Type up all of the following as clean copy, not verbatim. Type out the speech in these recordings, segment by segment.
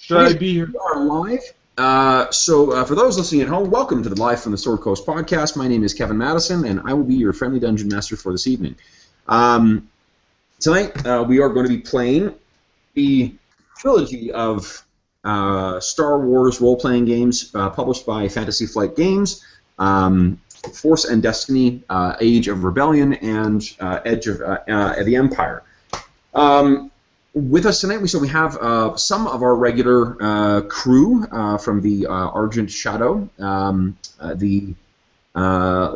Should I be here? We are live. For those listening at home, welcome to the Live from the Sword Coast podcast. My name is Kevin Madison, and I will be your friendly dungeon master for this evening. Tonight, we are going to be playing the trilogy of Star Wars role-playing games published by Fantasy Flight Games, Force and Destiny, Age of Rebellion, and Edge of the Empire. With us tonight, we have some of our regular crew from the Argent Shadow. Let's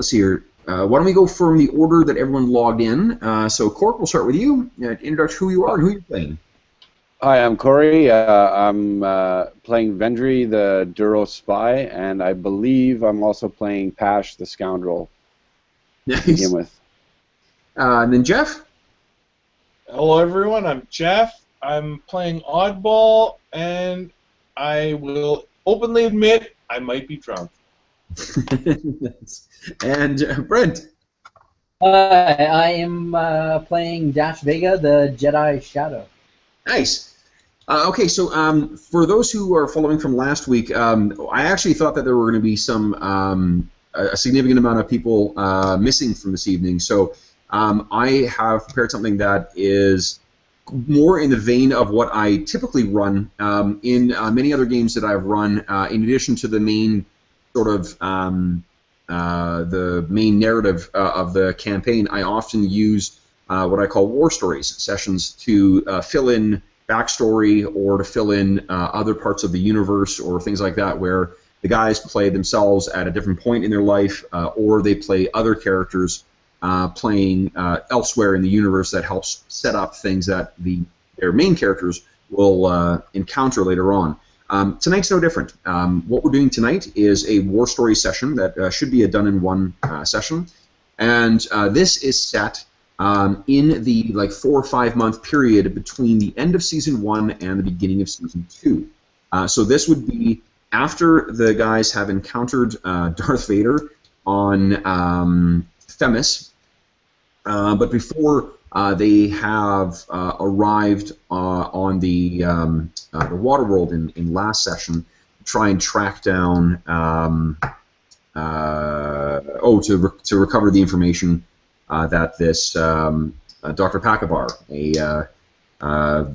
see here. Why don't we go from the order that everyone logged in? So, Cork, we'll start with you. Introduce who you are and who you're playing. Hi, I'm Corey. I'm playing Vendry, the Duro Spy, and I believe I'm also playing Pash, the Scoundrel. Nice. To begin with. And then Jeff. Hello, everyone. I'm Jeff. I'm playing Oddball, and I will openly admit I might be drunk. And Brent. I am playing Dash Vega, the Jedi Shadow. Nice. Okay, so for those who are following from last week, I actually thought that there were going to be some a significant amount of people missing from this evening. So I have prepared something that is more in the vein of what I typically run in many other games that I've run. In addition to the main sort of the main narrative of the campaign, I often use what I call war stories sessions to fill in backstory or to fill in other parts of the universe or things like that, where the guys play themselves at a different point in their life, or they play other characters playing elsewhere in the universe that helps set up things that their main characters will encounter later on. Tonight's no different. What we're doing tonight is a war story session that should be a done-in-one session, and this is set in the 4 or 5 month period between the end of Season 1 and the beginning of Season 2. So this would be after the guys have encountered Darth Vader on Themis, but before they have arrived on the Waterworld in last session, to try and track down to recover the information that this Dr. Pakabar, a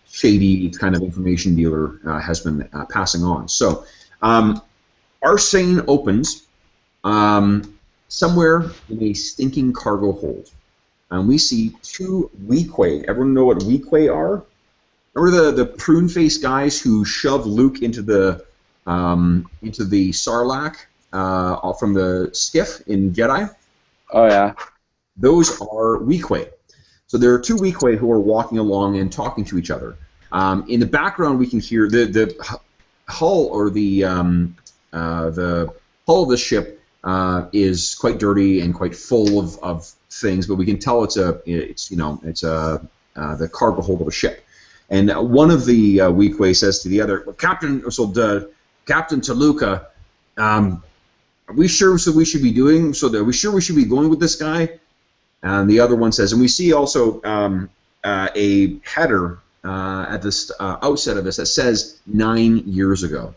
shady kind of information dealer, has been passing on. So our scene opens somewhere in a stinking cargo hold. And we see two Weequay. Everyone know what Weequay are? Remember the prune-faced guys who shoved Luke into the Sarlacc from the skiff in Jedi? Oh, yeah. Those are Weequay. So there are two Weequay who are walking along and talking to each other. In the background, we can hear the hull or the hull of the ship is quite dirty and quite full of things, but we can tell it's the cargo hold of a ship. And one of the Weequay says to the other, Captain Toluca, are we sure we should be going with this guy? And the other one says, and we see also a header at this outset of this that says 9 years ago.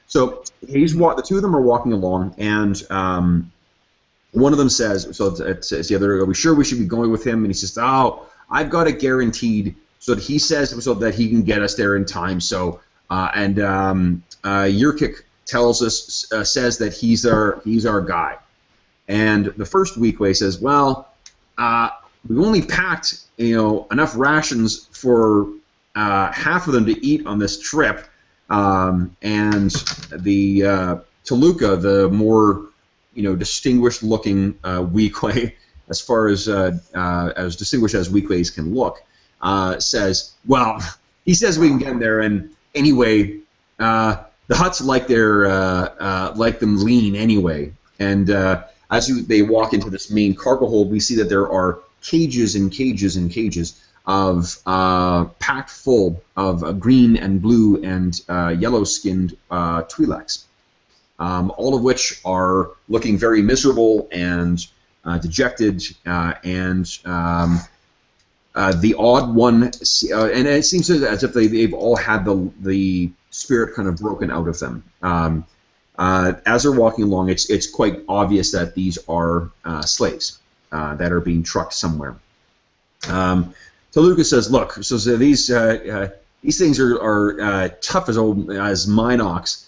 So the two of them are walking along, and one of them says, it says the other, are we sure we should be going with him? And he says, oh, I've got it guaranteed. So that he says so that he can get us there in time. So Yurkik tells us says that he's our guy. And the first Weequay says, well, we've only packed enough rations for half of them to eat on this trip. And the Toluca, the more distinguished-looking Weequay, as far as distinguished as Weequays can look, says, well, he says we can get in there, and anyway, the Hutts like them lean anyway. And as they walk into this main cargo hold, we see that there are cages and cages and cages of packed full of green and blue and yellow-skinned Twi'leks, all of which are looking very miserable and dejected and the odd one, and it seems as if they've all had the spirit kind of broken out of them. As they're walking along, it's quite obvious that these are slaves that are being trucked somewhere. So Lucas says, "Look, so these things are tough as Minox.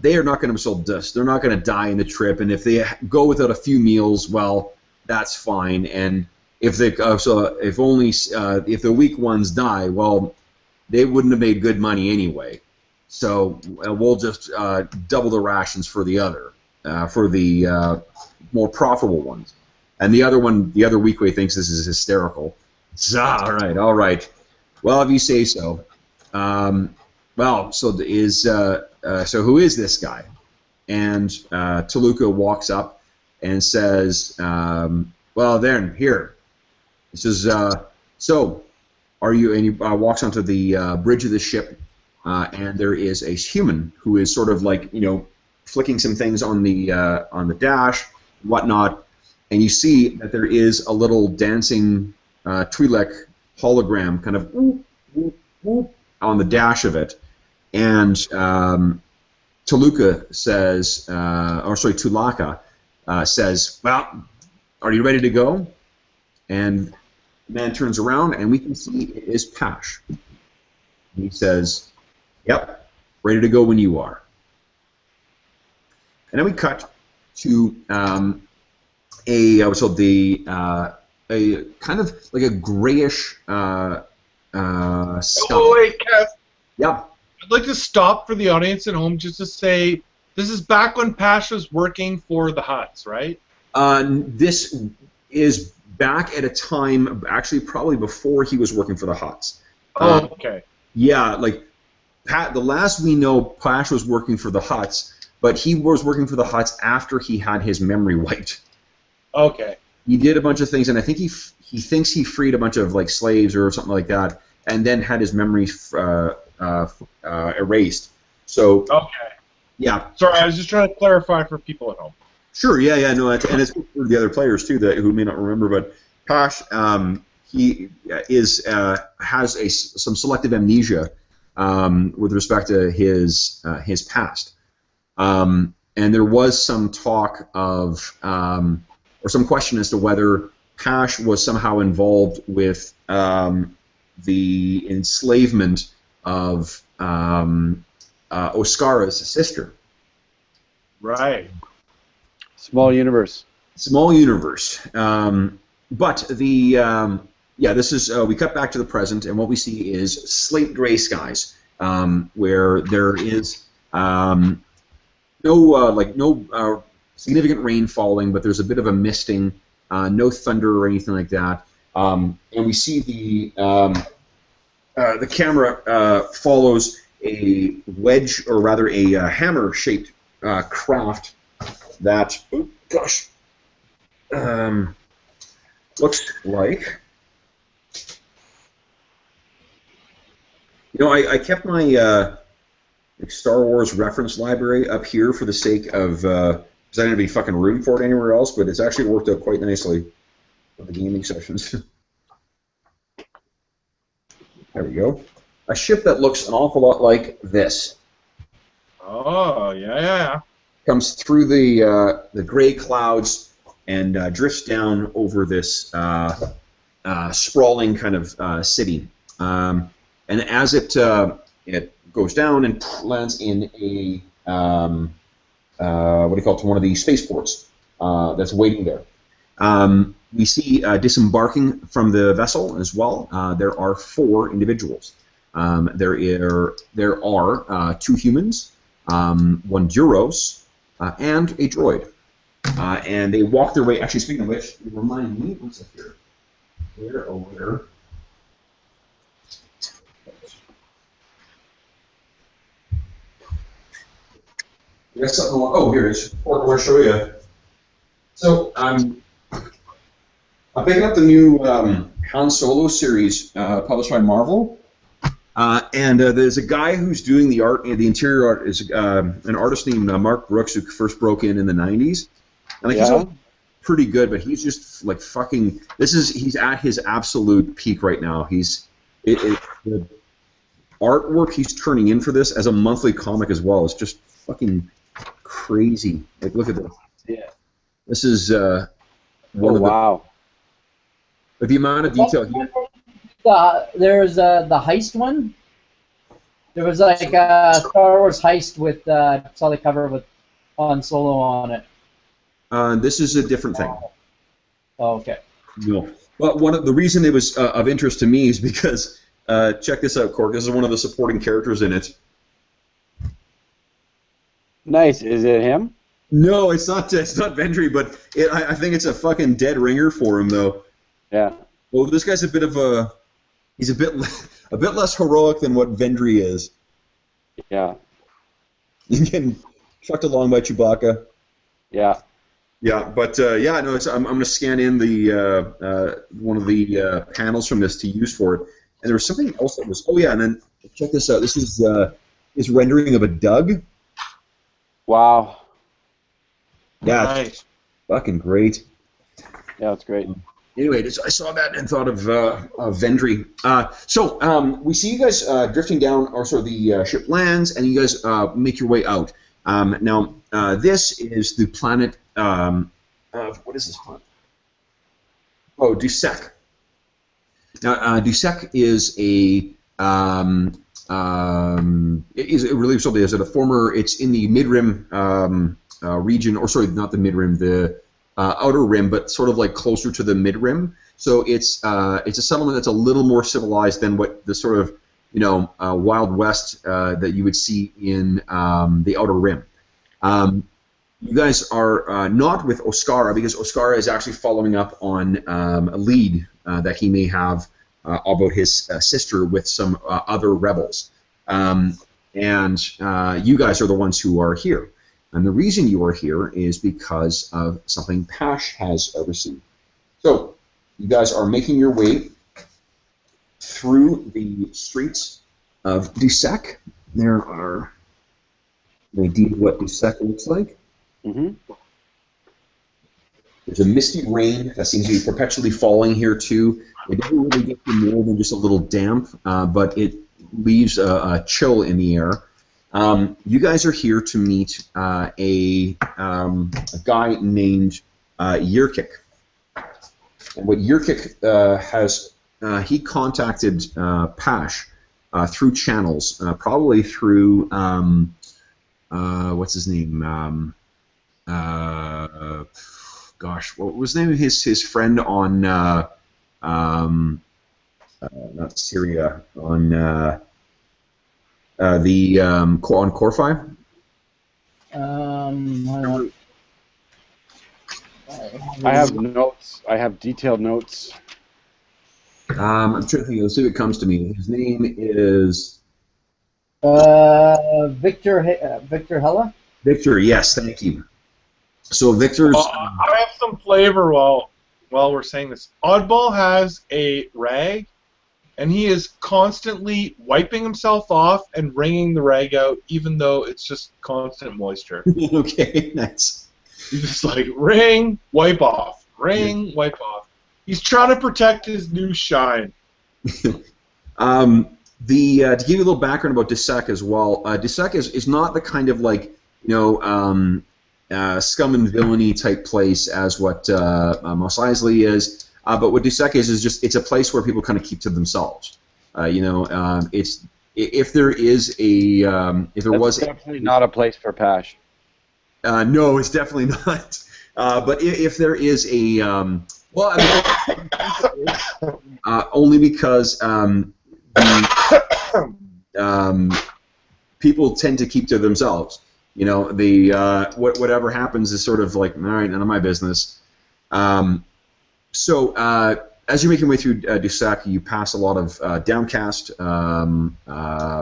They are not going to absorb dust. They're not going to die in the trip. And if they go without a few meals, well, that's fine. And if the weak ones die, well, they wouldn't have made good money anyway. So we'll just double the rations for the more profitable ones." And the other weak way thinks this is hysterical. All right. Well, if you say so. So who is this guy? And Toluca walks up and says, "Well, then here." He says, "So, are you?" And he walks onto the bridge of the ship, and there is a human who is sort of like flicking some things on the dash, whatnot, and you see that there is a little dancing Twi'lek hologram, kind of whoop, whoop, whoop, on the dash of it, and Tulaka says, "Well, are you ready to go?" And the man turns around, and we can see it is Pash. He says, "Yep, ready to go when you are." And then we cut to a kind of like a grayish sky. Oh, wait, Kev. Yeah. I'd like to stop for the audience at home just to say this is back when Pash was working for the Hutts, right? This is back at a time, actually probably before he was working for the Hutts. Oh, okay. Yeah, like the last we know, Pash was working for the Hutts, but he was working for the Hutts after he had his memory wiped. Okay. He did a bunch of things, and I think he thinks he freed a bunch of like slaves or something like that, and then had his memory erased. So. Okay. Yeah. Sorry, I was just trying to clarify for people at home. Sure. Yeah. No. And it's for the other players too who may not remember, but Pash, he has some selective amnesia with respect to his past, and there was some talk of. Or some question as to whether Pash was somehow involved with the enslavement of Oscara's sister. Right. Small universe. Small universe. But this is we cut back to the present, and what we see is slate gray skies, where there is no significant rain falling, but there's a bit of a misting, no thunder or anything like that. And we see the camera follows a wedge, or rather a hammer-shaped craft that, looks like. I kept my Star Wars reference library up here for the sake of. Because I didn't have any fucking room for it anywhere else, but it's actually worked out quite nicely for the gaming sessions. There we go. A ship that looks an awful lot like this. Oh, yeah. Comes through the gray clouds and drifts down over this sprawling kind of city. And as it goes down and lands in a one of the spaceports that's waiting there. We see disembarking from the vessel as well. There are 4 individuals. There are 2 humans, 1 Duros, and a droid. And they walk their way. Actually, speaking of which, remind me, what's up here? Where, oh, where? Yes, here it is. I want to show you. So I'm picking up the new Han Solo series published by Marvel, and there's a guy who's doing the art. The interior art is an artist named Mark Brooks, who first broke in the '90s. And pretty good, but he's just like fucking. He's at his absolute peak right now. The artwork he's turning in for this as a monthly comic as well is just fucking crazy. Like, look at this. Yeah. This is one of wow. the amount of detail here. There's the heist one. There was like a Star Wars heist with saw the cover with Han Solo on it. This is a different thing. Oh, okay. No. Well, the reason it was of interest to me is because check this out, Cork. This is one of the supporting characters in it. Nice. Is it him? No, it's not. It's not Vendry, but I think it's a fucking dead ringer for him, though. Yeah. Well, this guy's a bit of a. He's a bit less heroic than what Vendry is. Yeah. He's getting trucked along by Chewbacca. Yeah. Yeah, but yeah, no, I'm going to scan in the one of the panels from this to use for it, and there was something else that was. Oh yeah, and then check this out. This is his rendering of a Doug. Wow. Yeah, Nice. it's fucking great. Yeah, it's great. Anyway, I saw that and thought of Vendry. So we see you guys drifting down, or sort of the ship lands, and you guys make your way out. Now, this is the planet. What is this planet? Oh, Dusek. Now, Dusek is a really something. Is it a former? It's in the Mid-Rim region, or sorry, not the Mid-Rim, the Outer Rim, but sort of like closer to the Mid-Rim. So it's a settlement that's a little more civilized than what the sort of Wild West that you would see in the Outer Rim. You guys are not with Oscara, because Oscara is actually following up on a lead that he may have about his sister with some other rebels. And you guys are the ones who are here. And the reason you are here is because of something Pash has received. So, you guys are making your way through the streets of Dusek. There are an idea of what Dusek looks like. Mm-hmm. There's a misty rain that seems to be perpetually falling here too. It doesn't really get you more than just a little damp, but it leaves a chill in the air. You guys are here to meet a guy named Yurkik. And what Yurkik has, he contacted Pash through channels, probably through, what's his name? Gosh, what was the name of his friend on, not Syria, on on Corfi? I have notes. I have detailed notes. I'm trying to think. Let's see if it comes to me. His name is Victor Hella. Victor. Yes, thank you. So Victor's. I have some flavor while we're saying this. Oddball has a rag, and he is constantly wiping himself off and wringing the rag out, even though it's just constant moisture. Okay, nice. He's just like, wring, wipe off. Wring, wipe off. He's trying to protect his new shine. To give you a little background about Dusek as well, Dusek is not the kind of like, scum and villainy type place as what Mos Eisley is. But what Dusek is just, it's a place where people kind of keep to themselves. It's if there is a if there was definitely not a place for Pash. No, it's definitely not. But if there is a well, I mean, only because people tend to keep to themselves. Whatever happens is sort of like, all right, none of my business. So as you're making your way through Dusek, you pass a lot of downcast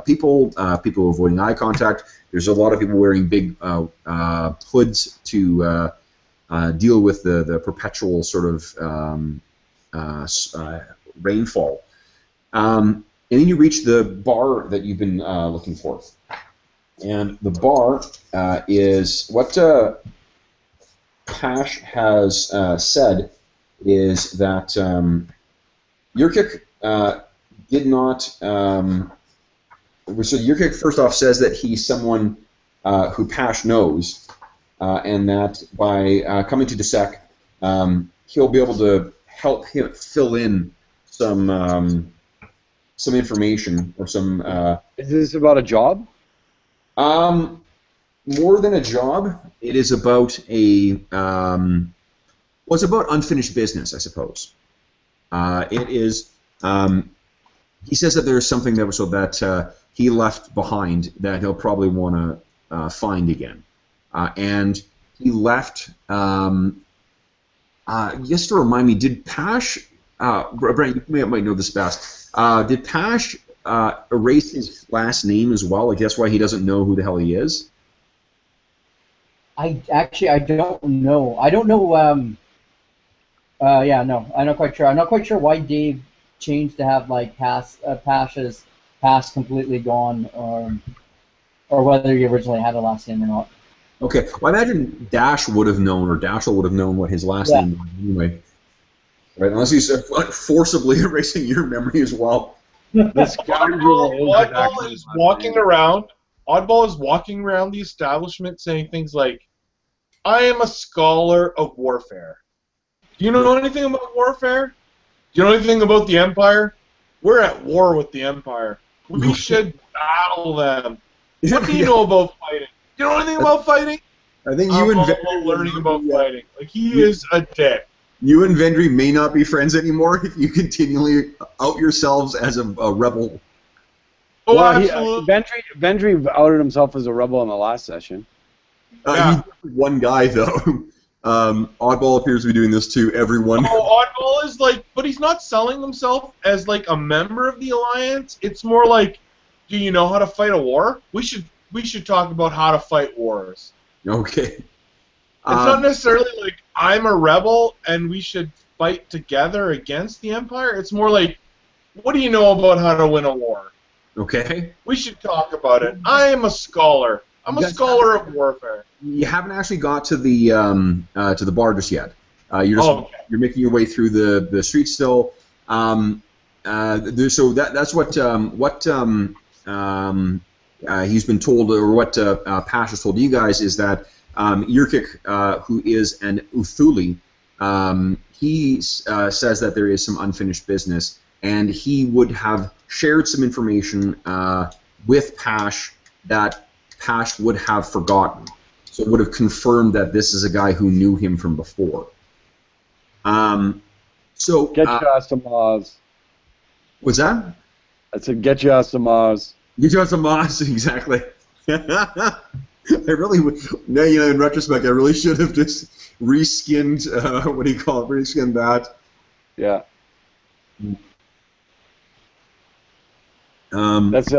people avoiding eye contact. There's a lot of people wearing big hoods to deal with the perpetual sort of rainfall. And then you reach the bar that you've been looking for. And the bar is what Pash has said is that Yurkik did not. So Yurkik first off says that he's someone who Pash knows, and that by coming to Dissek, he'll be able to help him fill in some information or some. Is this about a job? More than a job, it is about it's about unfinished business, I suppose. It is. He says that there's something that he left behind that he'll probably want to find again, and he left. Just to remind me, did Pash? Brent, you might know this best. Did Pash erase his last name as well? Like that's why he doesn't know who the hell he is. I don't know. I don't know. Yeah, no, I'm not quite sure. I'm not quite sure why Dave changed to have like Pash's past completely gone, or whether he originally had a last name or not. Okay, well, I imagine Dash would have known, or Dashel would have known what his last name was anyway. Right, unless he's forcibly erasing your memory as well. This scoundrel Oddball is walking around. Oddball is walking around the establishment saying things like, "I am a scholar of warfare. Do you know anything about warfare? Do you know anything about the Empire? We're at war with the Empire. We should battle them. What do you know about fighting? Do you know anything about fighting? I think you and Vendry learning about fighting. Like he is a dick. You and Vendry may not be friends anymore if you continually out yourselves as a rebel." Oh, well, absolutely. Vendry outed himself as a rebel in the last session. Yeah. He's one guy though. Oddball appears to be doing this to everyone. Oh, Oddball is like, but he's not selling himself as like a member of the Alliance. It's more like, do you know how to fight a war? We should talk about how to fight wars. Okay. It's not necessarily like I'm a rebel and we should fight together against the Empire. It's more like, what do you know about how to win a war? Okay. We should talk about it. I am a scholar. I'm a scholar of warfare. You haven't actually got to the bar just yet. You're making your way through the streets still. So that's what he's been told, or what Pash has told you guys, is that Yurkik, who is an Uthuli, he says that there is some unfinished business, and he would have shared some information with Pash that Pash would have forgotten. So it would have confirmed that this is a guy who knew him from before. Get your ass to Maz. What's that? I said, get your ass to Maz. Get your ass to Maz, exactly. I really would. No, in retrospect, I really should have just reskinned. What do you call it? Reskinned that. Yeah. That's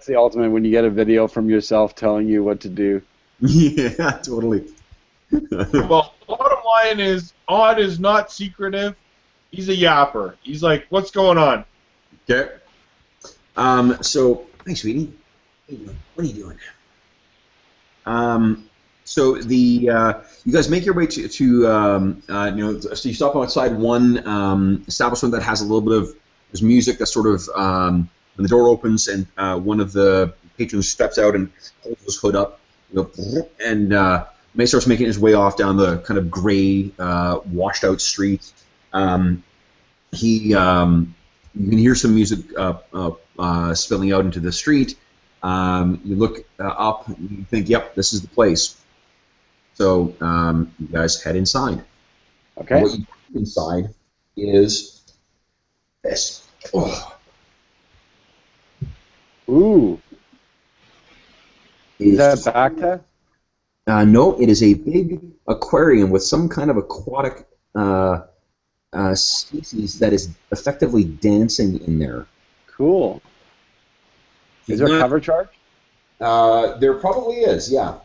the ultimate, when you get a video from yourself telling you what to do. Yeah, totally. Well, bottom line is, Odd is not secretive. He's a yapper. He's like, what's going on? Okay. So, hey, sweetie. What are you doing? So you guys make your way to so you stop outside one establishment that has a little bit of there's music that sort of when the door opens and one of the patrons steps out and holds his hood up, and May starts making his way off down the kind of gray, washed-out street. You can hear some music spilling out into the street. You look up, and you think, "Yep, this is the place." So you guys head inside. Okay. And what you do inside is this. Oh. Ooh. Is that a Bacta? No, it is a big aquarium with some kind of aquatic species that is effectively dancing in there. Cool. Is there a cover charge? There probably is, yeah.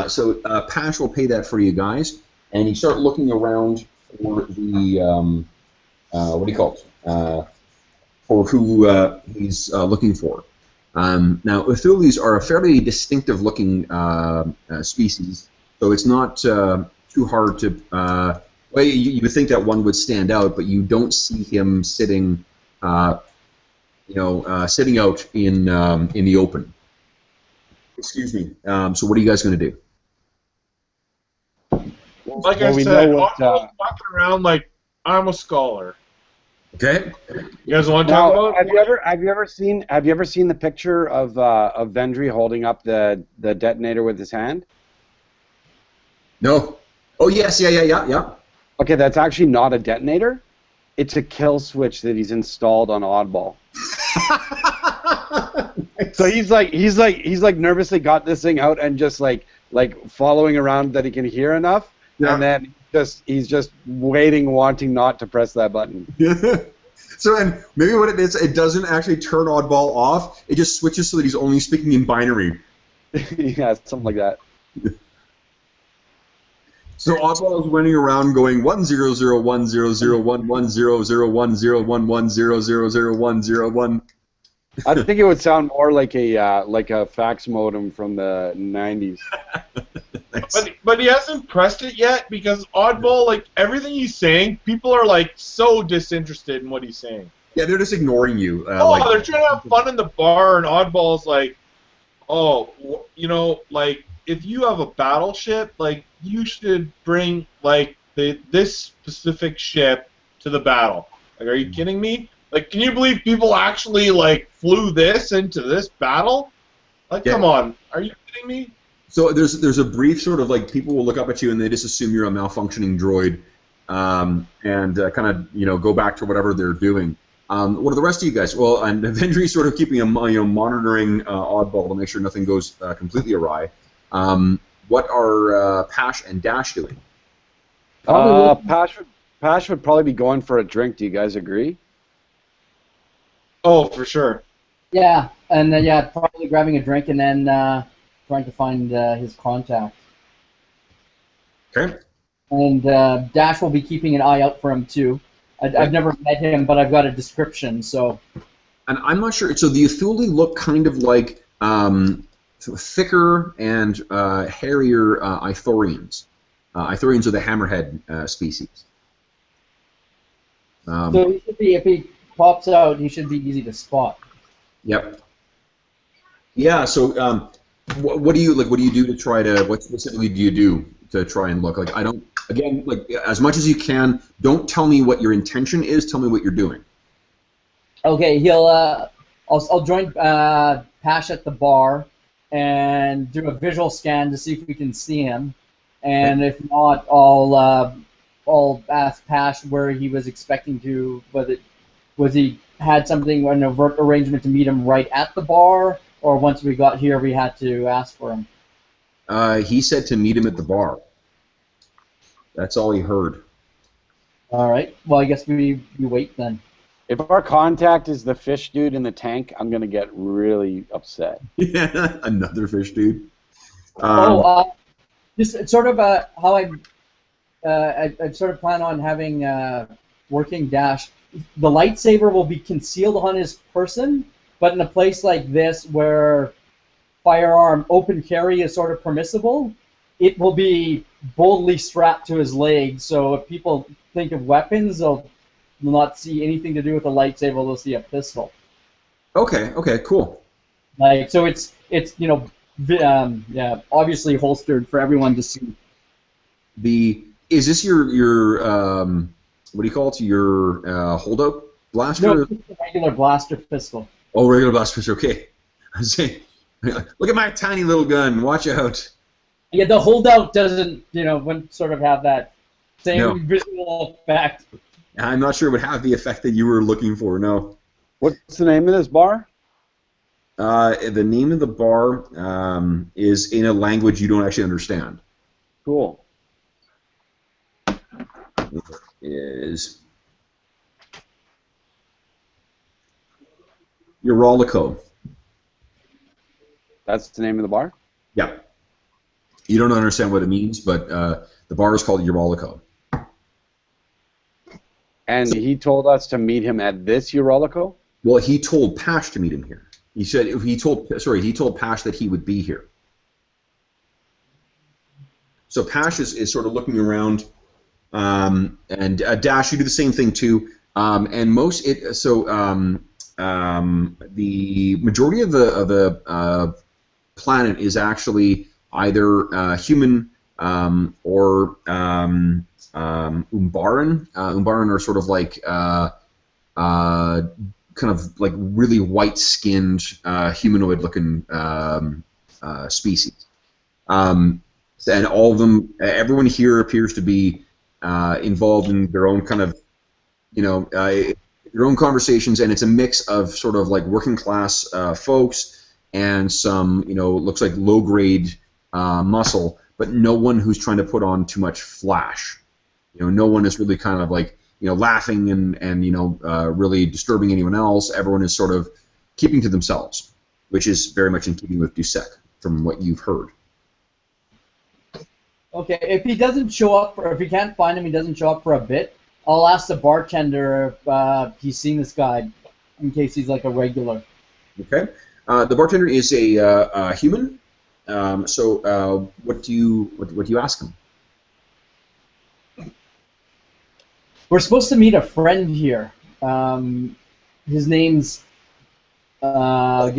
So Pash will pay that for you guys, and you start looking around for the what do you call it? For who he's looking for. Now, Uthulis are a fairly distinctive-looking species, so it's not too hard to. Well, you would think that one would stand out, but you don't see him sitting, sitting out in the open. Excuse me. So what are you guys going to do? Like Well, I we said, know what, Oddball's walking around like I'm a scholar. Okay. You guys want to talk Now, about? have you ever seen the picture of Vendry holding up the detonator with his hand? No. Oh yes, yeah. Okay, that's actually not a detonator. It's a kill switch that he's installed on Oddball. So he's like nervously got this thing out and just like following around that he can hear enough, Yeah. and then he's just waiting, wanting not to press that button. So, and maybe what it is, it doesn't actually turn Oddball off. It just switches so that he's only speaking in binary. Yeah, something like that. So Oddball is running around going 10010010010110011001001. I think it would sound more like a fax modem from the 90s. But he hasn't pressed it yet because Oddball, like everything he's saying, people are like so disinterested in what he's saying. Yeah, they're just ignoring you. They're trying to have fun in the bar, and Oddball's like, like if you have a battleship, like you should bring like this specific ship to the battle. Like, are you kidding me? Like, can you believe people actually like flew this into this battle? Like, Yeah. come on, are you kidding me? So there's a brief sort of like people will look up at you and they just assume you're a malfunctioning droid, and kind of go back to whatever they're doing. What are the rest of you guys? Well, and Vendry's sort of keeping monitoring Oddball to make sure nothing goes completely awry. What are Pash and Dash doing? Pash would probably be going for a drink. Do you guys agree? Oh, for sure. Yeah, and then probably grabbing a drink and then trying to find his contact. Okay. And Dash will be keeping an eye out for him too. I've never met him, but I've got a description. So. And I'm not sure. So the Ithuli look kind of like sort of thicker and hairier Ithorians. Ithorians are the hammerhead species. So he should be, if he pops out, he should be easy to spot. Yep. Yeah. So what do you like? What do you do to try to? What specifically do you do to try and look like? I don't. Again, like as much as you can. Don't tell me what your intention is. Tell me what you're doing. Okay, he'll. I'll join Pash at the bar and do a visual scan to see if we can see him, and if not, I'll ask Pash where he was expecting to. Was he had something, an overt arrangement to meet him right at the bar, or once we got here we had to ask for him? He said to meet him at the bar. That's all he heard. All right. Well, I guess we wait then. If our contact is the fish dude in the tank, I'm gonna get really upset. Yeah, another fish dude. Just sort of how I sort of plan on having working Dash. The lightsaber will be concealed on his person, but in a place like this where firearm open carry is sort of permissible, it will be boldly strapped to his leg. So if people think of weapons, they'll not see anything to do with a lightsaber. They'll see a pistol. Okay. Cool. Like so, it's obviously holstered for everyone to see. Is this your what do you call it? Your holdout blaster? No, it's a regular blaster pistol. Oh, regular blaster pistol. Okay. I was saying, look at my tiny little gun. Watch out. Yeah, the holdout doesn't, wouldn't sort of have that same visual effect. I'm not sure it would have the effect that you were looking for. No. What's the name of this bar? The name of the bar is in a language you don't actually understand. Cool. It is Urolico. That's the name of the bar? Yeah. You don't understand what it means, but the bar is called Urolico. And he told us to meet him at this Urolico? Well, he told Pash to meet him here. He said he told Pash that he would be here. So Pash is sort of looking around, and Dash, you do the same thing too. And the majority of the planet is actually either human or Umbaran. Umbaran are sort of like kind of like really white-skinned, humanoid-looking species. And all of them, everyone here appears to be involved in their own kind of, their own conversations, and it's a mix of sort of like working-class folks and some, looks like low-grade muscle, but no one who's trying to put on too much flash. No one is really kind of like, laughing and really disturbing anyone else. Everyone is sort of keeping to themselves, which is very much in keeping with Dusek, from what you've heard. Okay, if he doesn't show up, or if he can't find him, he doesn't show up for a bit, I'll ask the bartender if he's seen this guy, in case he's like a regular. Okay. The bartender is a human. So what do you ask him? We're supposed to meet a friend here. His name's his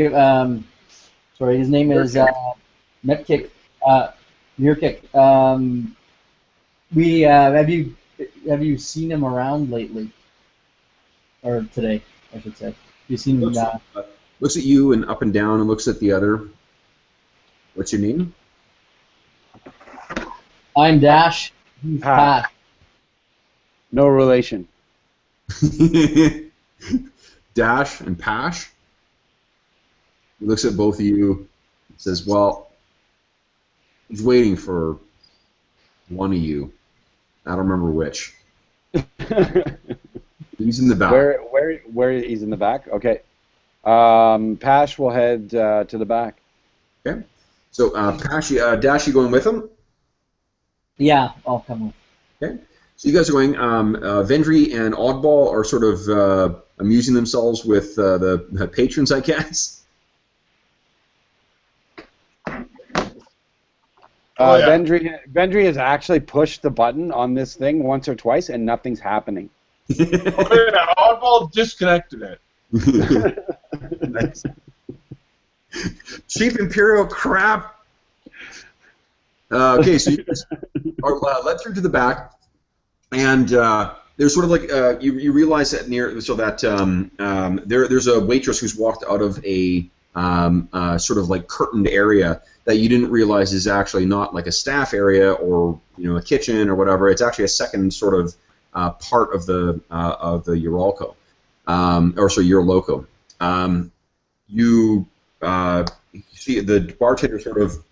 name is Netkik. Nurkic. Have you seen him around lately? Or today, I should say. Have you seen him? Looks at you and up and down and looks at the other. What's your name? I'm Dash. He's Pash. No relation. Dash and Pash. He looks at both of you and says, well, he's waiting for one of you. I don't remember which. He's in the back. Where he's in the back? Okay. Pash will head to the back. Okay. So Pash, Dash, you going with him? Yeah, I'll come with. Okay. So you guys are going. Vendry and Oddball are sort of amusing themselves with the patrons, I guess. Vendry has actually pushed the button on this thing once or twice, and nothing's happening. Oddball disconnected it. Nice. Cheap Imperial crap. Okay, so you guys are led through to the back, and there's sort of like you realize that there's a waitress who's walked out of a sort of like curtained area that you didn't realize is actually not like a staff area or a kitchen or whatever. It's actually a second sort of part of the Uralco, Urloco. You see the bartender sort of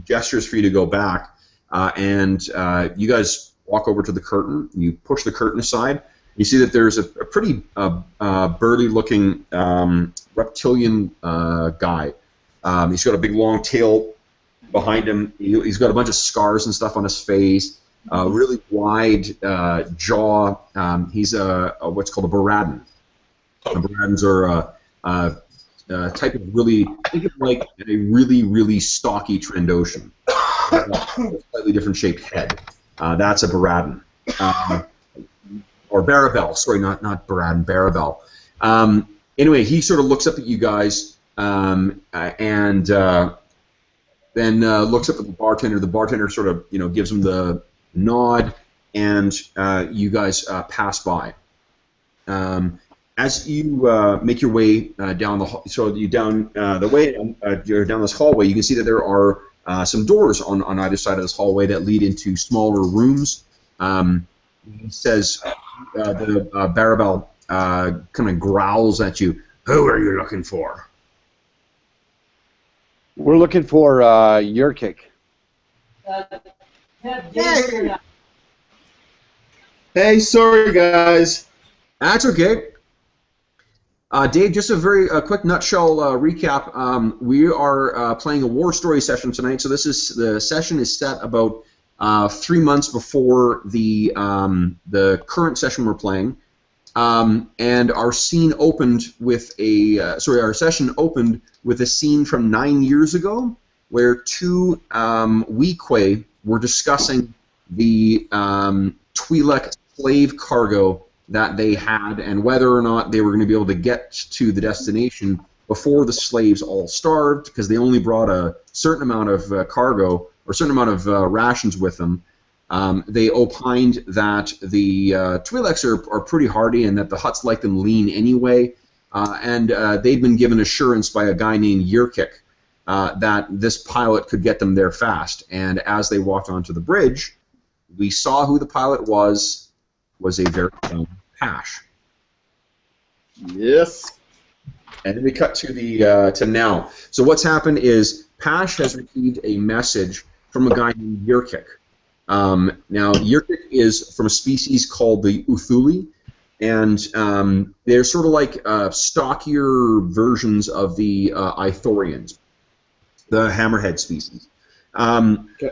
gestures for you to go back, and you guys walk over to the curtain. You push the curtain aside. You see that there's a pretty burly-looking reptilian guy. He's got a big long tail behind him. He's got a bunch of scars and stuff on his face. Really wide jaw. He's what's called a Baradin. Baradins are type of really, think of like a really, really stocky Trandoshan. A slightly different shaped head. That's a Baradin. Or Barabel, sorry, not Baradin, Barabel. Anyway, he sort of looks up at you guys and then looks up at the bartender. The bartender sort of gives him the nod, and you guys pass by. As you make your way down the you're down this hallway, you can see that there are some doors on either side of this hallway that lead into smaller rooms. He says, the Barabel kind of growls at you. Who are you looking for? We're looking for Urkic. Hey, sorry guys. That's okay. Dave, just a very quick nutshell recap. We are playing a war story session tonight. So the session is set about 3 months before the current session we're playing, and our scene opened with our session opened with a scene from 9 years ago, where two Weequay were discussing the Twi'lek slave cargo that they had and whether or not they were going to be able to get to the destination before the slaves all starved, because they only brought a certain amount of cargo or a certain amount of rations with them. They opined that the Twi'leks are pretty hardy and that the Hutts like them lean anyway, and they'd been given assurance by a guy named Yurkik that this pilot could get them there fast. And as they walked onto the bridge, we saw who the pilot was a very young Pash. Yes. And then we cut to the to now. So what's happened is Pash has received a message from a guy named Yurkik. Now Yurkik is from a species called the Uthuli, and they're sort of like stockier versions of the Ithorians, the hammerhead species. Okay.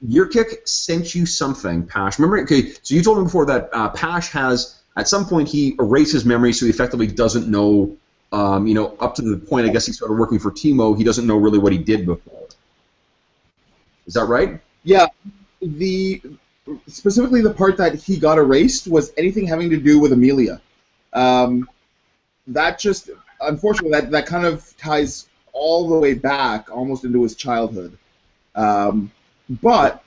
Yurkik sent you something, Pash. Remember? Okay, so you told me before that Pash has, at some point, he erased his memory, so he effectively doesn't know. Up to the point, I guess he started working for Teemo, he doesn't know really what he did before. Is that right? Yeah. Specifically the part that he got erased was anything having to do with Amelia. That just, unfortunately, that kind of ties all the way back almost into his childhood. But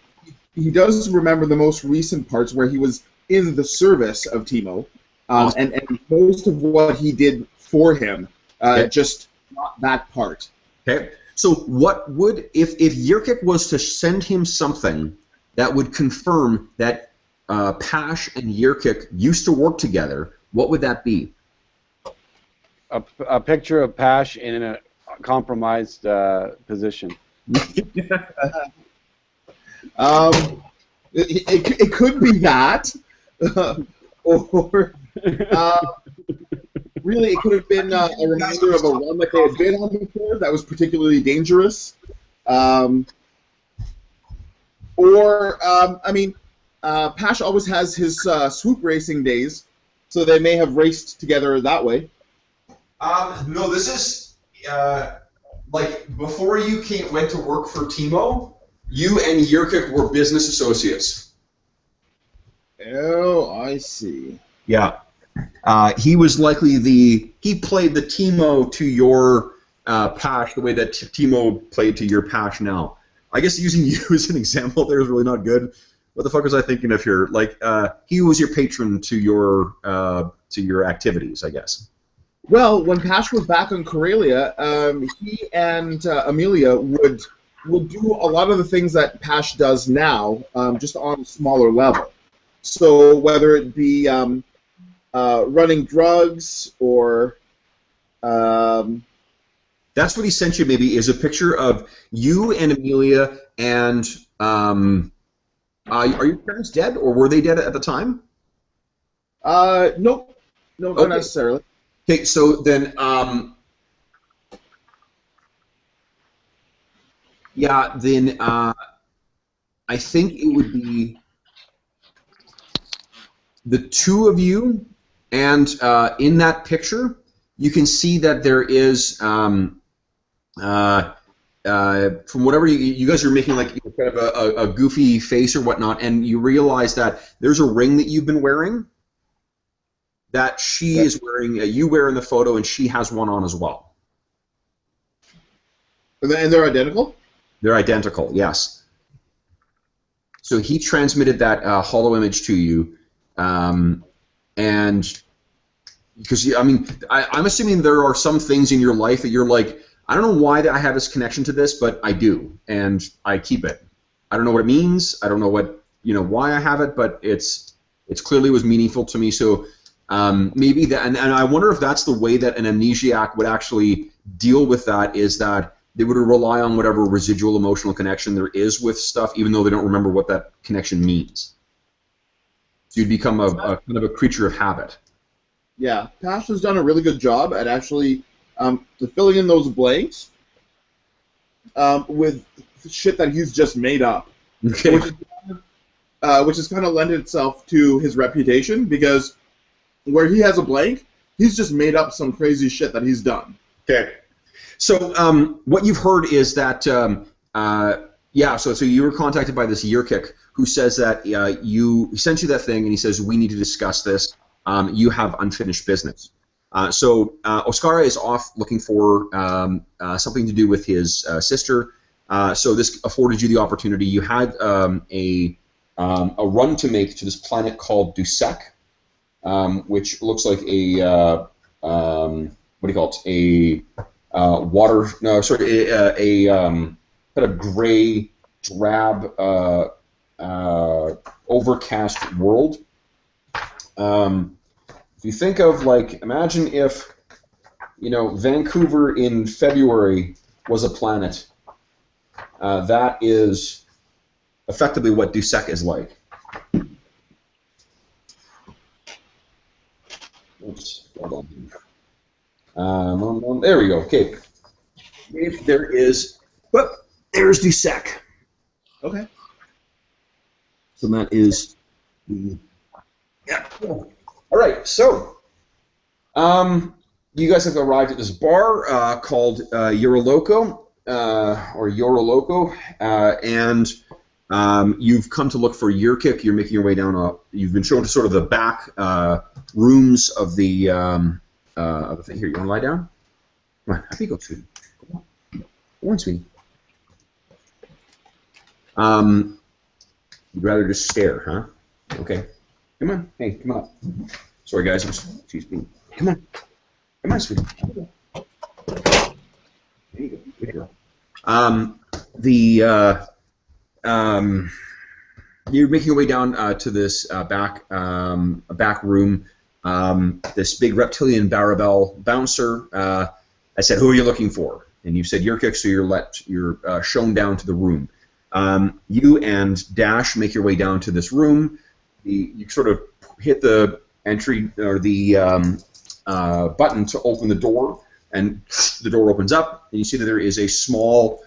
he does remember the most recent parts where he was in the service of Teemo, and most of what he did for him, Okay. just not that part. Okay. So what would, if Yurkik was to send him something that would confirm that Pash and Yurkik used to work together, what would that be? A picture of Pash in a compromised position. It could be that, or really it could have been a reminder of a run that they had been on before that was particularly dangerous. Pash always has his swoop racing days, so they may have raced together that way. No, this is like before you went to work for Teemo, you and Yurkik were business associates. Oh, I see. Yeah. He was likely he played the Teemo to your Pash the way that Teemo played to your Pash now. I guess using you as an example there is really not good. What the fuck was I thinking of here? Like, he was your patron to your activities, I guess. Well, when Pash was back on Corellia, he and Amelia would do a lot of the things that Pash does now, just on a smaller level. So whether it be running drugs or that's what he sent you. Maybe is a picture of you and Amelia and are your parents dead or were they dead at the time? Nope, no, not necessarily. Okay, so then I think it would be the two of you, and in that picture, you can see that there is, from whatever you guys are making, like kind of a goofy face or whatnot, and you realize that there's a ring that you've been wearing that she is wearing, you wear in the photo, and she has one on as well. And they're identical? They're identical, yes. So he transmitted that hollow image to you, and because I'm assuming there are some things in your life that you're like, I don't know why I have this connection to this, but I do, and I keep it. I don't know what it means. I don't know why I have it, but it's clearly was meaningful to me. So maybe that, and I wonder if that's the way that an amnesiac would actually deal with that, is that they would rely on whatever residual emotional connection there is with stuff, even though they don't remember what that connection means. So you'd become a kind of a creature of habit. Yeah, Pash has done a really good job at actually filling in those blanks with shit that he's just made up, Okay. which has kind of lent itself to his reputation, because where he has a blank, he's just made up some crazy shit that he's done. Okay. So what you've heard is that Yeah, so you were contacted by this Yurkik who says that he sent you that thing, and he says, we need to discuss this. You have unfinished business. So Oscara is off looking for something to do with his sister. So this afforded you the opportunity. You had a run to make to this planet called Dusek, which looks like a what do you call it? A kind of gray, drab, overcast world. If you think of, like, imagine if, Vancouver in February was a planet. That is effectively what Dusek is like. Oops, hold on. There we go. Okay. If there is, there's Dusek. Okay. So that is the. Yeah. All right. So, you guys have arrived at this bar called Euroloco, and you've come to look for Yurkik. You're making your way down. You've been shown to sort of the back rooms of the thing. Here, you want to lie down? Come on, happy go, sweetie. Come on, sweetie. You'd rather just stare, huh? Okay. Come on. Hey, come on. Sorry, guys. She's being. Come on. Come on, sweetie. There you go. Good girl. You're making your way down to this back room. This big reptilian Barabel bouncer. I said, "Who are you looking for?" And you said Yurkik, so you're shown down to the room. You and Dash make your way down to this room. You sort of hit the entry or the button to open the door, and the door opens up, and you see that there is a small.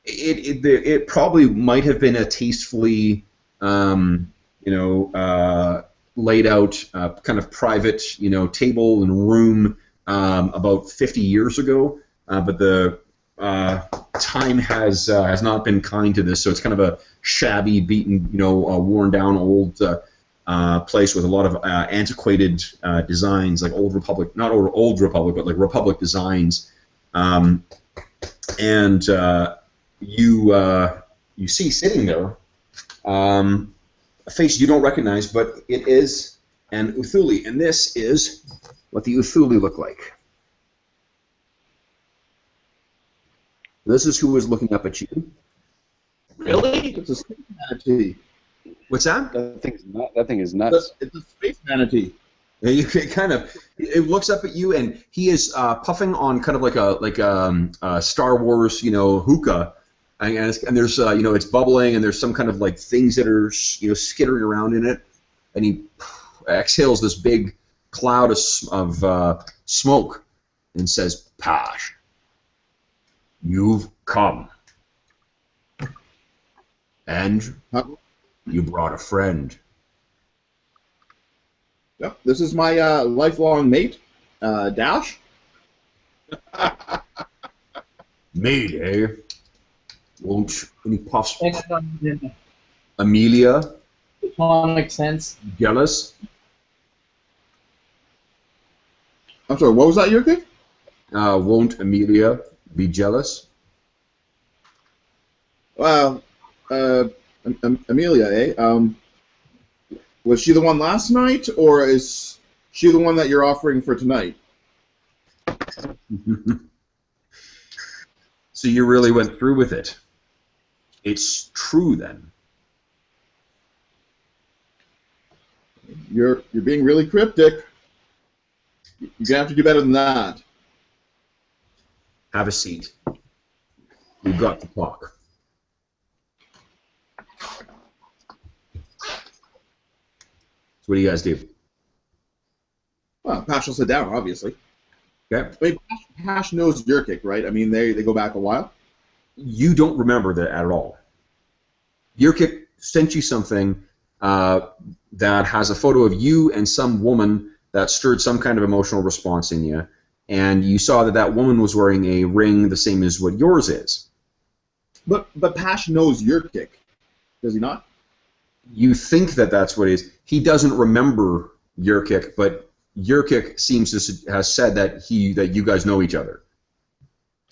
It probably might have been a tastefully, laid out kind of private, table and room about 50 years ago, but the time has not been kind to this, so it's kind of a shabby, beaten, worn down old place with a lot of antiquated designs, like Old Republic, not Old Republic, but like Republic designs, and you see sitting there a face you don't recognize, but it is an Uthuli, and this is what the Uthuli look like. This is who is looking up at you. Really? It's a space manatee. What's that? That thing is nuts. It's a space manatee. Yeah, it looks up at you, and he is puffing on kind of like a Star Wars, hookah, and there's it's bubbling, and there's some kind of like things that are skittering around in it, and he exhales this big cloud of smoke, and says, "Pash, you've come, and you brought a friend." Yep, this is my lifelong mate, Dash. Mate, eh? Won't any puffs? Amelia? Platonic sense. Jealous? I'm sorry, what was that, Yurkik? Won't Amelia be jealous? Well, Amelia, eh? Was she the one last night, or is she the one that you're offering for tonight? So you really went through with it. It's true, then. You're being really cryptic. You're gonna have to do better than that. Have a seat. We've got to talk. So what do you guys do? Well, Pash will sit down, obviously. Okay. I mean, Pash knows Yurkik, right? I mean, they go back a while. You don't remember that at all. Yurkik sent you something that has a photo of you and some woman that stirred some kind of emotional response in you, and you saw that that woman was wearing a ring the same as what yours is. But Pash knows Yurkik, does he not? You think that that's what it is. He doesn't remember Yurkik, but Yurkik seems to has said that you guys know each other.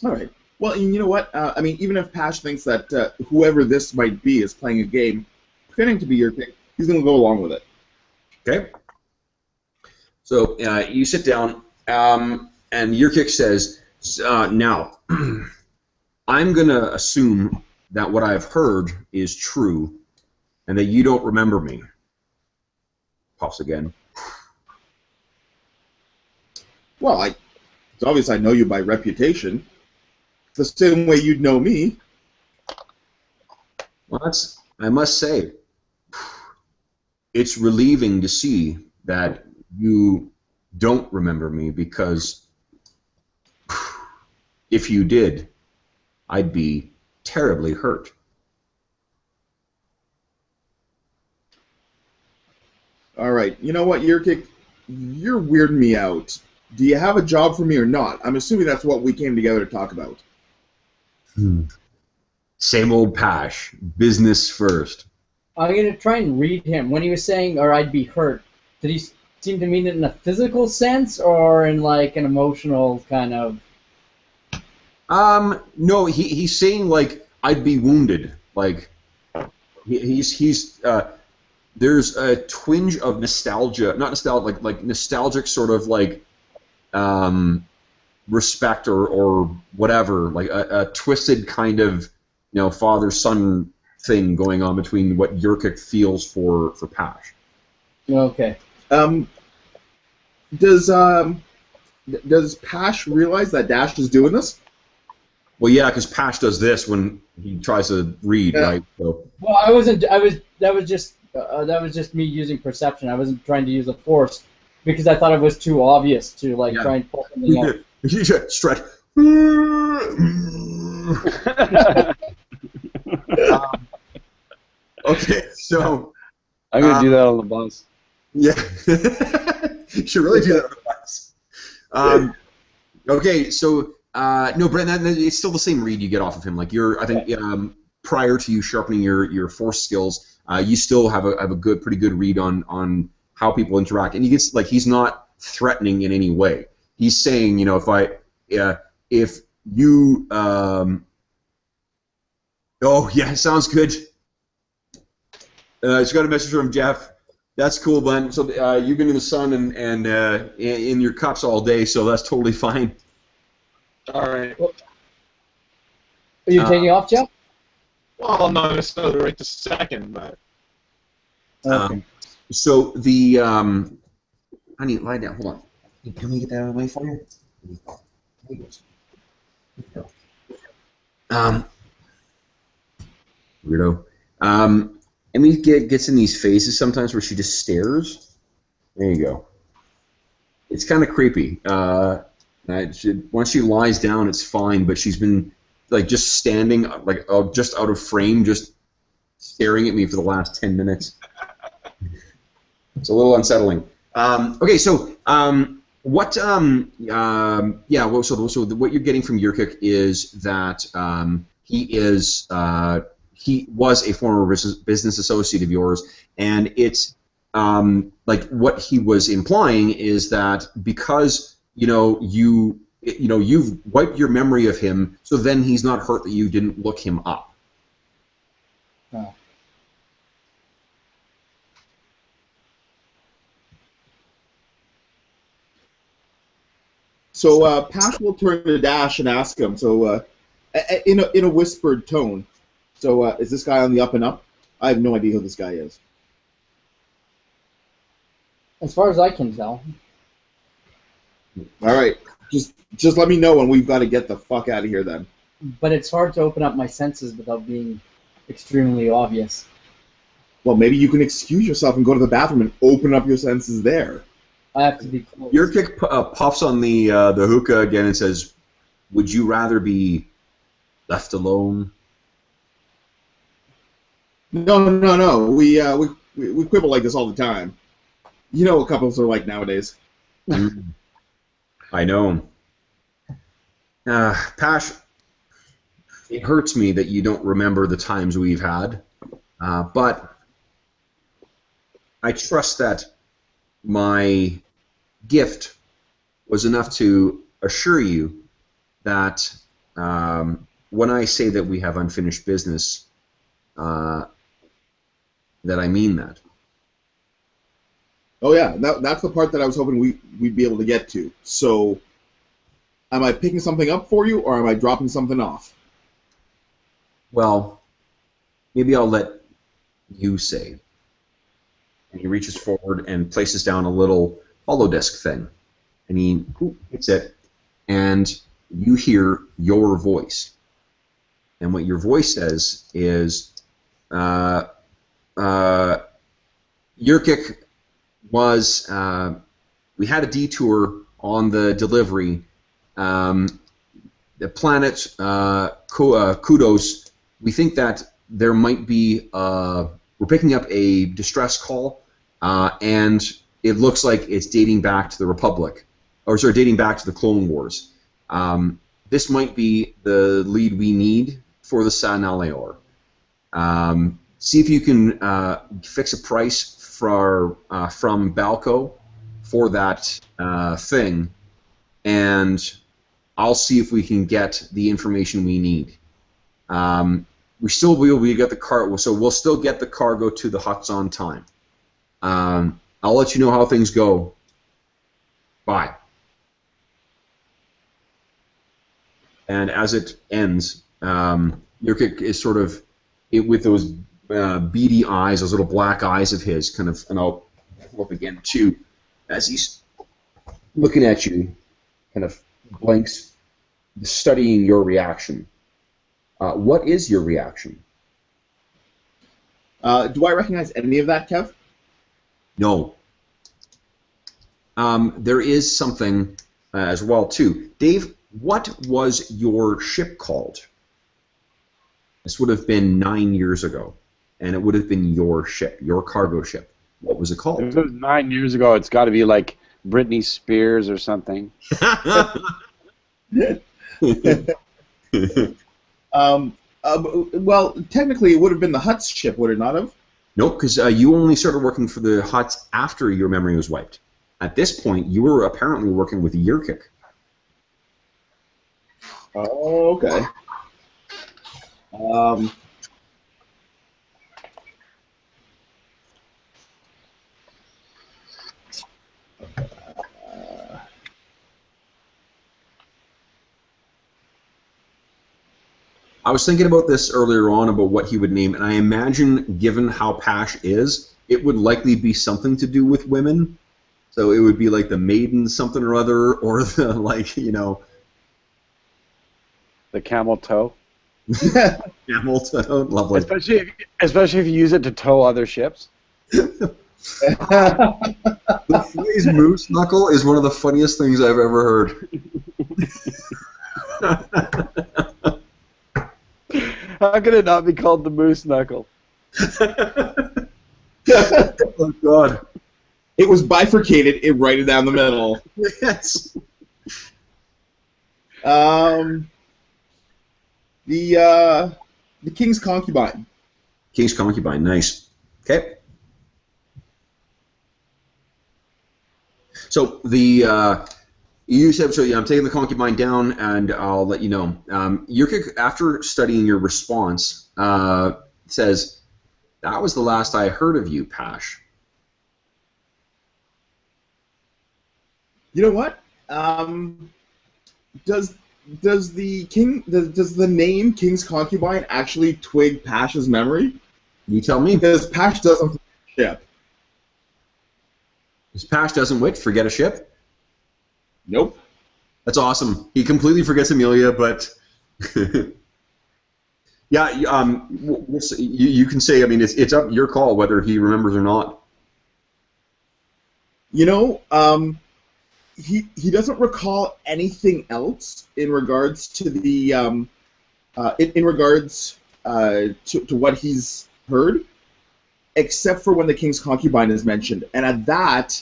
All right. Well, and you know what? I mean, even if Pash thinks that whoever this might be is playing a game pretending to be Yurkik, he's going to go along with it. Okay. So you sit down, and Yurkik says, now, I'm going to assume that what I've heard is true, and that you don't remember me. Puffs again. Well, it's obvious I know you by reputation. The same way you'd know me. Well, I must say, it's relieving to see that you don't remember me, because if you did, I'd be terribly hurt. All right. You know what, Yurkik? You're weirding me out. Do you have a job for me or not? I'm assuming that's what we came together to talk about. Same old Pash. Business first. I'm gonna try and read him. When he was saying, or I'd be hurt, did he seem to mean it in a physical sense or in like an emotional kind of? No, he's saying like I'd be wounded. Like he's there's a twinge of nostalgia, not nostalgia, like nostalgic sort of like respect or whatever, like a twisted kind of father-son thing going on between what Yurkik feels for Pash. Okay. Does Pash realize that Dash is doing this? Well, yeah, because Pash does this when he tries to read, right? So. Well, I wasn't. That was just me using perception. I wasn't trying to use a force because I thought it was too obvious to try and pull something out. Stretch. Okay, so I'm gonna do that on the bus. Yeah, you should really do that on the bus. Okay, so no, Brent, it's still the same read you get off of him. Like I think prior to you sharpening your force skills, you still have a pretty good read on how people interact, and he's not threatening in any way. He's saying, if you oh yeah, sounds good. Just got a message from Jeff. That's cool, Glenn. So you've been in the sun and in your cups all day, so that's totally fine. All right. Are you taking off, Jeff? Well, not necessarily right this second, but. Okay. So the honey, lie down. Hold on. Can we get that out of the way for you? Weirdo. Emmy gets in these phases sometimes where she just stares. There you go. It's kind of creepy. Once she lies down, it's fine, but she's been just standing, just out of frame, just staring at me for the last 10 minutes. It's a little unsettling. Okay, so what? So what you're getting from Yurkik is that he was a former business associate of yours, and it's what he was implying is that because you've wiped your memory of him, so then he's not hurt that you didn't look him up. Oh. So Pash will turn to Dash and ask him. So in a whispered tone. So is this guy on the up and up? I have no idea who this guy is. As far as I can tell. All right, just let me know when we've got to get the fuck out of here then. But it's hard to open up my senses without being extremely obvious. Well, maybe you can excuse yourself and go to the bathroom and open up your senses there. I have to be close. Yurkik puffs on the hookah again and says, "Would you rather be left alone?" No. We quibble like this all the time. You know what couples are like nowadays. I know. Pash, it hurts me that you don't remember the times we've had, but I trust that my gift was enough to assure you that when I say that we have unfinished business, that I mean that. Oh yeah, that's the part that I was hoping we'd be able to get to. So, am I picking something up for you, or am I dropping something off? Well, maybe I'll let you say. And he reaches forward and places down a little holodesk thing. And he hits it, and you hear your voice. And what your voice says is, Yurkik was, we had a detour on the delivery. The planet Kudos, we think that there might be, we're picking up a distress call, and it looks like it's dating back to the Republic, or sorry, dating back to the Clone Wars. This might be the lead we need for the San Aleor. See if you can fix a price from Balco for that thing, and I'll see if we can get the information we need. We still will get the car, so we'll still get the cargo to the huts on time. I'll let you know how things go. Bye. And as it ends, Yurkik is sort of with those beady eyes, those little black eyes of his, kind of, and I'll pull up again too, as he's looking at you, kind of blanks, studying your reaction. What is your reaction? Do I recognize any of that, Kev? No. There is something as well too. Dave, what was your ship called? This would have been 9 years ago, and it would have been your ship, your cargo ship. What was it called? If it was 9 years ago, it's got to be like Britney Spears or something. Well, technically, it would have been the Hutt's ship, would it not have? Nope, because you only started working for the Hutts after your memory was wiped. At this point, you were apparently working with Yurkik. Oh, okay. I was thinking about this earlier on about what he would name, and I imagine, given how Pash is, it would likely be something to do with women. So it would be like the maiden something or other, or the, like, you know... The camel toe. Camel toe, lovely. Especially if you use it to tow other ships. The phrase moose knuckle is one of the funniest things I've ever heard. How could it not be called the moose knuckle? Oh, God. It was bifurcated, it right down the middle. Yes. The King's Concubine. King's Concubine, nice. Okay. So you said, so yeah, I'm taking the concubine down, and I'll let you know. Yurkik, after studying your response, says, "That was the last I heard of you, Pash." You know what? Does the name King's Concubine actually twig Pash's memory? You tell me. Because Pash doesn't forget a ship. Because Pash doesn't forget a ship? Nope. That's awesome. He completely forgets Amelia, but yeah, we'll see. You can say. I mean, it's up your call whether he remembers or not. You know, he doesn't recall anything else in regards to the in regards to what he's heard, except for when the King's Concubine is mentioned, and at that,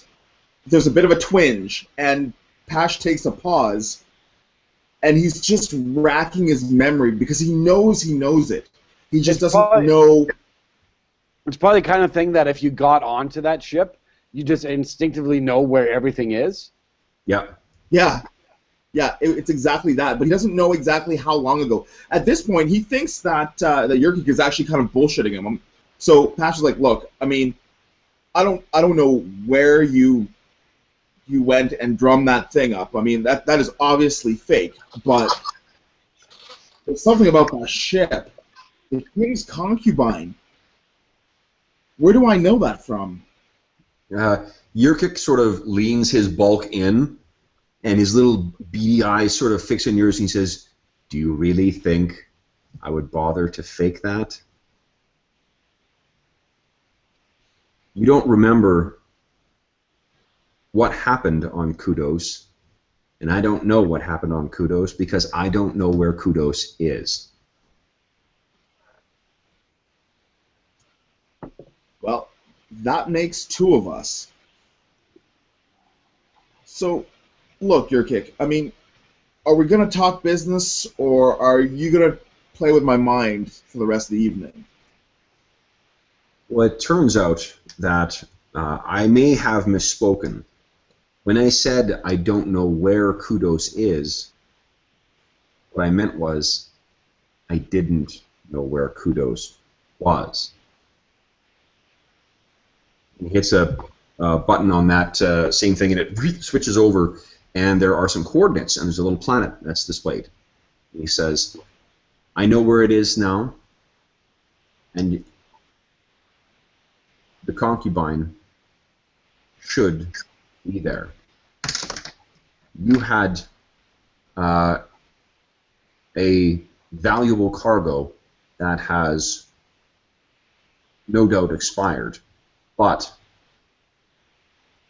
there's a bit of a twinge, and Pash takes a pause, and he's just racking his memory because he knows it. He just It's doesn't probably- know. It's probably the kind of thing that if you got onto that ship, you just instinctively know where everything is. Yeah. Yeah, it's exactly that. But he doesn't know exactly how long ago. At this point, he thinks that that Yurkik is actually kind of bullshitting him. So Pash is like, look, I mean, I don't know where you went and drummed that thing up. I mean, that is obviously fake. But there's something about that ship. The king's concubine. Where do I know that from? Yurkik sort of leans his bulk in, and his little beady eyes sort of fix on yours, and he says, "Do you really think I would bother to fake that? You don't remember what happened on Kudos, and I don't know what happened on Kudos because I don't know where Kudos is." Well, that makes two of us. So, look, Yurkik, I mean, are we going to talk business, or are you going to play with my mind for the rest of the evening? Well, it turns out that I may have misspoken. When I said I don't know where Kudos is, what I meant was I didn't know where Kudos was. He hits a button on that same thing, and it switches over, and there are some coordinates, and there's a little planet that's displayed. And he says, "I know where it is now, and the concubine should be there. You had a valuable cargo that has no doubt expired, but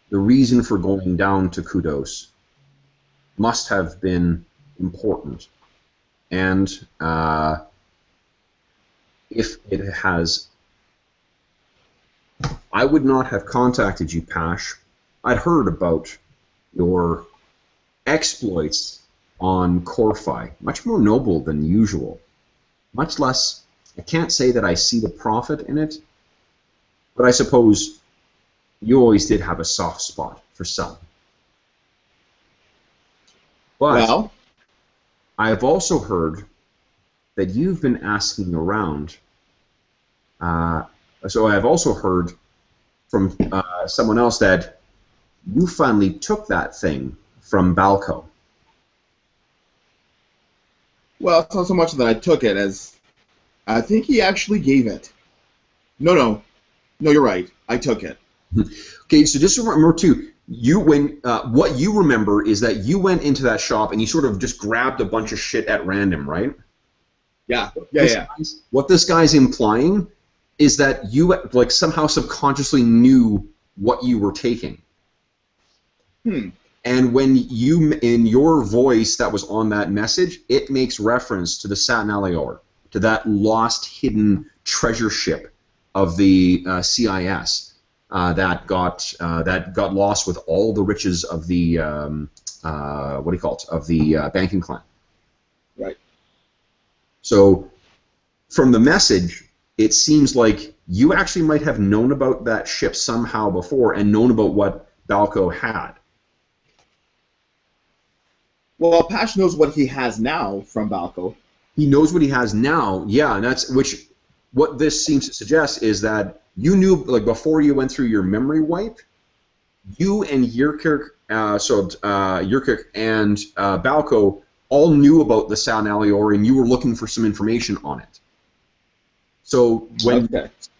the reason for going down to Kudos must have been important, and if it has, I would not have contacted you, Pash. I'd heard about your exploits on Corphi, much more noble than usual. Much less, I can't say that I see the profit in it, but I suppose you always did have a soft spot for some. But Well, I have also heard that you've been asking around. So I have also heard from someone else that you finally took that thing from Balco. well, it's not so much that I took it as I think he actually gave it. No, you're right. I took it. Okay, so just remember too, what you remember is that you went into that shop and you sort of just grabbed a bunch of shit at random, right? Yeah. What this guy's implying is that you like somehow subconsciously knew what you were taking. And when you, in your voice that was on that message, it makes reference to the Satnalior, to that lost, hidden treasure ship of the CIS that got lost with all the riches of the of the banking clan. Right. So, from the message, it seems like you actually might have known about that ship somehow before and known about what Balco had. Well, Pash knows what he has now from Balco. He knows what he has now, yeah, and that's what this seems to suggest is that you knew, like before you went through your memory wipe, you and Yurkik, Yurkik and Balco all knew about the Satnalior, and you were looking for some information on it. So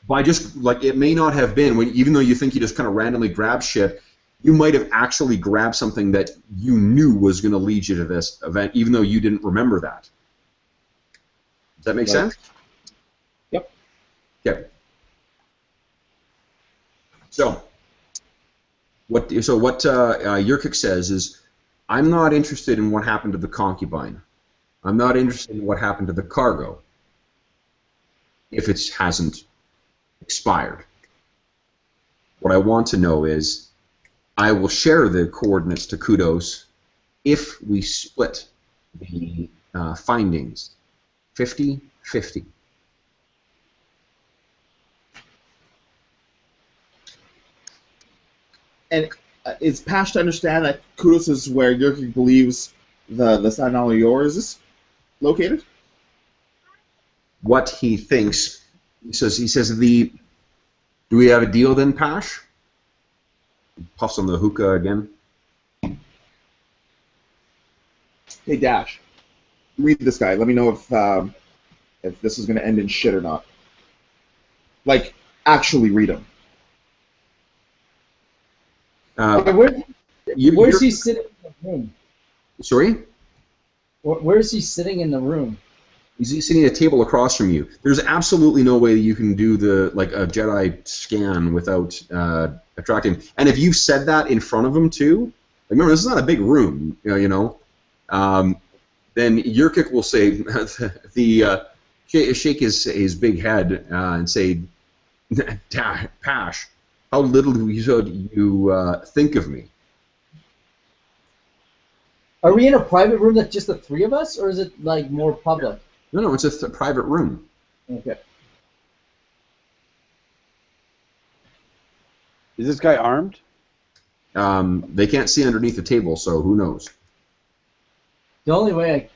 by just like it may not have been even though you think you just kind of randomly grabbed shit, you might have actually grabbed something that you knew was going to lead you to this event, even though you didn't remember that. Does that make sense? Yep. Okay. So what Yurkik says is, I'm not interested in what happened to the concubine. I'm not interested in what happened to the cargo if it hasn't expired. What I want to know is, I will share the coordinates to Kudos if we split the findings. 50-50. And is Pash to understand that Kudos is where Yurkik believes the San Alior is located? What he thinks. He says do we have a deal then, Pash? Puffs on the hookah again. Hey Dash, read this guy. Let me know if this is going to end in shit or not. Like, actually read him. Where's he sitting in the room? Sorry? Where's he sitting in the room? He's sitting at a table across from you. There's absolutely no way that you can do a Jedi scan without attracting him. And if you've said that in front of him too, remember this is not a big room, then Yurkik will say shake his big head and say, Pash, how little do you think of me? Are we in a private room that's just the three of us, or is it like more public? No, it's a private room. Okay. Is this guy armed? They can't see underneath the table, so who knows? The only way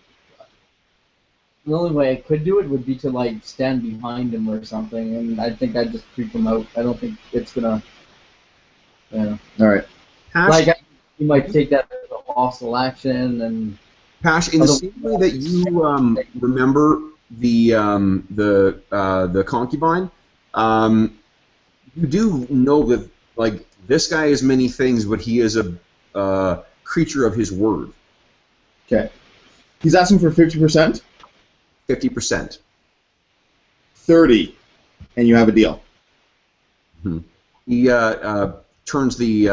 I could do it would be to like stand behind him or something, and I think I'd just creep him out. I don't think it's gonna. Yeah. All right. Pash, you might take that as a hostile action, and Pash, in the same way that you remember the concubine, you do know that like this guy is many things, but he is a creature of his word. Okay. He's asking for 50%? 50%. 30, and you have a deal. Hmm. He turns the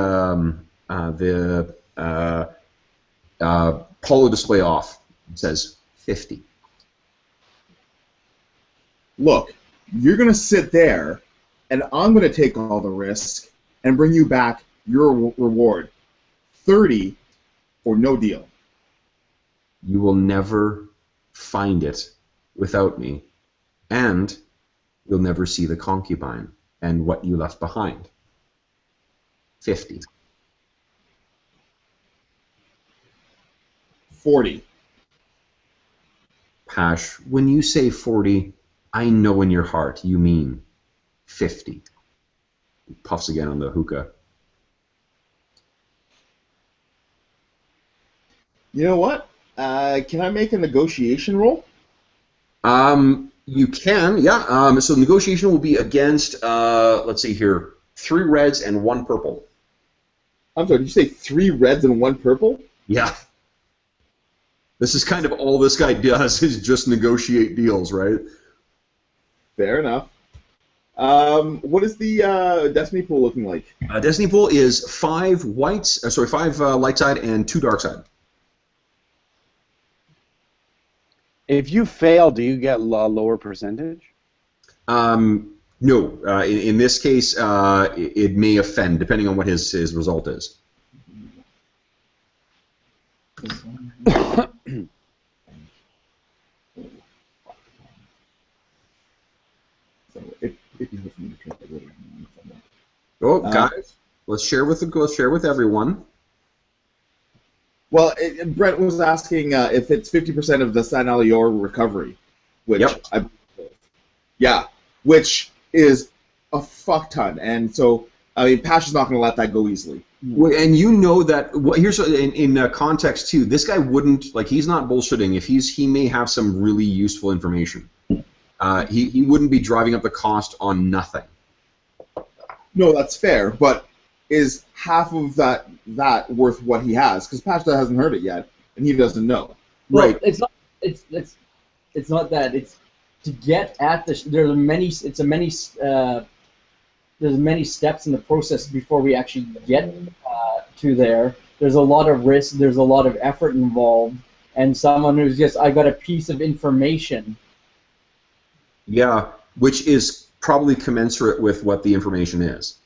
holo display off and says 50. Look, you're going to sit there, and I'm going to take all the risk and bring you back your reward. 30 or no deal. You will never find it without me, and you'll never see the concubine and what you left behind. 50. 40. Pash, when you say 40, I know in your heart you mean 50. He puffs again on the hookah. You know what? Can I make a negotiation roll? You can, yeah. So negotiation will be against, let's see here, 3 reds and 1 purple. I'm sorry, did you say 3 reds and 1 purple? Yeah. This is kind of all this guy does is just negotiate deals, right? Fair enough. What is the Destiny pool looking like? Destiny pool is 5 whites, 5 light side and 2 dark side. If you fail, do you get a lower percentage? No. In this case, it may offend, depending on what his result is. Oh, guys, let's share with everyone. Well, Brent was asking if it's 50% of the San Alior recovery, which Yep. Which is a fuck ton, and so I mean, Pash is not going to let that go easily. Well, and you know that. Well, here's in context too. This guy wouldn't he's not bullshitting. If he may have some really useful information. He wouldn't be driving up the cost on nothing. No, that's fair, but is half of that worth what he has? Because Pash hasn't heard it yet, and he doesn't know. well, Right. it's not. It's not that. It's to get at the. There's many steps in the process before we actually get to there. There's a lot of risk. There's a lot of effort involved, and someone who's just I got a piece of information. Yeah, which is probably commensurate with what the information is.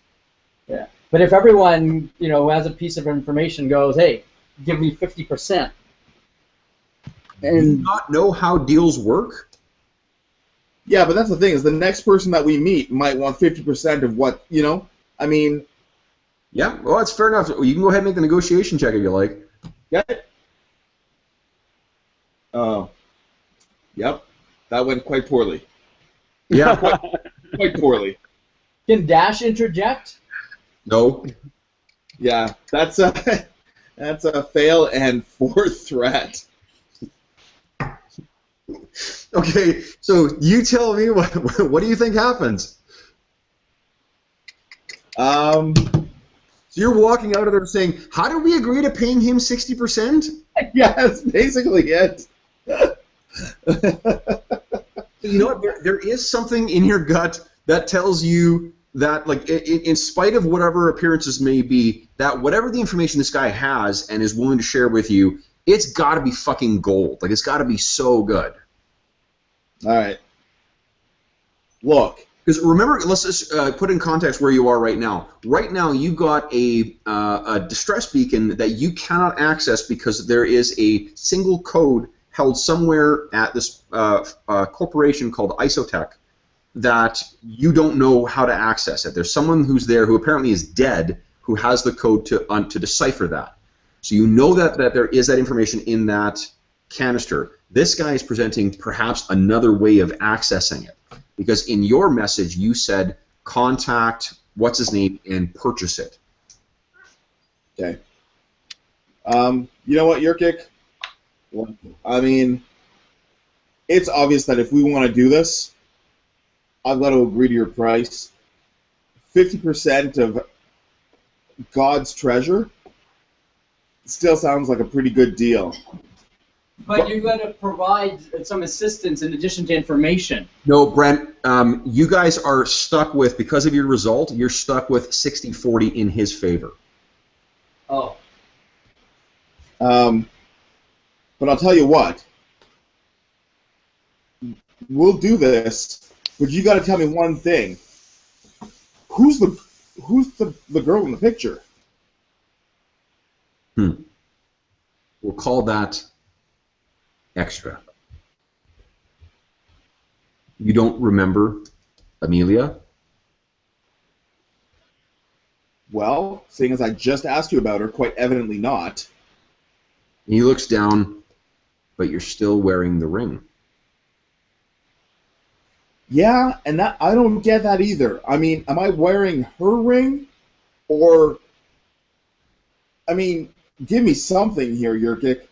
Yeah. But if everyone, who has a piece of information goes, hey, give me 50%, And not know how deals work? Yeah, but that's the thing is the next person that we meet might want 50% of what, you know? I mean, Yeah, well, that's fair enough. You can go ahead and make the negotiation check if you like. get it? Oh. Yep. That went quite poorly. Yeah. Quite poorly. can Dash interject? No. Yeah, that's a that's a fail and 4th threat. Okay, so you tell me what do you think happens? Um, So you're walking out of there saying, how did we agree to paying him 60%? yeah, that's basically it. You know what? There is something in your gut that tells you that, like, in spite of whatever appearances may be, that whatever the information this guy has and is willing to share with you, it's got to be fucking gold. Like, it's got to be so good. All right. Look. Because remember, let's just put in context where you are right now. Right now, you've got a distress beacon that you cannot access because there is a single code held somewhere at this corporation called Isotech that you don't know how to access it. There's someone who's there who apparently is dead who has the code to decipher that. So you know that there is that information in that canister. This guy is presenting perhaps another way of accessing it. Because in your message, you said, contact what's-his-name and purchase it. Okay. You know what, Yurkik? Well, I mean, it's obvious that if we want to do this, I've got to agree to your price. 50% of God's treasure still sounds like a pretty good deal. But you're going to provide some assistance in addition to information. No, Brent, you guys are stuck with, because of your result, you're stuck with 60-40 in his favor. Oh. But I'll tell you what. We'll do this, but you got to tell me one thing. Who's the girl in the picture? We'll call that extra. You don't remember Amelia? Well, seeing as I just asked you about her, quite evidently not. He looks down, but you're still wearing the ring. Yeah, and that I don't get that either. I mean, am I wearing her ring? Or, I mean, give me something here, Yurkik.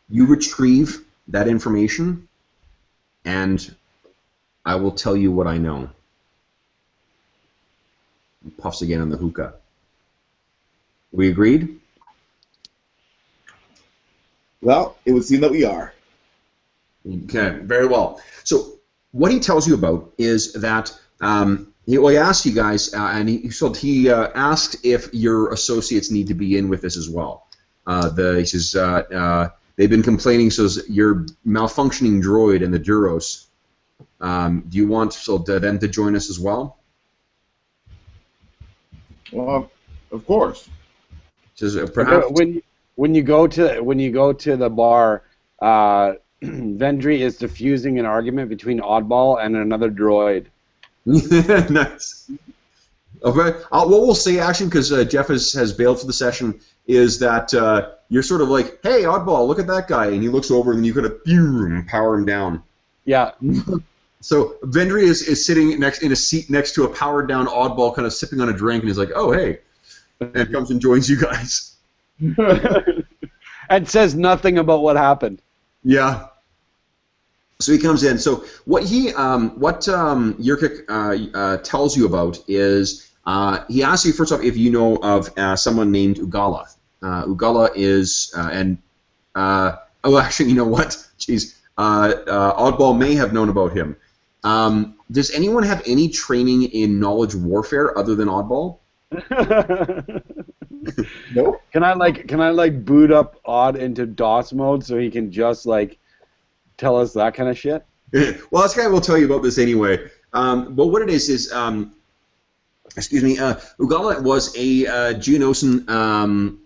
You retrieve that information, and I will tell you what I know. He puffs again on the hookah. We agreed? Well, it would seem that we are. Okay, very well. So what he tells you about is that he asked you guys, and he asked if your associates need to be in with this as well. He says they've been complaining, says your malfunctioning droid and the Duros. Do you want them to join us as well? Well, of course. Says perhaps when you go to the bar, Vendry is diffusing an argument between Oddball and another droid. Nice. Okay. What we'll say, actually, because Jeff has bailed for the session, is that you're sort of like, hey, Oddball, look at that guy, and he looks over, and you could have power him down. Yeah. So Vendry is sitting in a seat next to a powered down Oddball, kind of sipping on a drink, and he's like, oh, hey, and comes and joins you guys. And says nothing about what happened. Yeah. So he comes in. So what Yurkik tells you about is he asks you first off if you know of someone named Ugala. Ugala is actually, you know what? Jeez, Oddball may have known about him. Does anyone have any training in knowledge warfare other than Oddball? Nope. Can I boot up Odd into DOS mode so he can just tell us that kind of shit? Well, this guy will tell you about this anyway. But what it is Ugala was a Geonosian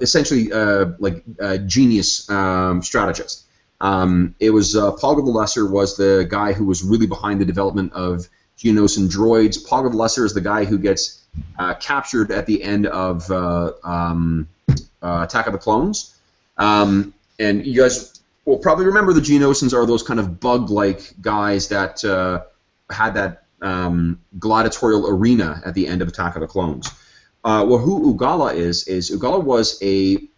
essentially like a genius strategist. It was Poggle the Lesser was the guy who was really behind the development of Geonosian droids. Poggle the Lesser is the guy who gets captured at the end of Attack of the Clones. And you guys will probably remember the Geonosians are those kind of bug-like guys that had that gladiatorial arena at the end of Attack of the Clones. Well, who Ugala is Ugala was a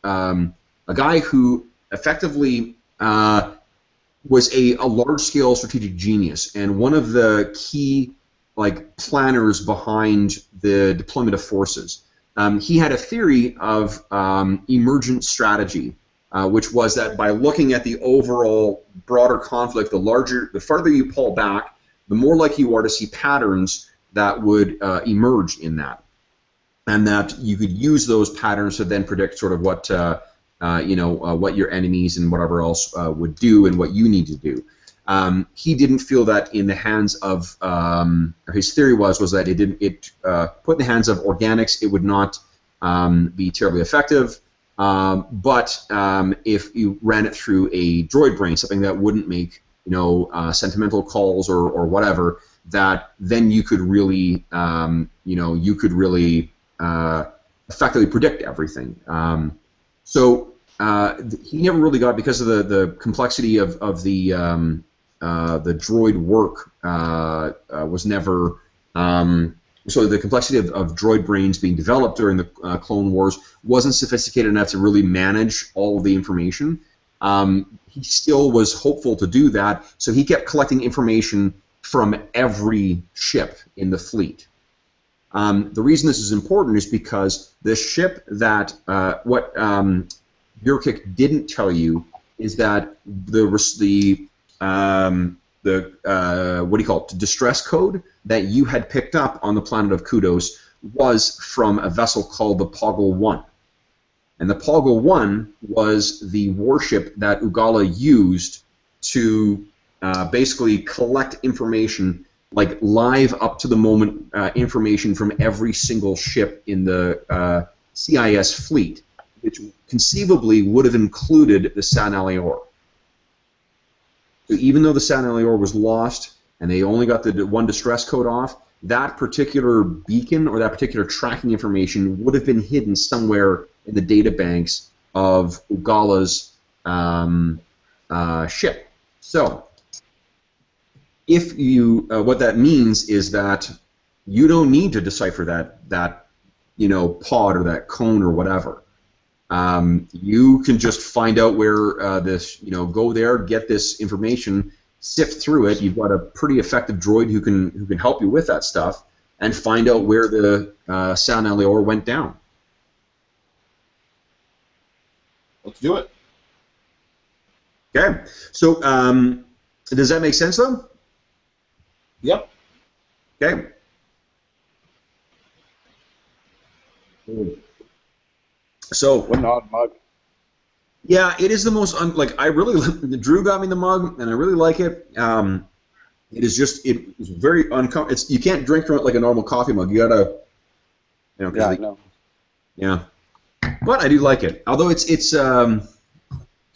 guy who effectively was a large-scale strategic genius and one of the key planners behind the deployment of forces. He had a theory of emergent strategy, which was that by looking at the overall broader conflict, the farther you pull back, the more likely you are to see patterns that would emerge in that, and that you could use those patterns to then predict sort of what what your enemies and whatever else would do and what you need to do. He didn't feel that in the hands of, or his theory was that it put in the hands of organics, it would not be terribly effective. But if you ran it through a droid brain, something that wouldn't make sentimental calls or whatever, that then you could really effectively predict everything. So he never really got, because of the complexity of the droid work was never. So the complexity of droid brains being developed during the Clone Wars wasn't sophisticated enough to really manage all of the information. He still was hopeful to do that, so he kept collecting information from every ship in the fleet. The reason this is important is because the ship that what Yurkik didn't tell you is that the distress code that you had picked up on the planet of Kudos was from a vessel called the Poggle 1. And the Poggle 1 was the warship that Ugala used to basically collect information, like live up to the moment information from every single ship in the CIS fleet, which conceivably would have included the San Alior. So even though the San Alior was lost and they only got the one distress code off, that particular beacon or that particular tracking information would have been hidden somewhere in the data banks of Ugala's ship. So, if you, what that means is that you don't need to decipher that pod or that cone or whatever. You can just find out where go there, get this information, sift through it. You've got a pretty effective droid who can help you with that stuff, and find out where the San Alior went down. Let's do it. Okay. So, does that make sense, though? Yep. Okay. So, What an odd mug. yeah, it is the most I really Drew got me the mug, and I really like it. It is just it's very uncomfortable. You can't drink from it like a normal coffee mug. You gotta, Yeah, I know. Yeah, but I do like it. Although it's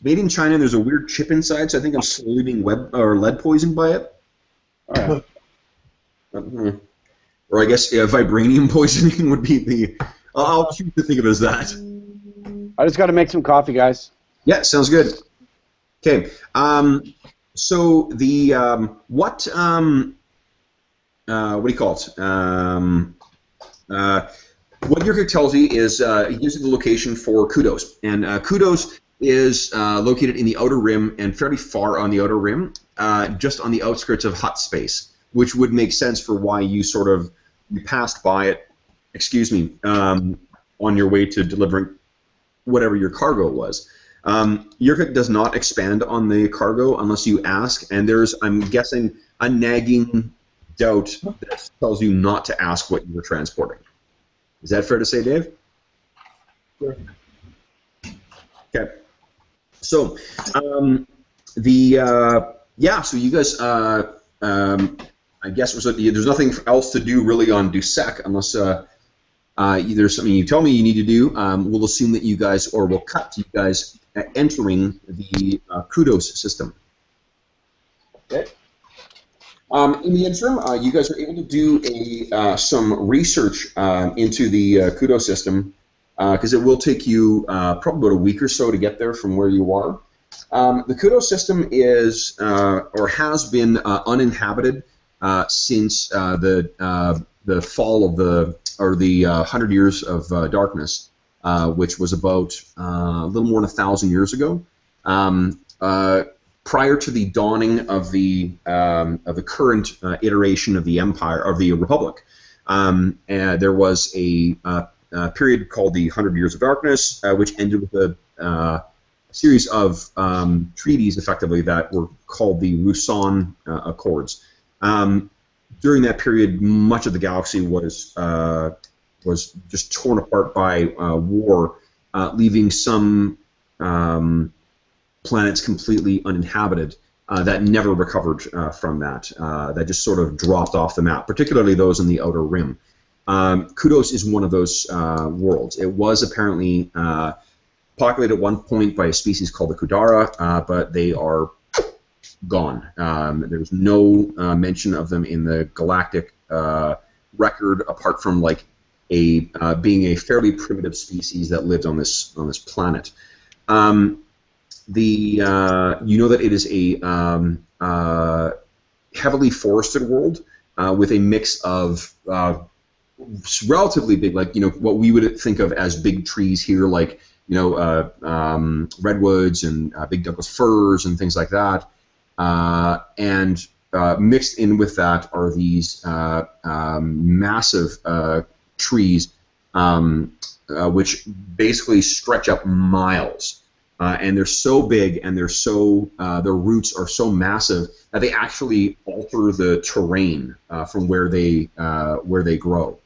made in China, and there's a weird chip inside, so I think I'm slowly being lead poisoned by it. All right. Or I guess vibranium poisoning would be the. I'll choose to think of it as that. I just got to make some coffee, guys. Yeah, sounds good. Okay. So the what do you call it? What Yurkik tells you is he gives you the location for Kudos, and Kudos is located in the Outer Rim and fairly far on the Outer Rim, just on the outskirts of Hutt space, which would make sense for why you passed by it. Excuse me, on your way to delivering whatever your cargo was. Yurkik does not expand on the cargo unless you ask, and there's, I'm guessing, a nagging doubt that tells you not to ask what you were transporting. Is that fair to say, Dave? Sure. Okay. So, so you guys, I guess there's nothing else to do really on Dusek unless there's something you tell me you need to do, we'll assume that you guys, or we'll cut to you guys entering the Kudos system. Okay. In the interim, you guys are able to do some research into the Kudos system, because it will take you probably about a week or so to get there from where you are. The Kudos system is, or has been, uninhabited since the fall of the 100 Years of Darkness, which was about a little more than 1,000 years ago. Prior to the dawning of the current iteration of the Empire, of the Republic, there was a period called the 100 Years of Darkness, which ended with a series of treaties, effectively, that were called the Rusan Accords. During that period, much of the galaxy was just torn apart by war, leaving some planets completely uninhabited that never recovered from that. That just sort of dropped off the map, particularly those in the Outer Rim. Kudos is one of those worlds. It was apparently populated at one point by a species called the Kudara, but they are gone. There's no mention of them in the galactic record, apart from like being a fairly primitive species that lived on this planet. You know that it is a heavily forested world with a mix of relatively big, like, you know, what we would think of as big trees here, like, you know, redwoods and big Douglas firs and things like that. And mixed in with that are these massive trees, which basically stretch up miles. And they're so big, and they're so their roots are so massive that they actually alter the terrain from where they grow.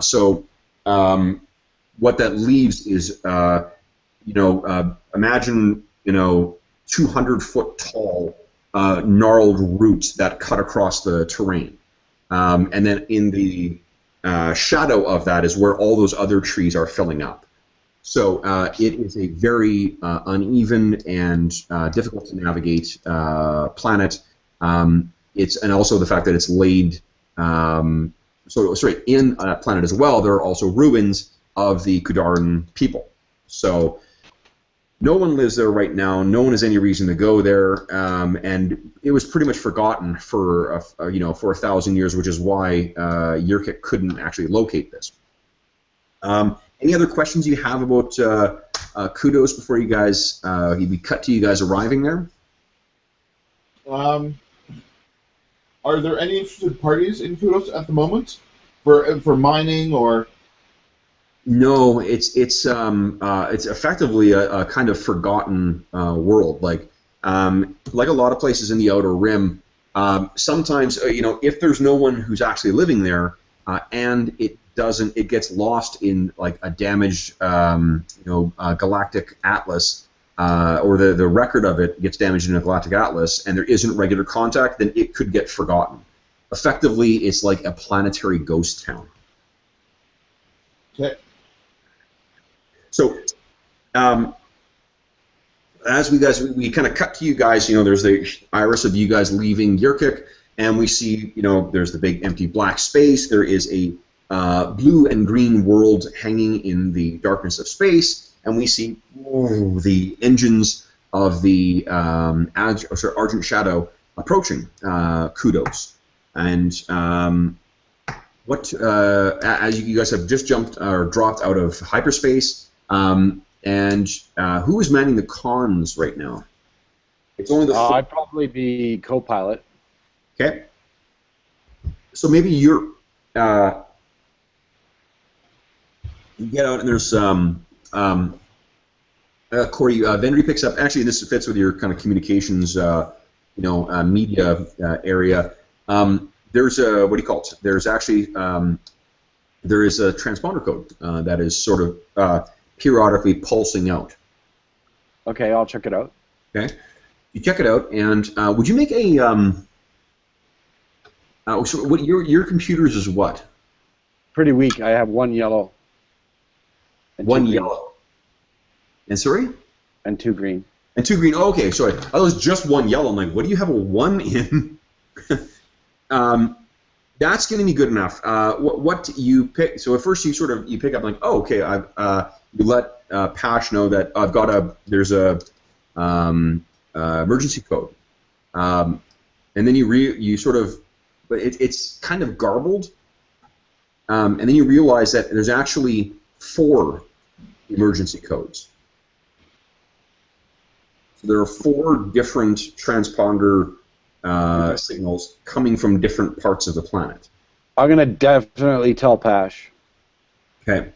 So what that leaves is, you know, imagine, you know, 200-foot tall gnarled roots that cut across the terrain, and then in the shadow of that is where all those other trees are filling up. So it is a very uneven and difficult to navigate planet. And also the fact that it's laid. In that planet as well, there are also ruins of the Kudaran people. So no one lives there right now. No one has any reason to go there, and it was pretty much forgotten for you know, for 1,000 years, which is why Yurkik couldn't actually locate this. Any other questions you have about Kudos before you guys we cut to you guys arriving there? Are there any interested parties in Kudos at the moment for mining or? No, it's effectively a kind of forgotten world. Like a lot of places in the Outer Rim, sometimes you know, if there's no one who's actually living there, and it gets lost in like a damaged you know, galactic atlas, or the record of it gets damaged in a galactic atlas, and there isn't regular contact, then it could get forgotten. Effectively, it's like a planetary ghost town. Okay. So, as we kind of cut to you guys, you know, there's the iris of you guys leaving Yurkik, and we see, you know, there's the big empty black space. There is a blue and green world hanging in the darkness of space, and we see the engines of the Argent Shadow approaching Kudos. And as you guys have just jumped or dropped out of hyperspace, and who is manning the comms right now? It's only the. I'd probably be co-pilot. Okay. So maybe you're. You get out and there's Corey. Vendry picks up. Actually, this fits with your kind of communications, media area. There's a, what do you call it? There's actually there is a transponder code that is sort of periodically pulsing out. Okay, I'll check it out. Okay, you check it out, and would you make a so what your computers is what? Pretty weak. I have one yellow. And one two green. yellow. And sorry? And 2 green. And 2 green. Oh, okay, sorry. I thought it was just 1 yellow. I'm like, what do you have a 1 in? That's going to be good enough. What you pick? So at first you pick up like, oh, okay. You let Pash know that I've got there's a emergency code, and then you sort of, but it's kind of garbled, and then you realize that there's actually 4 emergency codes. So there are 4 different transponder signals coming from different parts of the planet. I'm gonna definitely tell Pash. Okay.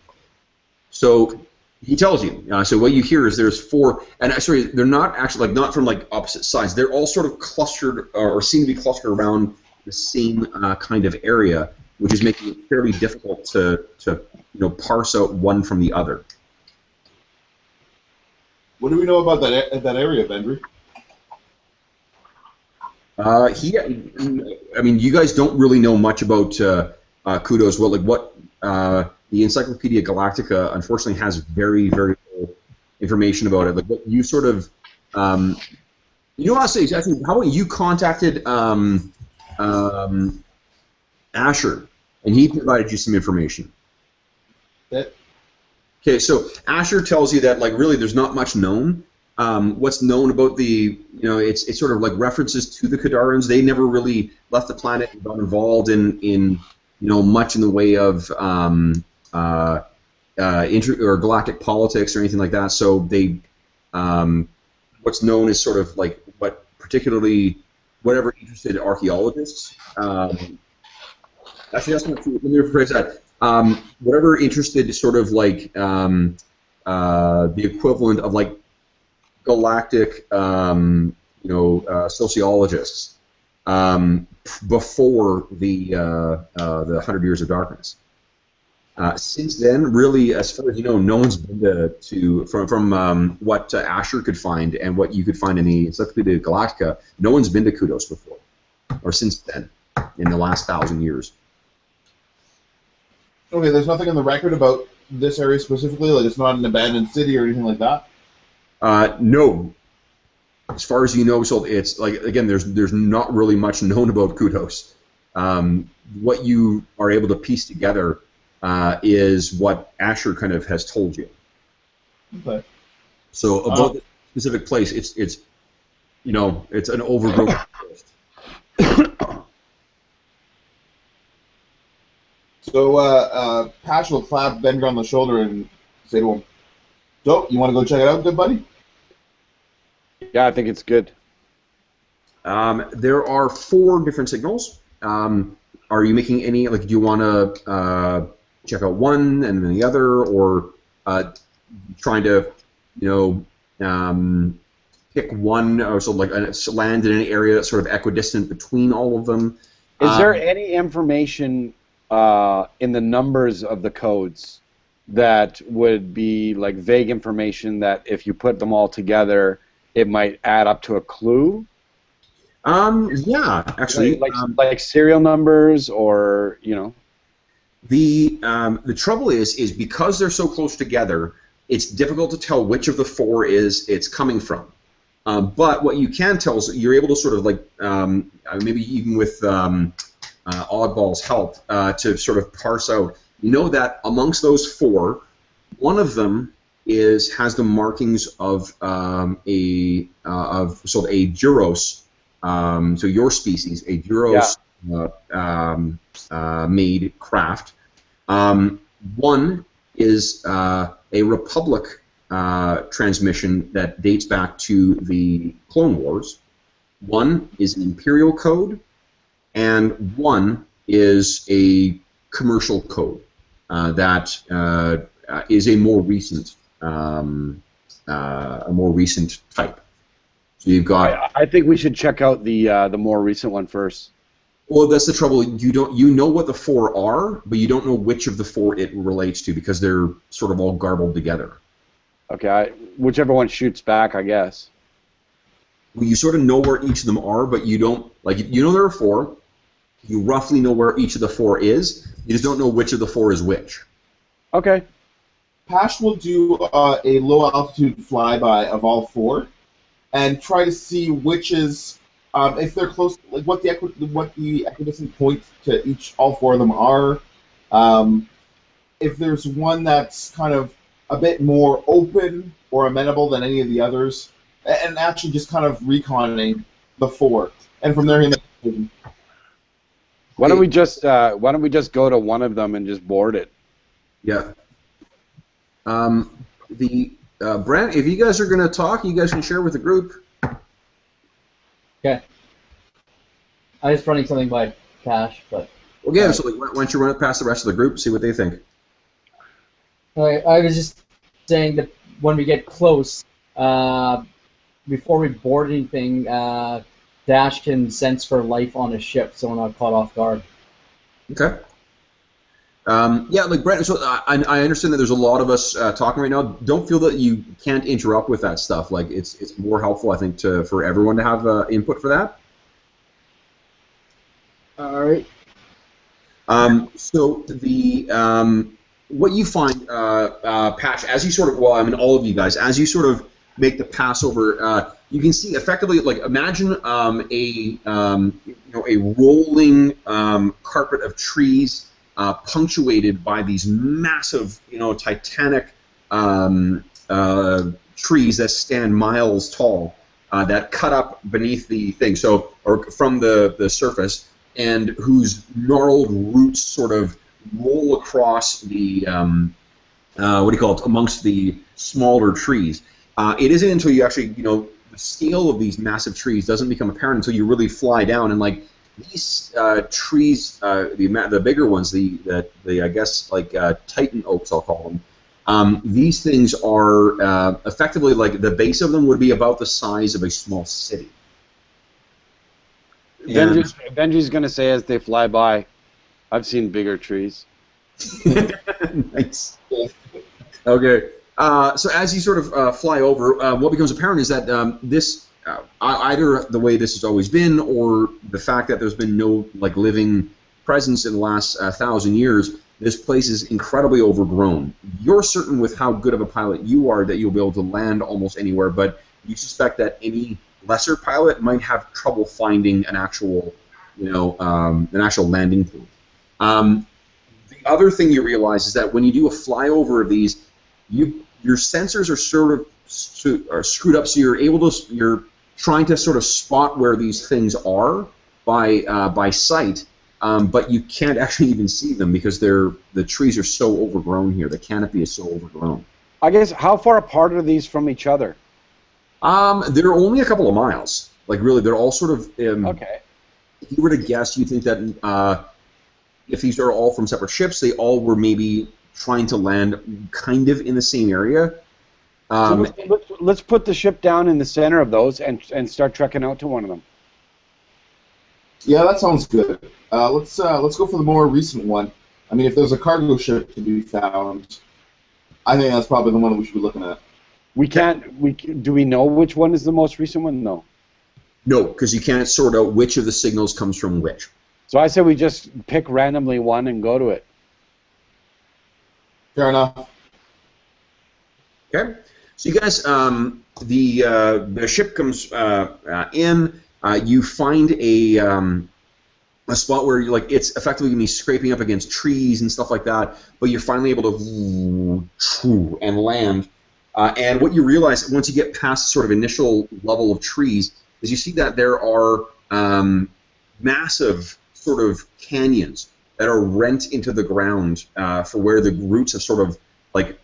So he tells you. So what you hear is there's 4, and sorry, they're not actually not from opposite sides. They're all sort of clustered or seem to be clustered around the same kind of area, which is making it fairly difficult to parse out one from the other. What do we know about that area, Vendry? I mean, you guys don't really know much about Kudos. What the Encyclopedia Galactica unfortunately has very, very little information about it. What you sort of, what I'll say is actually, how about you contacted Asher, and he provided you some information. Okay, so Asher tells you that really there's not much known. What's known about it's sort of references to the Kadarans. They never really left the planet and got involved in much in the way of or galactic politics or anything like that. So they, what's known is sort of whatever interested archaeologists. Actually, that's not true. Let me rephrase that. Whatever interested sort of the equivalent of galactic, sociologists before the 100 Years of Darkness. Since then, really, as far as you know, no one's been from what Asher could find and what you could find in the Encyclopedia Galactica. No one's been to Kudos before, or since then, in the last 1,000 years. Okay, there's nothing on the record about this area specifically. It's not an abandoned city or anything like that. No. As far as you know, so it's again, there's not really much known about Kudos. What you are able to piece together is what Asher kind of has told you. Okay. So about the specific place, it's an overgrown forest. So Pash will clap Vendry on the shoulder and say to him, "So, you want to go check it out, good buddy?" Yeah, I think it's good. There are 4 different signals. Are you making any, do you want to check out one and then the other, or trying to, pick one, or so land in an area that's sort of equidistant between all of them? Is there any information in the numbers of the codes that would be vague information that if you put them all together, it might add up to a clue? Yeah, actually, like serial numbers, or The trouble is because they're so close together, it's difficult to tell which of the 4 it's coming from. But what you can tell is that you're able to sort of maybe even with Oddball's help to sort of parse out. You know that amongst those 4, one of them has the markings of a Duros, so your species, a Duros made craft. One is a Republic transmission that dates back to the Clone Wars. One is an Imperial code, and one is a commercial code that is a more recent type. So you've got. I think we should check out the more recent one first. Well, that's the trouble. You know what the 4 are, but you don't know which of the 4 it relates to because they're sort of all garbled together. Okay, whichever one shoots back, I guess. Well, you sort of know where each of them are, but you don't there are 4. You roughly know where each of the 4 is. You just don't know which of the 4 is which. Okay. Pash will do a low altitude flyby of all four, and try to see which is if they're close, like what the equidistant points to all four of them are. If there's one that's kind of a bit more open or amenable than any of the others, and actually just kind of reconning the four, and from there he makes a decision. Why don't we just go to one of them and just board it? Yeah. Brent, if you guys are going to talk, you guys can share with the group. Okay. I was running something by Cash, but. Okay, so why don't you run it past the rest of the group, see what they think. I was just saying that when we get close, before we board anything, Dash can sense for life on a ship, so we're not caught off guard. Okay. Yeah, like Brent, so I understand that there's a lot of us talking right now. Don't feel that you can't interrupt with that stuff. Like it's more helpful, I think, for everyone to have input for that. All right. So what you find, Patch, as you sort of, well, I mean, all of you guys, as you sort of make the pass over, you can see effectively, like, imagine a rolling carpet of trees punctuated by these massive, titanic trees that stand miles tall that cut up beneath the thing, or from the surface, and whose gnarled roots sort of roll across the amongst the smaller trees. It isn't until you actually, the scale of these massive trees doesn't become apparent until you really fly down, and like these trees, the bigger ones, the I guess like Titan oaks, I'll call them. These things are effectively, like, the base of them would be about the size of a small city. Benji's going to say as they fly by, I've seen bigger trees. Nice. Okay. So as you sort of fly over, what becomes apparent is that this, either the way this has always been, or the fact that there's been no living presence in the last 1,000 years, this place is incredibly overgrown. You're certain with how good of a pilot you are that you'll be able to land almost anywhere, but you suspect that any lesser pilot might have trouble finding an actual, an actual landing point. The other thing you realize is that when you do a flyover of these, your sensors are sort of screwed up, so you're trying to sort of spot where these things are by sight, but you can't actually even see them because the trees are so overgrown here. The canopy is so overgrown. I guess, how far apart are these from each other? They're only a couple of miles. Like, really, they're all sort of. Okay. If you were to guess, you think that if these are all from separate ships, they all were maybe trying to land kind of in the same area. So let's put the ship down in the center of those and start trekking out to one of them. Yeah, that sounds good. Let's go for the more recent one. I mean, if there's a cargo ship to be found, I think that's probably the one we should be looking at. Do we know which one is the most recent one? No. No, because you can't sort out which of the signals comes from which. So I say we just pick randomly one and go to it. Fair enough. Okay. So you guys, the ship comes in. You find a spot where you're it's effectively going to be scraping up against trees and stuff like that, but you're finally able to and land. And what you realize once you get past the sort of initial level of trees is you see that there are massive sort of canyons that are rent into the ground for where the roots have sort of,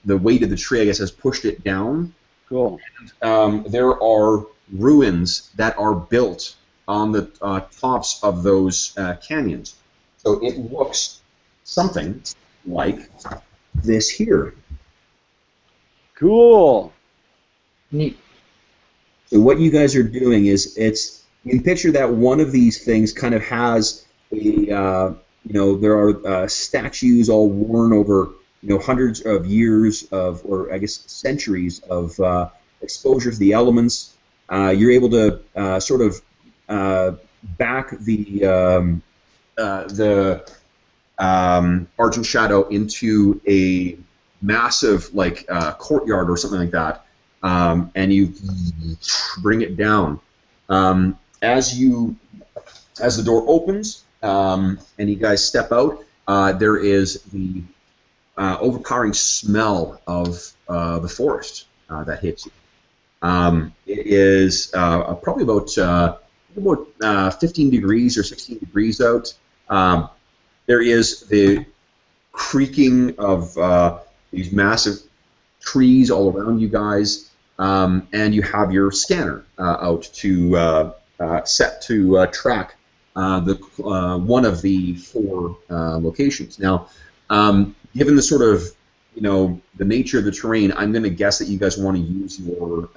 the weight of the tree, I guess, has pushed it down. Cool. And there are ruins that are built on the tops of those canyons. So it looks something like this here. Cool. Neat. So what you guys are doing is you can picture that one of these things kind of has a there are statues all worn over hundreds of years of, or I guess centuries of exposure to the elements. You're able to sort of back the Argent Shadow into a massive like courtyard or something like that, and you bring it down. As the door opens and you guys step out, there is the overpowering smell of the forest that hits you. It is probably about 15 degrees or 16 degrees out. There is the creaking of these massive trees all around you guys, and you have your scanner out to set to track one of the 4 locations. Now, given the sort of the nature of the terrain, I'm going to guess that you guys want to use your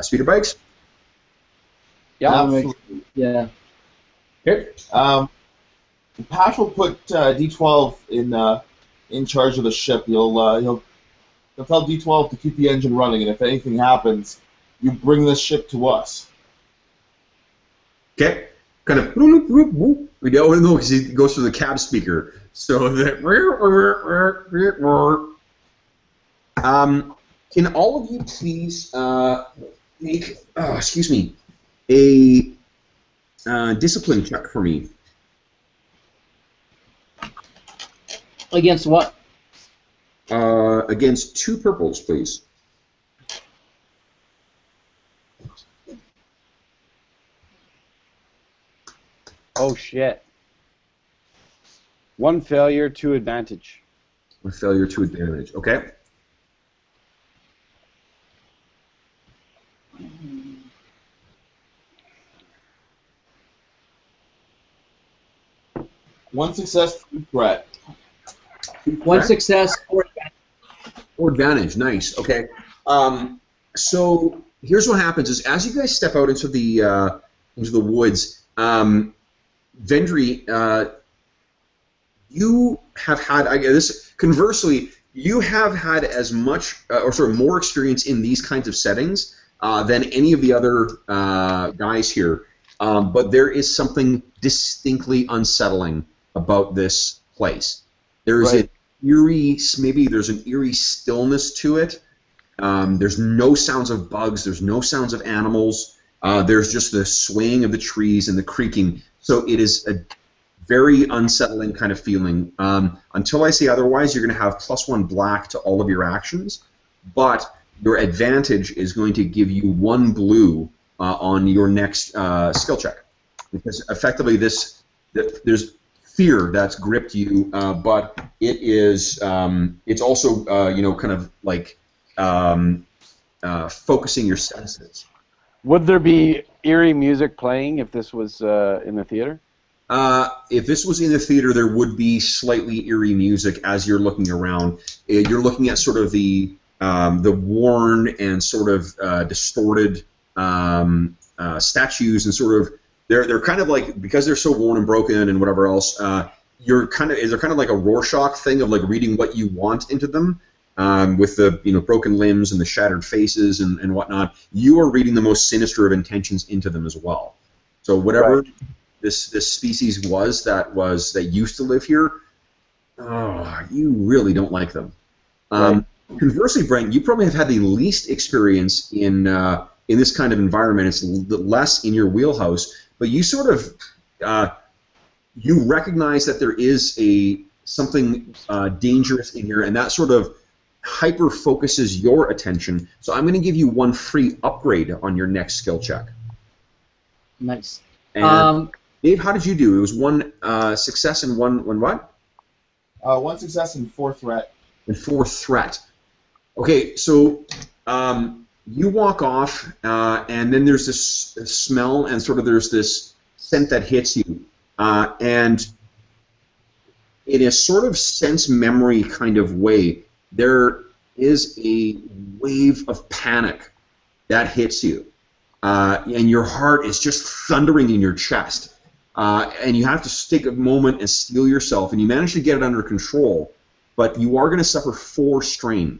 speeder bikes. Yeah. Yeah. Okay. Pash will put D12 in charge of the ship. He'll tell D12 to keep the engine running, and if anything happens, you bring this ship to us. Okay. Kind of. We don't know because he goes through the cab speaker. So that. Can all of you please make a discipline check for me? Against what? Against 2 purples, please. Oh shit. 1 failure, 2 advantage. 1 failure, 2 advantage. Okay. One success, 2 threat. 1 success, 4 advantage. 4 advantage. Nice. Okay. So here's what happens: is as you guys step out into the woods, Vendry, you have had this. Conversely, you have had as much or sort of more experience in these kinds of settings than any of the other guys here. But there is something distinctly unsettling about this place. There is an eerie, maybe there's an eerie stillness to it. There's no sounds of bugs. There's no sounds of animals. There's just the swaying of the trees and the creaking. So it is a very unsettling kind of feeling. Until I say otherwise, you're going to have +1 black to all of your actions, but your advantage is going to give you 1 blue on your next skill check, because effectively there's fear that's gripped you, but it is it's also kind of like focusing your senses. Would there be eerie music playing if this was in the theater? If this was in the theater, there would be slightly eerie music as you're looking around. You're looking at sort of the worn and sort of distorted statues, and sort of they're kind of like, because they're so worn and broken and whatever else. They're kind of like a Rorschach thing of like reading what you want into them. With the broken limbs and the shattered faces and whatnot, you are reading the most sinister of intentions into them as well. So whatever this species was that used to live here, you really don't like them. Conversely, Brent, you probably have had the least experience in this kind of environment. It's less in your wheelhouse, but you sort of you recognize that there is something dangerous in here, and that sort of hyper focuses your attention. So I'm going to give you 1 free upgrade on your next skill check. Nice. And Dave, how did you do? It was 1 success and one what? 1 success and 4 threat. And 4 threat. Okay, so you walk off, and then there's this smell, and sort of there's this scent that hits you, and in a sort of sense memory kind of way, there is a wave of panic that hits you, and your heart is just thundering in your chest, and you have to take a moment and steel yourself, and you manage to get it under control, but you are going to suffer 4 strain.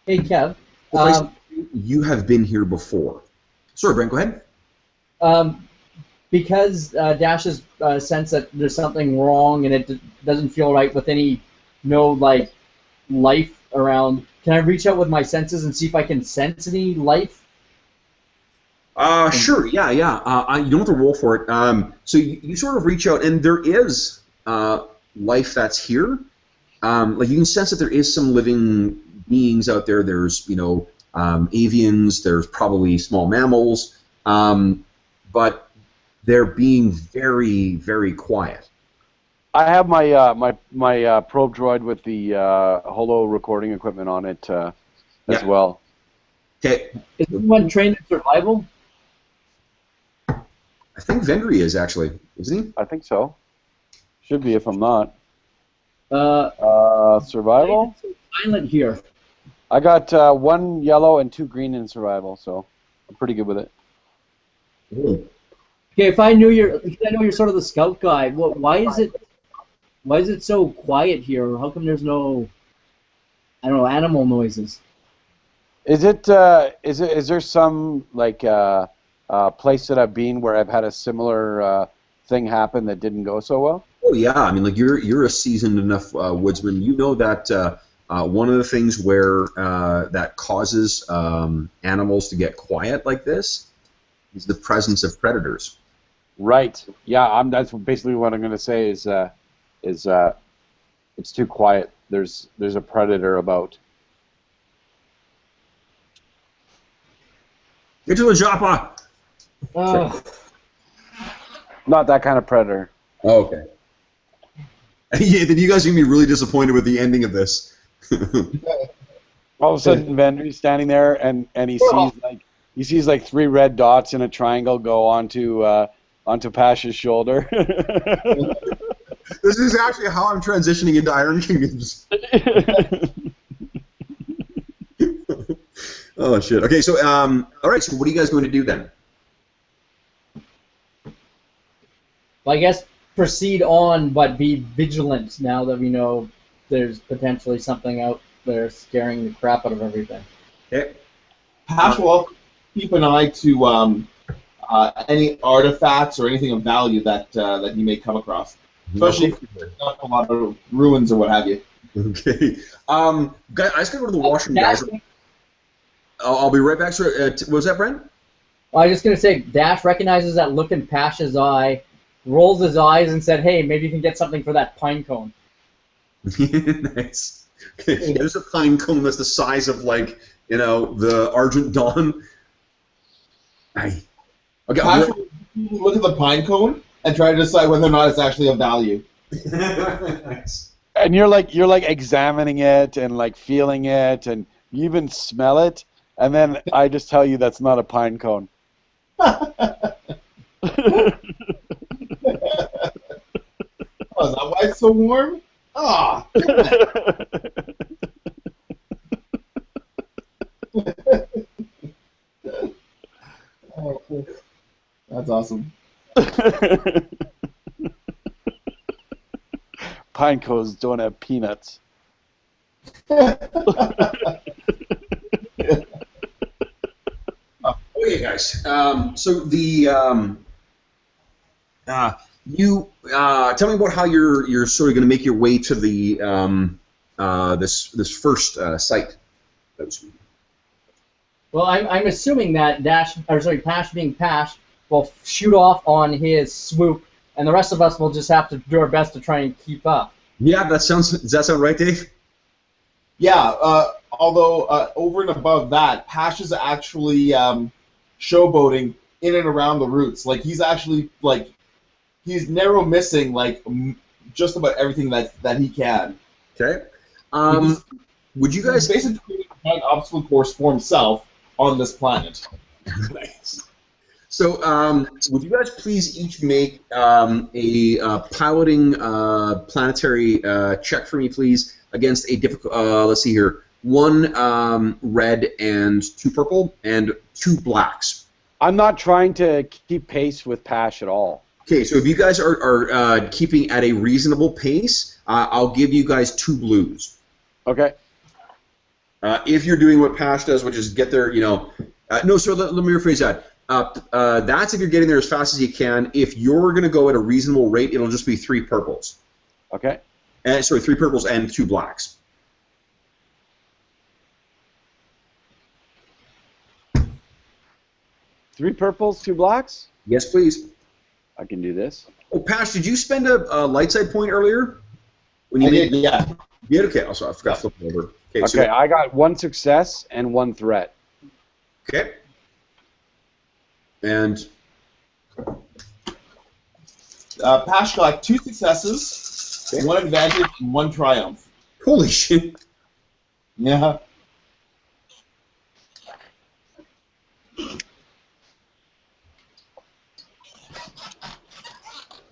Hey, Kev. You have been here before. Sorry, Brent, go ahead. because Dash's sense that there's something wrong and it doesn't feel right with any like life around. Can I reach out with my senses and see if I can sense any life? Sure. Yeah. You don't have to roll for it. So you sort of reach out, and there is life that's here. Like you can sense that there is some living beings out there. There's avians. There's probably small mammals, but they're being very, very quiet. I have my my probe droid with the holo recording equipment on it as well. Okay. Is anyone trained in survival? I think Vendry is actually, isn't he? I think so. Should be if I'm not. Uh, Survival? it's so silent here. I got 1 yellow and 2 green in survival, so I'm pretty good with it. Ooh. Okay, if I know you're sort of the scout guy. Why is it so quiet here? How come there's no, I don't know, animal noises? Is there some like place that I've been where I've had a similar thing happen that didn't go so well? Oh yeah, I mean, like you're a seasoned enough woodsman. You know that one of the things where that causes animals to get quiet like this is the presence of predators. Right. Yeah. That's basically what I'm going to say is it's too quiet. There's a predator about. Get to the Joppa! Not that kind of predator. Oh, okay. Yeah, then you guys are going to be really disappointed with the ending of this. All of a sudden, Vendry's standing there, and he sees like 3 red dots in a triangle go onto Pasha's shoulder. This is actually how I'm transitioning into Iron Kingdoms. Oh shit. Okay, so all right. So what are you guys going to do then? Well, I guess proceed on, but be vigilant now that we know there's potentially something out there scaring the crap out of everything. Okay. Pash will also keep an eye to any artifacts or anything of value that you may come across, especially if there's not a lot of ruins or what have you. Okay. Guys, I just gotta go to the washroom, guys. I'll be right back. Sir, what was that, Brent? I was just going to say, Dash recognizes that look in Pasha's eye, rolls his eyes, and said, hey, maybe you can get something for that pine cone. Nice. Okay. There's a pine cone that's the size of, like, the Argent Dawn. Aye. Okay. Pash will look at the pine cone and try to decide whether or not it's actually of value. Nice. And you're like examining it and like feeling it, and you even smell it, and then I just tell you that's not a pine cone. Oh, is that why it's so warm? Ah, oh, cool. That's awesome. Pine cones don't have peanuts. Okay, guys. So the you tell me about how you're sort of going to make your way to the this first site. Well, I'm assuming that Pash being Pash will shoot off on his swoop, and the rest of us will just have to do our best to try and keep up. Yeah, does that sound right, Dave? Yeah, although over and above that, Pash is actually showboating in and around the routes. Like he's actually he's narrow missing just about everything that he can. Okay. Would you guys basically an obstacle course for himself on this planet? Nice. So, would you guys please each make a piloting planetary check for me, please, against a difficult. Let's see here. 1 red and 2 purple and 2 blacks. I'm not trying to keep pace with Pash at all. Okay, so if you guys are keeping at a reasonable pace, I'll give you guys 2 blues. Okay. If you're doing what Pash does, which is get there, no, so let me rephrase that. That's if you're getting there as fast as you can. If you're going to go at a reasonable rate, it'll just be 3 purples. Okay. And sorry, 3 purples and 2 blacks. Three purples, 2 blacks? Yes, please. I can do this. Oh, Pash, did you spend a light side point earlier? When you I did, yeah. You did? Okay, also I forgot to flip it over. Okay, Okay, I got 1 success and 1 threat. Okay. And Pash got 2 successes, 1 advantage, and 1 triumph. holy shit. Yeah.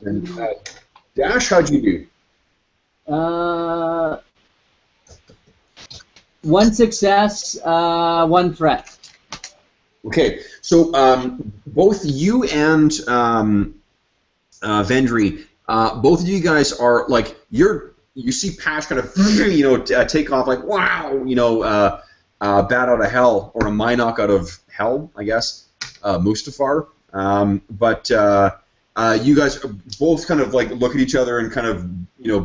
And Dash, how'd you do? 1 success, 1 threat. Okay, so both you and Vendry, both of you guys are like you see Pash kind of take off like wow, bat out of hell or a Minoc out of hell, I guess, Mustafar. But you guys both kind of like look at each other and kind of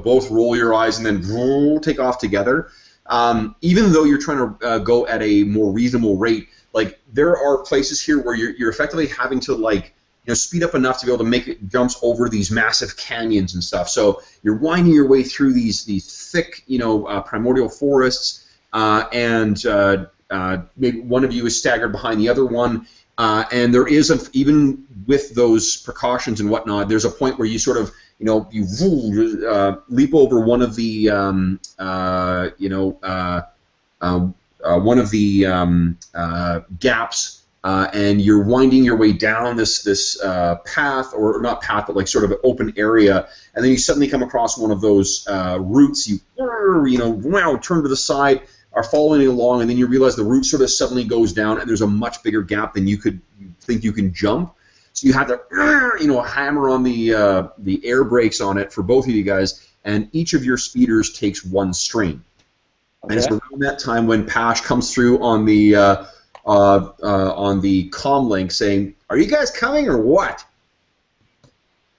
both roll your eyes and then take off together. Even though you're trying to go at a more reasonable rate, like there are places here where you're effectively having to like speed up enough to be able to make jumps over these massive canyons and stuff. So you're winding your way through these thick primordial forests, and maybe one of you is staggered behind the other one. And there is even with those precautions and whatnot, there's a point where you sort of you leap over one of the gaps, and you're winding your way down this path, or not path, but like sort of an open area, and then you suddenly come across one of those roots. You turn to the side, are following along, and then you realize the root sort of suddenly goes down, and there's a much bigger gap than you think you can jump. So you have to hammer on the air brakes on it for both of you guys, and each of your speeders takes 1 strain. Okay. And it's around that time when Pash comes through on the comm link saying, "Are you guys coming or what?"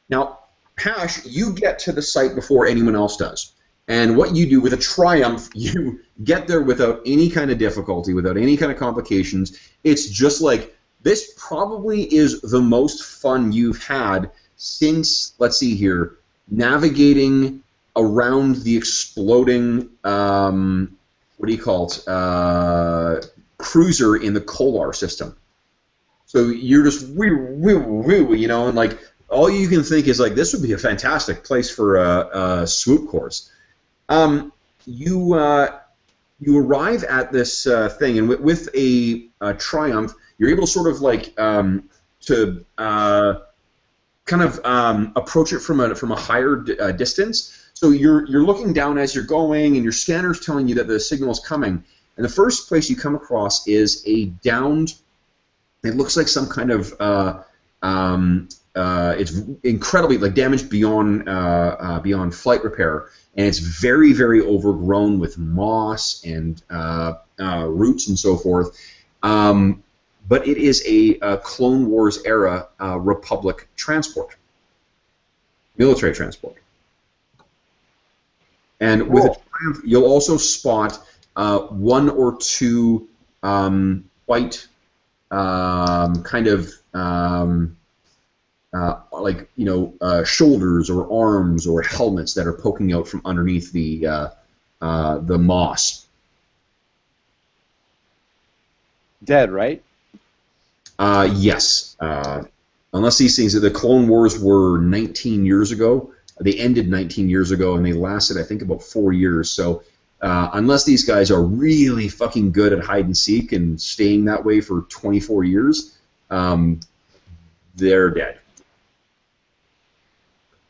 Now, Pash, you get to the site before anyone else does. And what you do with a triumph, you get there without any kind of difficulty, without any kind of complications. It's just like, this probably is the most fun you've had since, let's see here, navigating around the exploding, cruiser in the Kolar system. So you're just and like all you can think is like, this would be a fantastic place for a swoop course. You arrive at this thing, and with a triumph, you're able to sort of like approach it from a higher distance. So you're looking down as you're going, and your scanner's telling you that the signal's coming. And the first place you come across is a downed. It looks like some kind of it's incredibly like damaged beyond flight repair, and it's very, very overgrown with moss and roots and so forth. But it is a Clone Wars era Republic transport, military transport. And with a Triumph, you'll also spot 1 or 2 white shoulders or arms or helmets that are poking out from underneath the moss. Dead, right? Yes. Unless these things, the Clone Wars were 19 years ago. They ended 19 years ago, and they lasted, I think, about 4 years. So unless these guys are really fucking good at hide and seek and staying that way for 24 years, they're dead.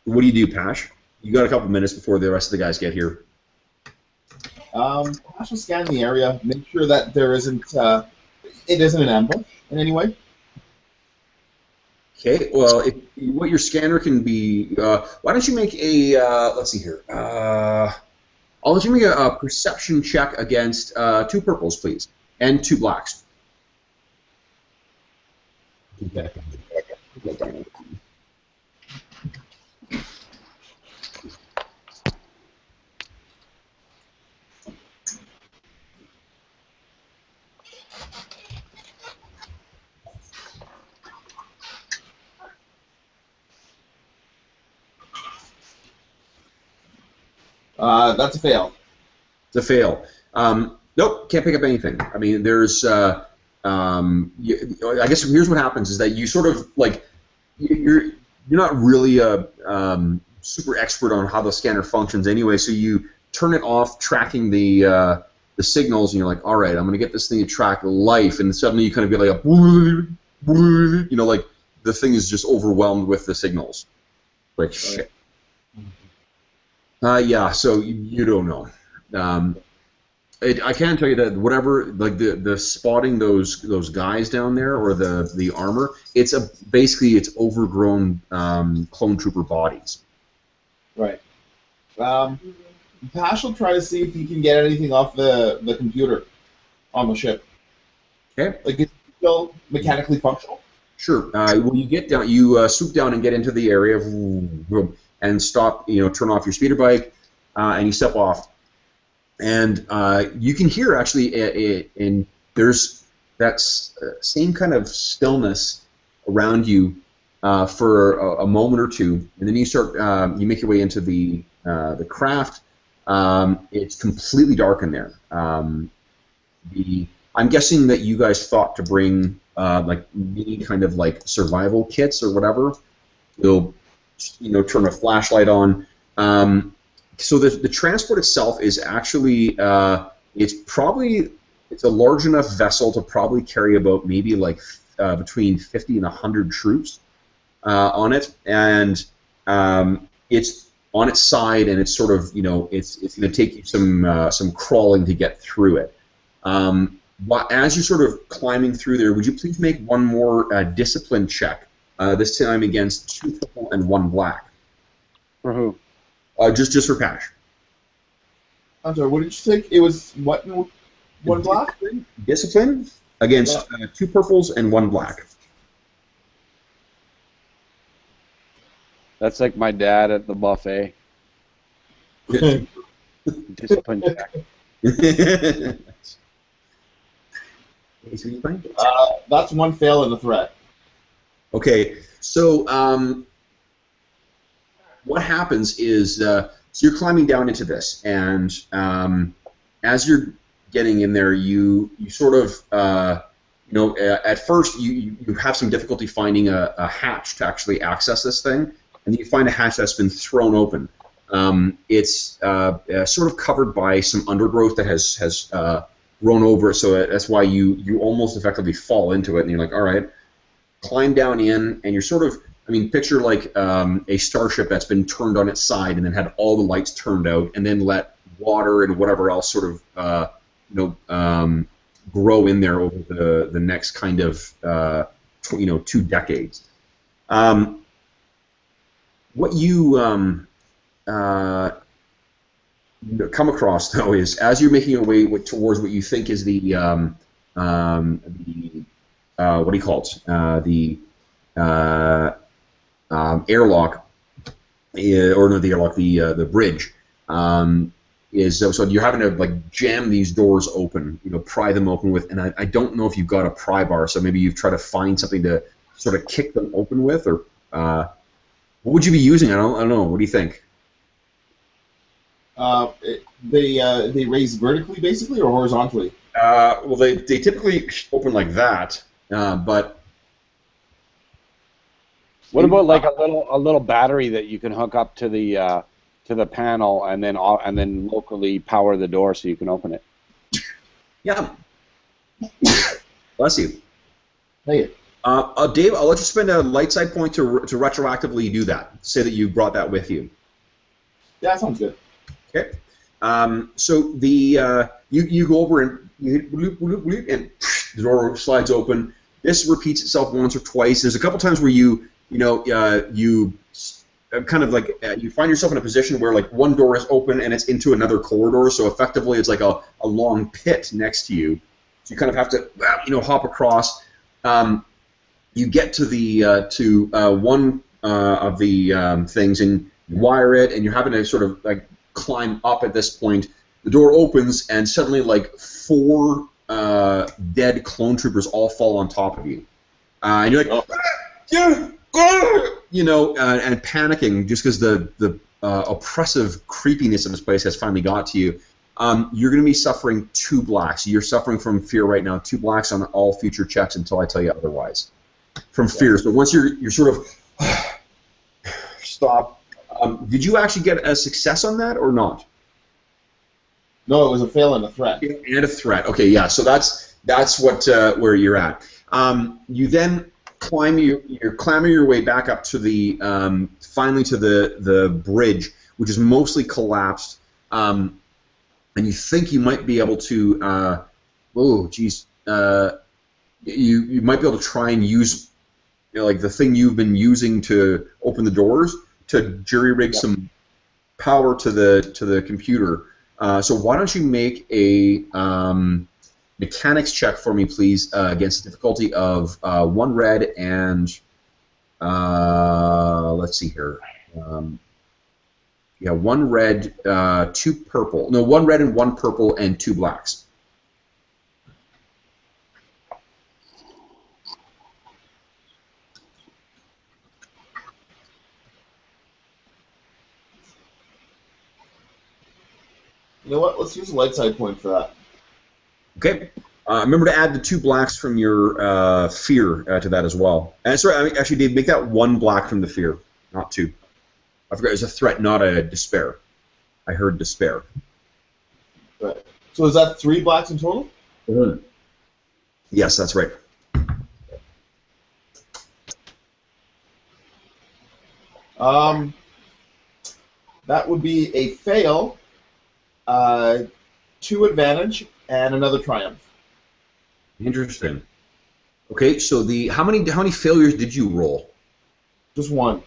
What do you do, Pash? You got a couple minutes before the rest of the guys get here. Pash will scan the area, make sure that there isn't it isn't an ambush in any way. Okay, well, what your scanner can be, why don't you make a, let's see here, I'll let you make a perception check against 2 purples, please, and 2 blacks. Okay. That's a fail. It's a fail. Nope, can't pick up anything. I mean, there's. I guess here's what happens is that you sort of like you're not really a super expert on how the scanner functions anyway, so you turn it off, tracking the signals, and you're like, all right, I'm gonna get this thing to track life, and suddenly you kind of get like a like the thing is just overwhelmed with the signals. Like shit. Yeah, so you don't know. I can tell you that whatever, like the spotting those guys down there or the armor, it's basically it's overgrown clone trooper bodies. Right. Pash will try to see if he can get anything off the computer on the ship. Okay. Like, is it still mechanically functional? Sure. When you get down, you swoop down and get into the area, and stop. Turn off your speeder bike, and you step off. And you can hear actually, and there's that same kind of stillness around you for a moment or two, and then you start. You make your way into the craft. It's completely dark in there. I'm guessing that you guys thought to bring like mini kind of like survival kits or whatever. You'll turn a flashlight on. So the transport itself is actually it's a large enough vessel to probably carry about maybe like between 50 and 100 troops on it, and it's on its side, and it's sort of it's going to take you some crawling to get through it. As you're sort of climbing through there, would you please make one more discipline check? This time against 2 purple and 1 black. For who? Just for Pash. I'm sorry, what did you think? It was what? One black? Discipline against 2 purples and 1 black. That's like my dad at the buffet. Discipline check. That's 1 fail and a threat. Okay, so what happens is, so you're climbing down into this, and as you're getting in there, you sort of, at first you have some difficulty finding a hatch to actually access this thing, and you find a hatch that's been thrown open. It's sort of covered by some undergrowth that has grown over it, so that's why you almost effectively fall into it, and you're like, all right, climb down in, and you're sort of, picture like a starship that's been turned on its side and then had all the lights turned out, and then let water and whatever else sort of grow in there over the next kind of 2 decades. What you come across though is as you're making your way towards what you think is the what do you call it? The airlock, or no, the airlock, the bridge, is so you're having to like jam these doors open, pry them open with, and I don't know if you've got a pry bar, so maybe you've tried to find something to sort of kick them open with, or what would you be using? I don't know. What do you think? They raise vertically, basically, or horizontally? Well, they typically open like that, but. What about like a little battery that you can hook up to the panel and then locally power the door so you can open it? Yeah. Bless you. Hey. Dave, I'll let you spend a light side point to retroactively do that. Say that you brought that with you. Yeah, that sounds good. Okay. So the you go over and you hit bloop, bloop, bloop, and the door slides open. This repeats itself once or twice. There's a couple times where you kind of like you find yourself in a position where like one door is open and it's into another corridor, so effectively it's like a long pit next to you. So you kind of have to hop across. you get to the one of the things and wire it, and you're having to sort of like climb up at this point. The door opens, and suddenly like 4 dead clone troopers all fall on top of you, and you're like, you know, and panicking just because the oppressive creepiness of this place has finally got to you. You're going to be suffering 2 blacks. You're suffering from fear right now. 2 blacks on all future checks until I tell you otherwise. From fear. So once you're sort of stop. Did you actually get a success on that or not? No, it was a fail and a threat. And a threat. Okay, yeah. So that's what where you're at. You then clamber your way back up to the finally to the bridge, which is mostly collapsed. And you think you might be able to, you might be able to try and use, you know, like the thing you've been using to open the doors to jury-rig some power to the computer. So why don't you make a mechanics check for me, please, against the difficulty of 1 red and let's see here. Yeah, 1 red, 2 purple. No, 1 red and 1 purple and 2 blacks. You know what? Let's use a light side point for that. Okay. Remember to add the 2 blacks from your fear to that as well. And sorry, actually, Dave, make that 1 black from the fear, not 2. I forgot, it was a threat, not a despair. I heard despair. Right. So is that 3 blacks in total? Mm-hmm. Yes, that's right. That would be a fail, 2 advantage, and another triumph. Interesting. Okay, so how many failures did you roll? Just 1.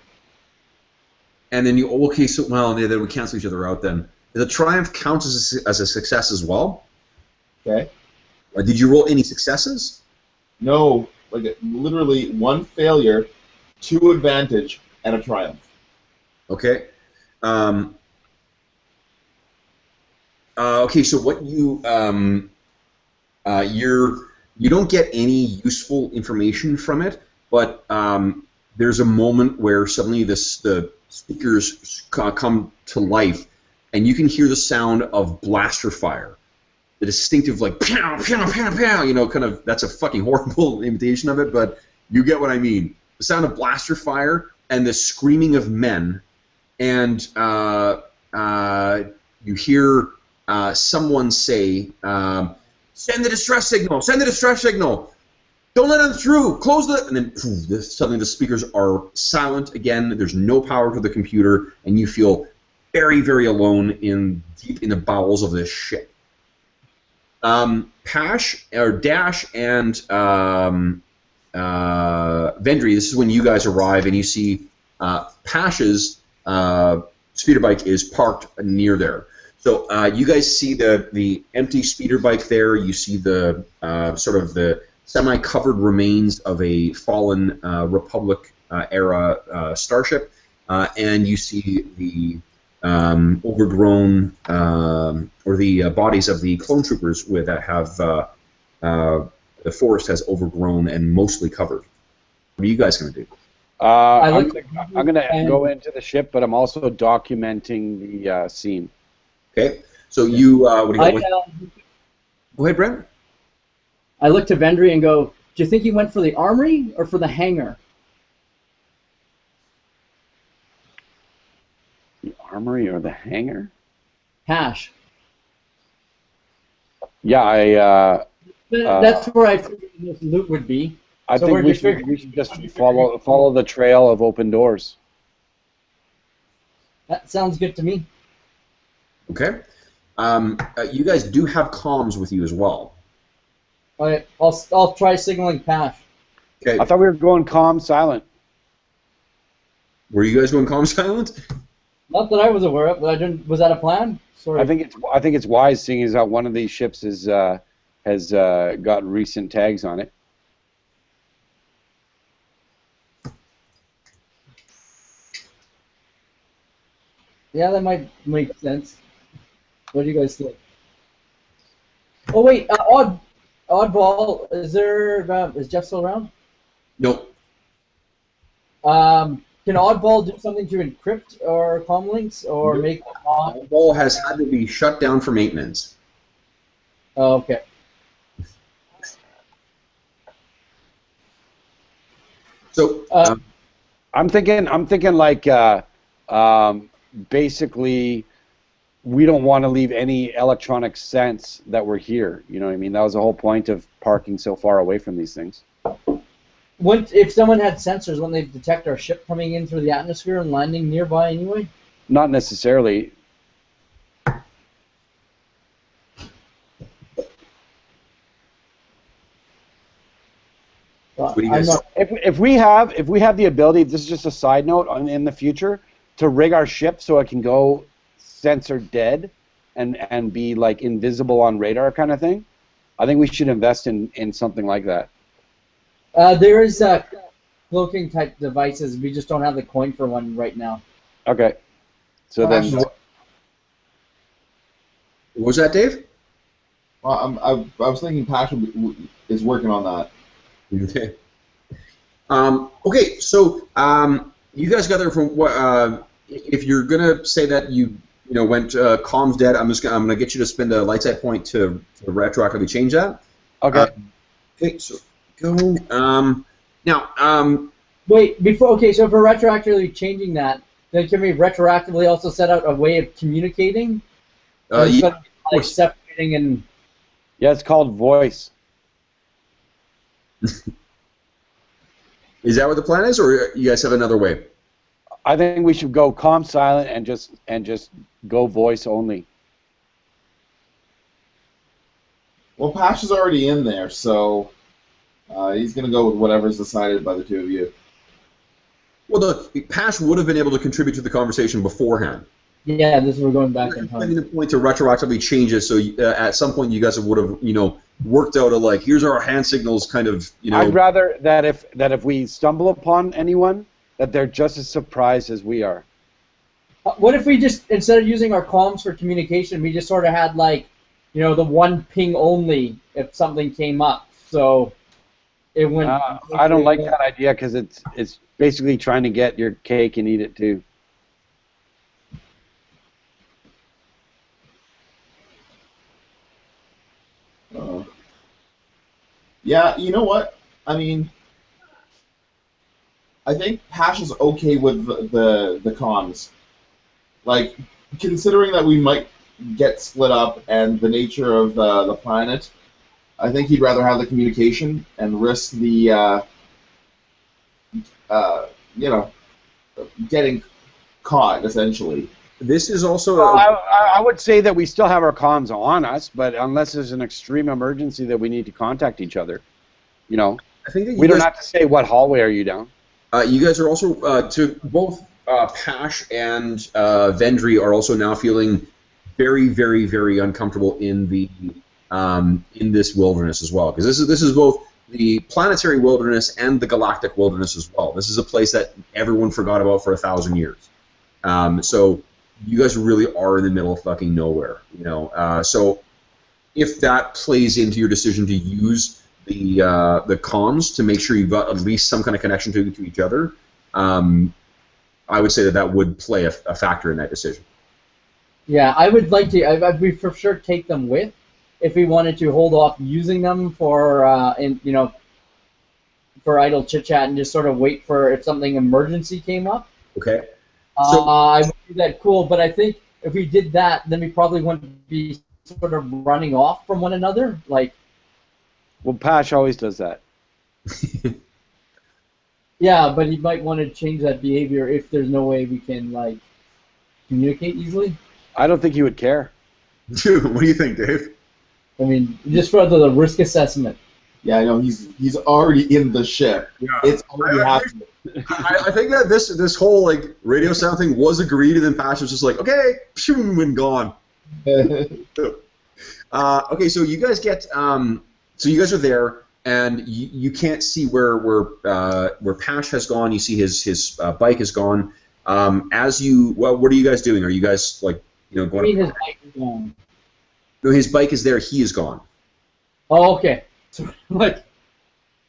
And then then we cancel each other out then. The triumph counts as a success as well? Okay. Did you roll any successes? No, like literally 1 failure, 2 advantage, and a triumph. Okay. Okay, so what you you don't get any useful information from it, but there's a moment where suddenly the speakers come to life, and you can hear the sound of blaster fire. The distinctive, like, pow, pow, pow, pow, you know, kind of, that's a fucking horrible imitation of it, but you get what I mean. The sound of blaster fire and the screaming of men, and you hear someone say, send the distress signal, send the distress signal. Don't let them through. Close the. And then suddenly the speakers are silent again. There's no power to the computer, and you feel very, very alone deep in the bowels of this ship. Dash and Vendry, this is when you guys arrive, and you see Pash's speeder bike is parked near there. So you guys see the empty speeder bike there. You see the sort of the semi-covered remains of a fallen Republic-era starship, and you see the overgrown, or the bodies of the clone troopers that have the forest has overgrown and mostly covered. What are you guys going to do? I'm going to go into the ship, but I'm also documenting the scene. Okay. So you, what do you got? Go ahead, Brent. I look to Vendry and go, do you think he went for the armory or for the hangar? The armory or the hangar? Pash. Yeah, that's where I figured this loot would be. I think we should just follow the trail of open doors. That sounds good to me. Okay. You guys do have comms with you as well. All right, I'll try signaling Pash. Okay. I thought we were going comm silent. Were you guys going comm silent? Not that I was aware of, but I didn't. Was that a plan? Sorry. I think it's wise, seeing as how one of these ships has got recent tags on it. Yeah, that might make sense. What do you guys think? Oh wait, oddball. Is Jeff still around? Nope. Can oddball do something to encrypt our comm links or make them off? Ball has had to be shut down for maintenance. Oh, okay. So I'm thinking like basically we don't want to leave any electronic sense that we're here. You know what I mean? That was the whole point of parking so far away from these things. If someone had sensors, wouldn't they detect our ship coming in through the atmosphere and landing nearby anyway? Not necessarily. What do you guys If we have the ability, this is just a side note, in the future, to rig our ship so it can go sensor dead and be like invisible on radar kind of thing, I think we should invest in something like that. There is cloaking type devices. We just don't have the coin for one right now. Okay. So then, what was that, Dave? Well, I was thinking Pash is working on that. Okay. Okay, so you guys got there from what? If you're gonna say that you went comms dead, I'm gonna get you to spend a light side point to retroactively change that. okay. Okay, so go. Now. Wait, before. Okay, so if we're retroactively changing that, then can we retroactively also set out a way of communicating? Instead of, like separating and. Yeah, it's called voice. Is that what the plan is, or you guys have another way? I think we should go comm silent and just go voice only. Well, Pash is already in there, so he's going to go with whatever's decided by the two of you. Well, the Pash would have been able to contribute to the conversation beforehand. Yeah, this is we're going back in Finding time. the point to retroactively change it, so at some point you guys would have, worked out a here's our hand signals kind of, I'd rather that if we stumble upon anyone, that they're just as surprised as we are. What if we just, instead of using our comms for communication, we just sort of had the one ping only if something came up, so it went. I don't like that idea because it's basically trying to get your cake and eat it too. Yeah, you know what? I mean, I think Pash is okay with the comms. Like, considering that we might get split up and the nature of the planet, I think he'd rather have the communication and risk the, getting caught, essentially. This is also. I would say that we still have our comms on us, but unless there's an extreme emergency that we need to contact each other, I think that we don't have to say what hallway are you down. You guys are also to both Pash and Vendry are also now feeling very, very, very uncomfortable in the in this wilderness as well, because this is both the planetary wilderness and the galactic wilderness as well. This is a place that everyone forgot about for 1,000 years. So you guys really are in the middle of fucking nowhere, So if that plays into your decision to use the comms to make sure you've got at least some kind of connection to each other, I would say that would play a factor in that decision. Yeah, I would like to. I'd for sure take them with, if we wanted to hold off using them for for idle chit chat and just sort of wait for if something emergency came up. Okay. So, I would do that cool, but I think if we did that, then we probably wouldn't be sort of running off from one another. Well, Pash always does that. Yeah, but he might want to change that behavior if there's no way we can communicate easily. I don't think he would care. what do you think, Dave? I mean, just for the risk assessment. Yeah, I know he's already in the ship. Yeah. It's already happened. I think that this whole radio sound thing was agreed, and then Pash was just like, okay, pshoo, and gone. Okay, so you guys get so you guys are there, and you can't see where Pash has gone. You see his bike is gone. As you, well, what are you guys doing? Are you guys like, I going? mean, his bike is gone. No, his bike is there. He is gone. Oh, okay. So, like,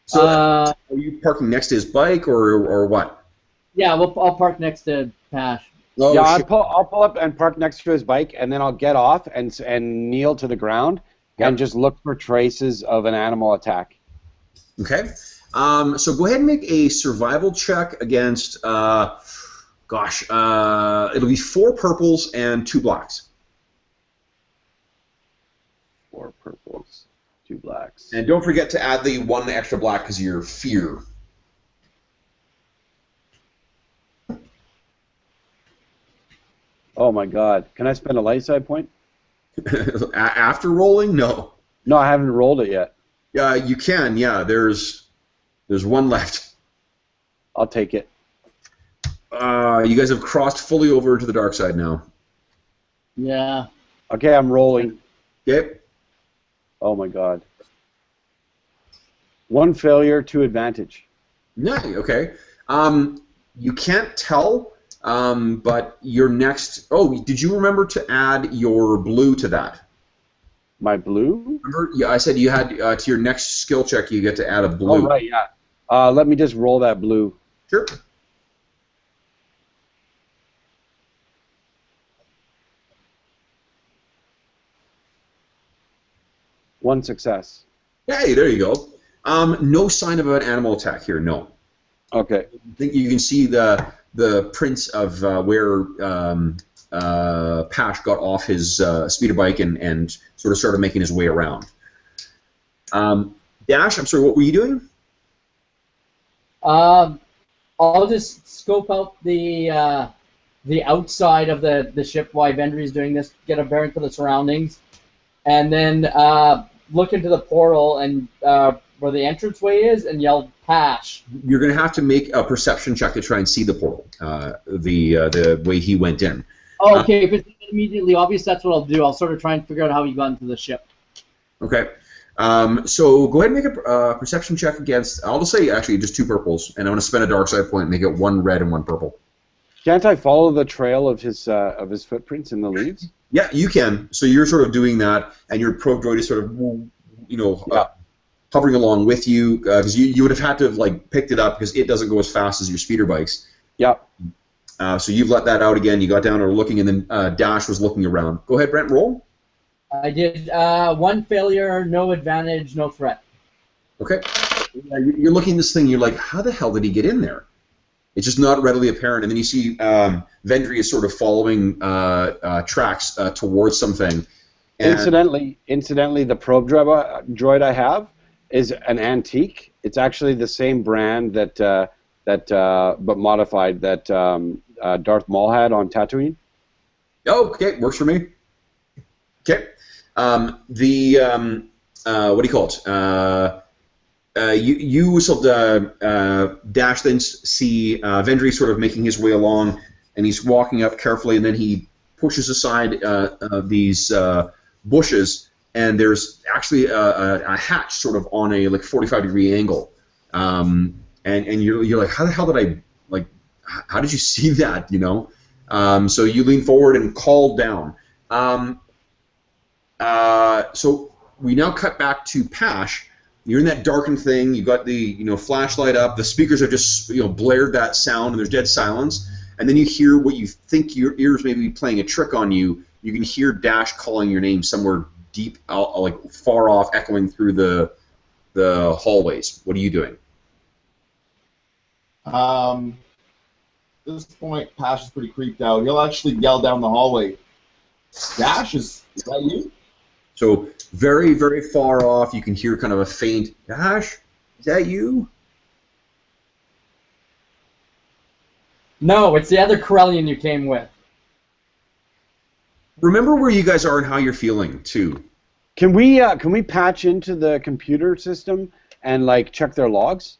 So, are you parking next to his bike or what? yeah, I'll park next to Pash. Oh, yeah, shit. I'll pull up and park next to his bike, and then I'll get off and kneel to the ground and just look for traces of an animal attack. Okay. So go ahead and make a survival check against, it'll be 4 purples and 2 blacks. 4 purples, 2 blacks. And don't forget to add the 1 extra black because of your fear. Oh my God! Can I spend a light side point? After rolling? No. No, I haven't rolled it yet. Yeah, you can. Yeah, there's 1 left. I'll take it. You guys have crossed fully over to the dark side now. Yeah. Okay, I'm rolling. Okay. Oh my God. 1 failure, 2 advantage. Yeah. Okay. You can't tell. But your next... Oh, did you remember to add your blue to that? My blue? Remember? Yeah, I said you had to your next skill check. You get to add a blue. Oh right, yeah. Let me just roll that blue. Sure. One success. Hey, there you go. No sign of an animal attack here. No. Okay. I think you can see the prints of where Pash got off his speeder bike and sort of started making his way around. Dash, I'm sorry, what were you doing? I'll just scope out the outside of the ship while Vendry's doing this, get a bearing for the surroundings, and then look into the portal and where the entranceway is and yell Pash. You're going to have to make a perception check to try and see the portal, the way he went in. Oh, okay, if it's immediately obvious, that's what I'll do. I'll sort of try and figure out how he got into the ship. Okay. So go ahead and make a perception check against, I'll just say actually just 2 purples, and I'm going to spend a dark side point and make it 1 red and 1 purple. Can't I follow the trail of his footprints in the leaves? Yeah, you can. So you're sort of doing that, and your probe droid is sort of, hovering along with you, because you would have had to have like picked it up because it doesn't go as fast as your speeder bikes. Yep. So you've let that out again. You got down and were looking, and then Dash was looking around. Go ahead, Brent. Roll. I did 1 failure, no advantage, no threat. Okay. You're looking at this thing. You're like, how the hell did he get in there? It's just not readily apparent. And then you see Vendry is sort of following tracks towards something. And Incidentally, the probe droid I have is an antique. It's actually the same brand that but modified that Darth Maul had on Tatooine. Oh, okay, works for me. Okay. What do you call it? You whistled Dash, then see Vendry sort of making his way along, and he's walking up carefully, and then he pushes aside these bushes, and there's actually a hatch sort of on a 45-degree angle, and you're like, how the hell did how did you see that? So you lean forward and call down. So we now cut back to Pash. You're in that darkened thing. You got the flashlight up. The speakers have just blared that sound, and there's dead silence. And then you hear what you think your ears may be playing a trick on you. You can hear Dash calling your name somewhere deep, far off, echoing through the hallways. What are you doing? At this point, Pash is pretty creeped out. He'll actually yell down the hallway, Dash, is that you? So very, very far off, you can hear kind of a faint, Dash, is that you? No, it's the other Corellian you came with. Remember where you guys are and how you're feeling, too. Can we patch into the computer system and check their logs?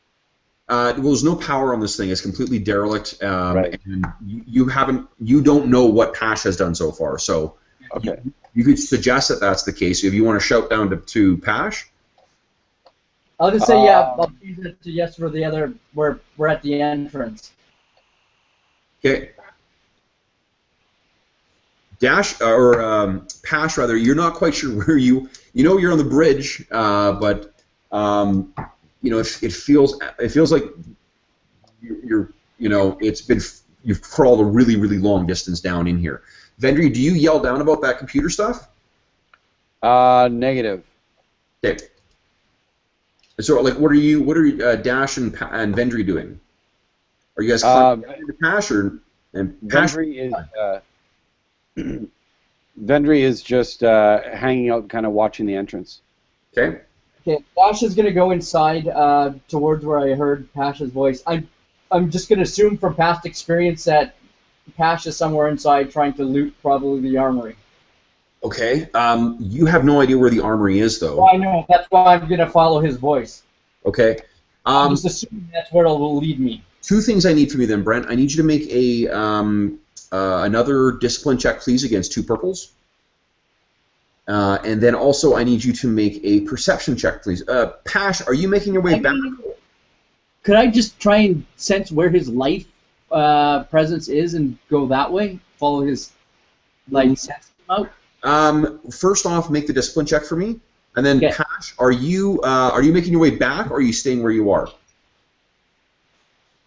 Well, there's no power on this thing. It's completely derelict, Right. and you don't know what Pash has done so far. So Okay. you could suggest that that's the case. If you want to shout down to Pash. I'll just say I'll change it to yes for the other. We're at the entrance. Okay. Dash or Pash rather, you're not quite sure where you're on the bridge, but it feels like you've crawled a really really long distance down in here. Vendry, do you yell down about that computer stuff? Negative. Okay. So like, what are Dash and Vendry doing? Are you guys climbing into Pash or and Pash? Vendry is just hanging out, kind of watching the entrance. Okay. Okay, Dash is gonna go inside towards where I heard Pash's voice. I'm just gonna assume from past experience that Pash is somewhere inside trying to loot probably the armory. Okay. You have no idea where the armory is, though. Well, I know. That's why I'm gonna follow his voice. Okay. I'm just assuming that's where it'll lead me. Two things I need from you then, Brent. I need you to make a another discipline check, please, against 2 purples. And then also I need you to make a perception check, please. Pash, are you making your way back? Could I just try and sense where his life presence is and go that way? Follow his sense out? First off, make the discipline check for me. And then, Okay. Pash, are you making your way back, or are you staying where you are?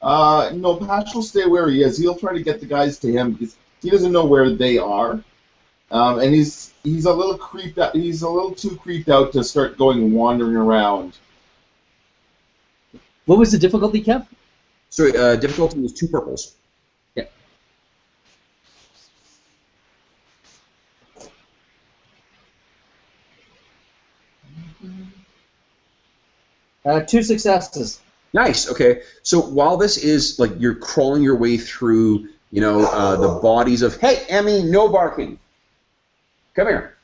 No, Pash will stay where he is. He'll try to get the guys to him because he doesn't know where they are, and he's a little creeped out. He's a little too creeped out to start going wandering around. What was the difficulty, Kev? So difficulty is 2 purples. Yeah. 2 successes. Nice. Okay. So while this is like you're crawling your way through, the bodies of, hey, Emmy, no barking. Come here.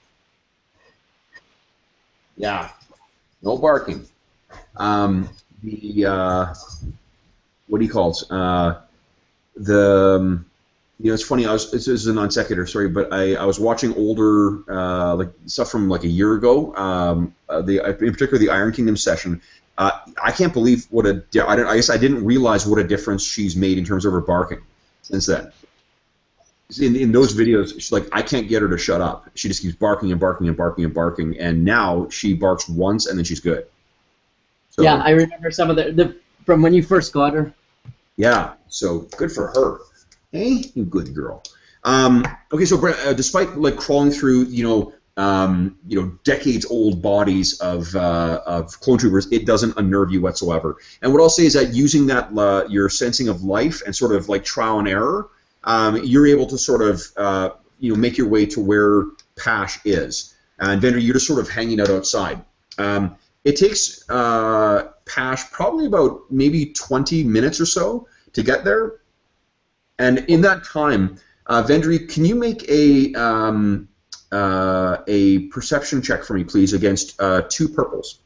Yeah. No barking. What do you call it? It's funny. This is a non sequitur, sorry, but I was watching older stuff from like a year ago. In particular, the Iron Kingdom session. I can't believe I guess I didn't realize what a difference she's made in terms of her barking since then. In those videos, she's like, I can't get her to shut up. She just keeps barking and barking and barking and barking, and now she barks once and then she's good. So, Yeah, I remember some of the from when you first got her. Yeah, so good for her. Hey, you good girl. Okay, so Brent, despite like crawling through, decades-old bodies of clone troopers, it doesn't unnerve you whatsoever. And what I'll say is that using that your sensing of life and sort of like trial and error, you're able to sort of make your way to where Pash is. And Vendry, you're just sort of hanging out outside. It takes Pash probably about maybe 20 minutes or so to get there. And in that time, Vendry, can you make a perception check for me, please, against 2 purples?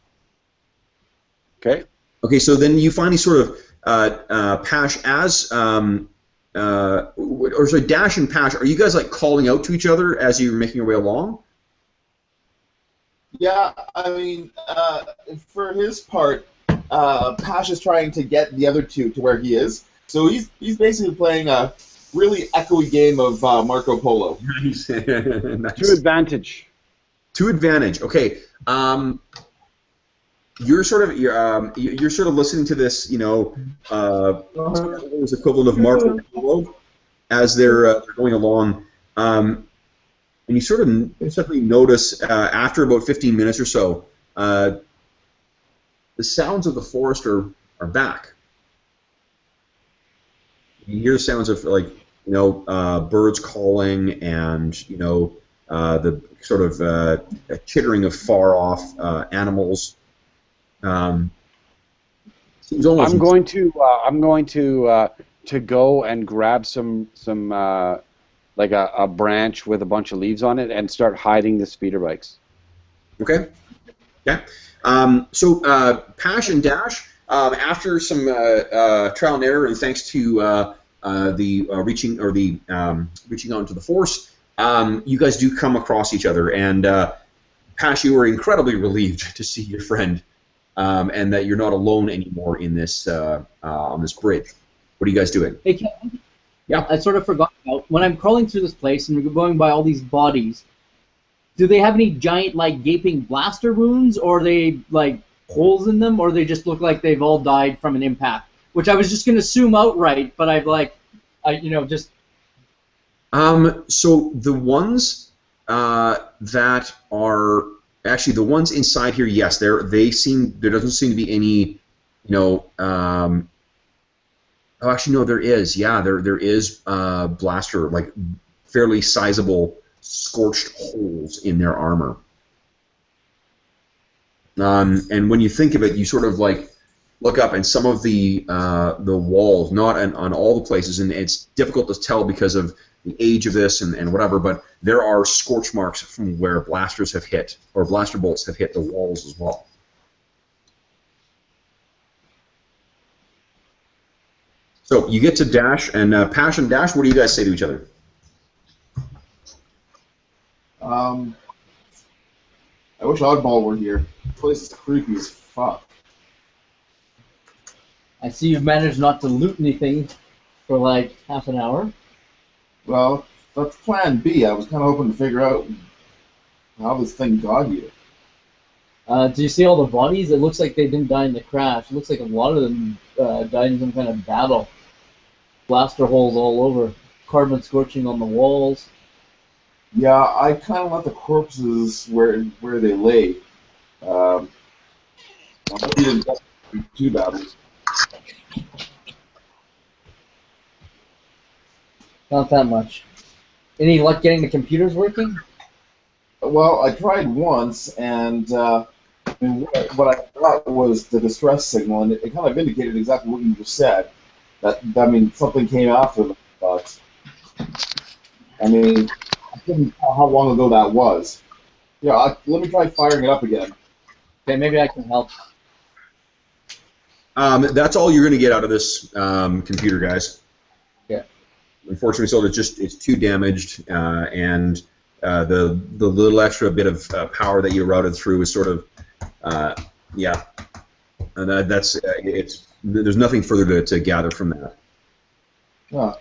Okay. Okay, so then you finally sort of Pash as Dash and Pash. Are you guys like calling out to each other as you're making your way along? Yeah, I mean, for his part, Pash is trying to get the other 2 to where he is. So he's basically playing a really echoey game of Marco Polo. Nice. Nice. To advantage. To advantage. Okay. You're sort of listening to this, sort of equivalent of Marco Polo as they're going along, and you sort of suddenly notice after about 15 minutes or so, the sounds of the forest are back. You hear sounds of birds calling and the sort of chittering of far off animals. Seems almost. I'm going to go and grab some like a branch with a bunch of leaves on it and start hiding the speeder bikes. Okay. Yeah. So Pash and Dash, after some trial and error, and thanks to the reaching out into the Force, you guys do come across each other, and Pash, you were incredibly relieved to see your friend, and that you're not alone anymore in this on this bridge. What are you guys doing? Hey, Kev, Yeah. I sort of forgot about when I'm crawling through this place and we're going by all these bodies. Do they have any giant like gaping blaster wounds, or are they like holes in them, or they just look like they've all died from an impact? Which I was just gonna assume outright, but just So the ones that are actually the ones inside here, yes, there doesn't seem to be any, oh, actually, no, there is. Yeah, there is blaster, like fairly sizable scorched holes in their armor. And when you think of it, you sort of like look up, and some of the walls, not on all the places, and it's difficult to tell because of the age of this and whatever, but there are scorch marks from where blasters have hit, or blaster bolts have hit the walls as well. So you get to Dash, and Pash and Dash, what do you guys say to each other? I wish Oddball were here. This place is creepy as fuck. I see you've managed not to loot anything for like half an hour. Well, that's plan B. I was kind of hoping to figure out how this thing got here. Do you see all the bodies? It looks like they didn't die in the crash. It looks like a lot of them died in some kind of battle. Blaster holes all over. Carbon scorching on the walls. Yeah, I kind of let the corpses where they lay. I hope you didn't get too badly. Not that much. Any luck getting the computers working? Well, I tried once, and what I thought was the distress signal, and it kind of indicated exactly what you just said. Something came after them, but I couldn't tell how long ago that was. Yeah, let me try firing it up again. Okay, maybe I can help. That's all you're going to get out of this computer, guys. Yeah. Unfortunately, so it's too damaged, and the little extra bit of power that you routed through is sort of, yeah. And there's nothing further to gather from that. Huh.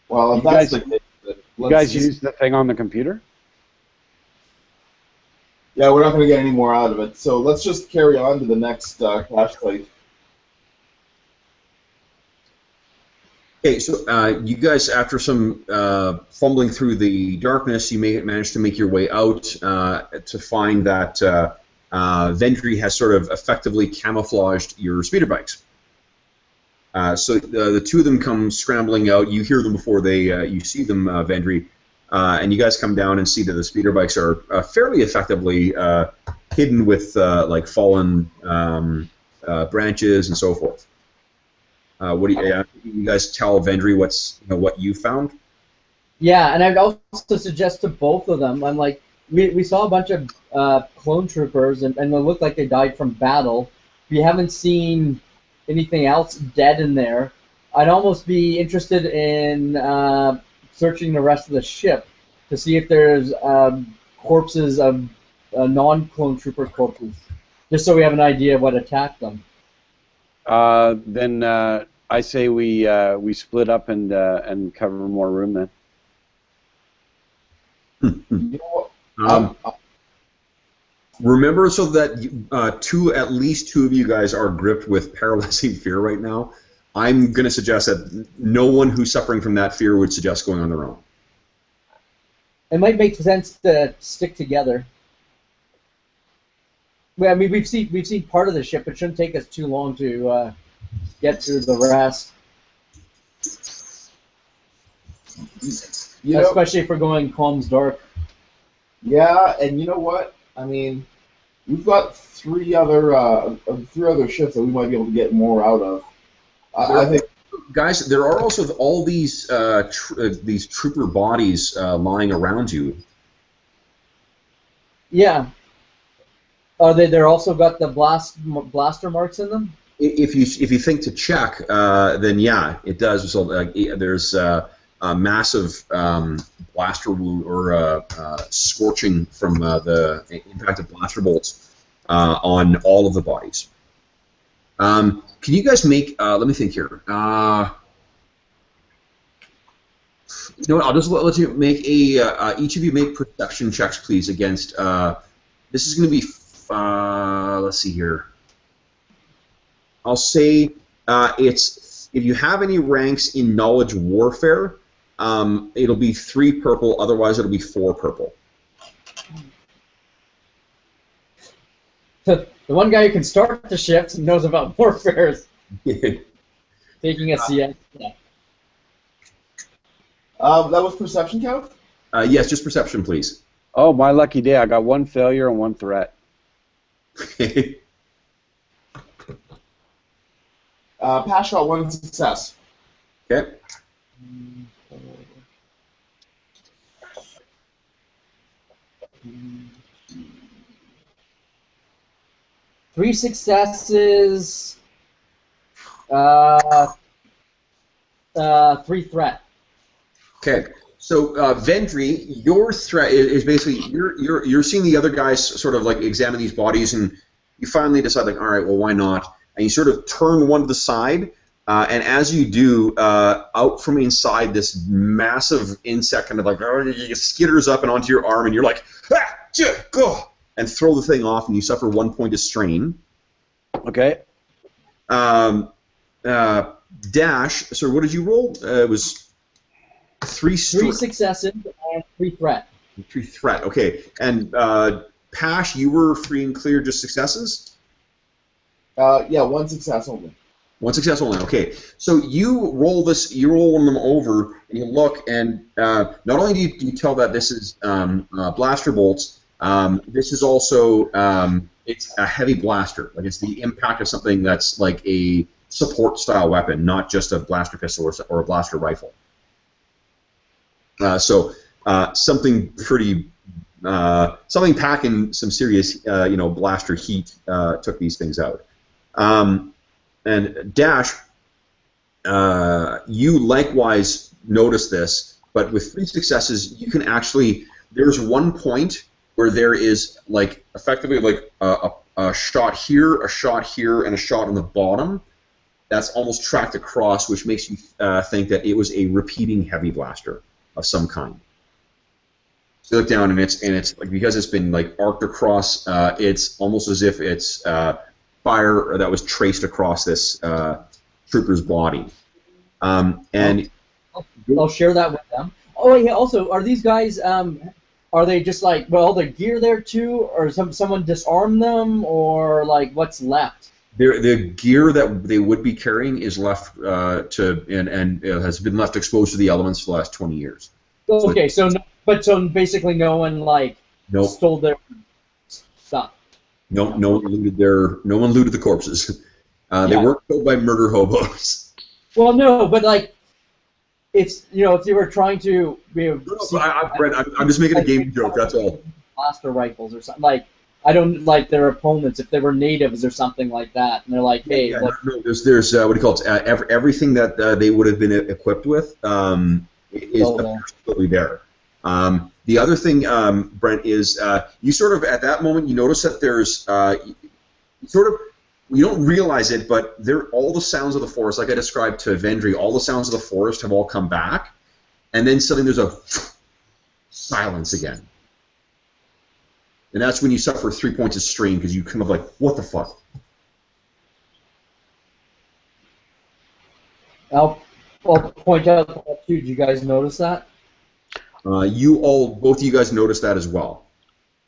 Well, if You that's guys- the case, You guys use the thing on the computer? yeah, we're not going to get any more out of it. So let's just carry on to the next cache site. Okay, so you guys, after some fumbling through the darkness, you may manage to make your way out to find that Vendry has sort of effectively camouflaged your speeder bikes. So the two of them come scrambling out. You hear them before you see them, Vendry, and you guys come down and see that the speeder bikes are fairly effectively hidden with like fallen branches and so forth. What do you guys tell Vendry what you found? Yeah, and I'd also suggest to both of them, I'm like, we saw a bunch of clone troopers, and they look like they died from battle. We haven't seen anything else dead in there. I'd almost be interested in searching the rest of the ship to see if there's corpses of non-clone trooper corpses, just so we have an idea of what attacked them. Then I say we split up and cover more room then. You know what? Remember, so that at least two of you guys are gripped with paralyzing fear right now. I'm going to suggest that no one who's suffering from that fear would suggest going on their own. It might make sense to stick together. Well, I mean, we've seen part of the ship. It shouldn't take us too long to get through the rest. Especially if we're going comms dark. Yeah, and you know what? I mean, we've got three other ships that we might be able to get more out of. I think, guys, there are also all these these trooper bodies lying around you. Yeah. Are they're also got the blaster marks in them? If you think to check, then yeah, it does. So there's a massive blaster wound or scorching from the impact of blaster bolts on all of the bodies. Can you guys make? Let me think here. Can You know what? I'll just let you make each of you make perception checks, please, against. This is going to be. Let's see here. I'll say it's if you have any ranks in knowledge warfare, it'll be 3 purple. Otherwise, it'll be 4 purple. The one guy who can start the shift and knows about warfare is taking a CS. Yeah. That was perception count? Yes, just perception, please. Oh, my lucky day. I got 1 failure and 1 threat. Pash got 1 success. Okay. Three successes, 3 threat. Okay. So Vendry, your threat is basically you're seeing the other guys sort of like examine these bodies, and you finally decide like, all right, well, why not? And you sort of turn one to the side, and as you do, out from inside this massive insect kind of like skitters up and onto your arm, and you're like, go, and throw the thing off, and you suffer 1 point of strain. Okay. Dash. So what did you roll? It was 3 successes and 3 threat. 3 threat. Okay. And Pash, you were free and clear, just successes? Yeah, 1 success only. 1 success only. Okay. So you roll this. You roll one of them over, and you look, and not only do you tell that this is blaster bolts. This is also it's a heavy blaster. Like it's the impact of something that's like a support style weapon, not just a blaster pistol or a blaster rifle. So something pretty, something packing some serious, blaster heat took these things out. And Dash, you likewise notice this, but with 3 successes, you can actually. There's 1 point where there is like effectively like a shot here, and a shot on the bottom. That's almost tracked across, which makes you think that it was a repeating heavy blaster of some kind. So you look down, and it's like because it's been like arced across, it's almost as if it's fire that was traced across this trooper's body. And I'll share that with them. Oh yeah. Also, are these guys? Are they just like the gear there too, or someone disarm them, or like what's left? The gear that they would be carrying is left and has been left exposed to the elements for the last 20 years. Okay, so basically no one stole their stuff. No one looted the corpses. They weren't killed by murder hobos. Well, no, but like it's if you were trying to I'm just making a game joke. That's all. Blaster rifles or something like. I don't like their opponents if they were natives or something like that, and they're like, "Hey, no, there's what do you call it? Everything that they would have been equipped with is absolutely there." The other thing, Brent, is you sort of at that moment you notice that there's you don't realize it, but all the sounds of the forest, like I described to Vendry, all the sounds of the forest have all come back, and then suddenly there's a silence again. And that's when you suffer 3 points of strain because you kind of like, what the fuck? I'll point out that too. Did you guys notice that? Both of you guys noticed that as well.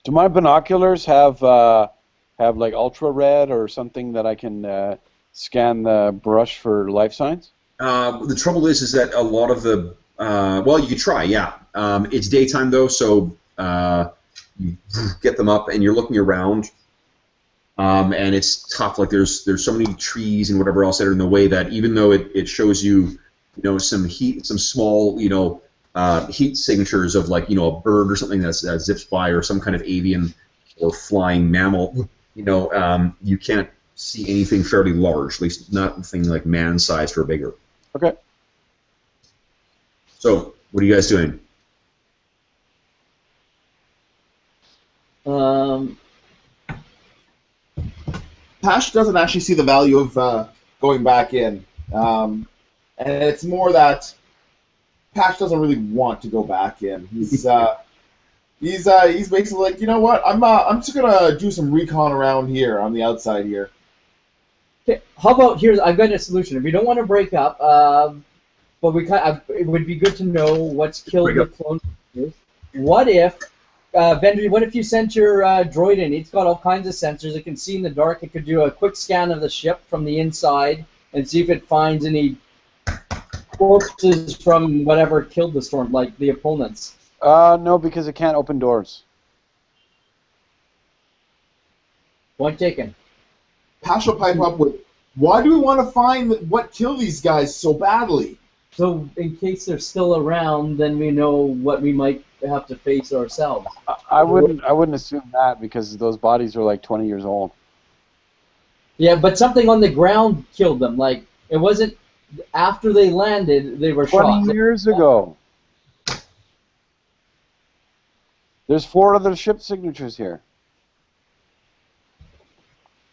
Do my binoculars have like ultra red or something that I can scan the brush for life signs? The trouble is that a lot of the you could try, yeah. It's daytime though, so. You get them up, and you're looking around, and it's tough. Like there's so many trees and whatever else that are in the way that even though it shows you, some heat, some small, heat signatures of like a bird or something that zips by or some kind of avian or flying mammal, you can't see anything fairly large, at least nothing like man-sized or bigger. Okay. So what are you guys doing? Pash doesn't actually see the value of going back in, and it's more that Pash doesn't really want to go back in. He's basically like, you know what? I'm just gonna do some recon around here on the outside here. Okay, how about I've got a solution. If we don't want to break up, but it would be good to know what's killed the clone. What if, Vendry? What if you sent your droid in? It's got all kinds of sensors. It can see in the dark. It could do a quick scan of the ship from the inside and see if it finds any corpses from whatever killed the storm, like the opponents. No, because it can't open doors. Point taken. Pash will pipe up with, why do we want to find what killed these guys so badly? So in case they're still around, then we know what we might have to face ourselves. I wouldn't assume that because those bodies are like 20 years old. Yeah, but something on the ground killed them. Like, it wasn't after they landed, they were 20 shot. 20 years ago. There's 4 other ship signatures here.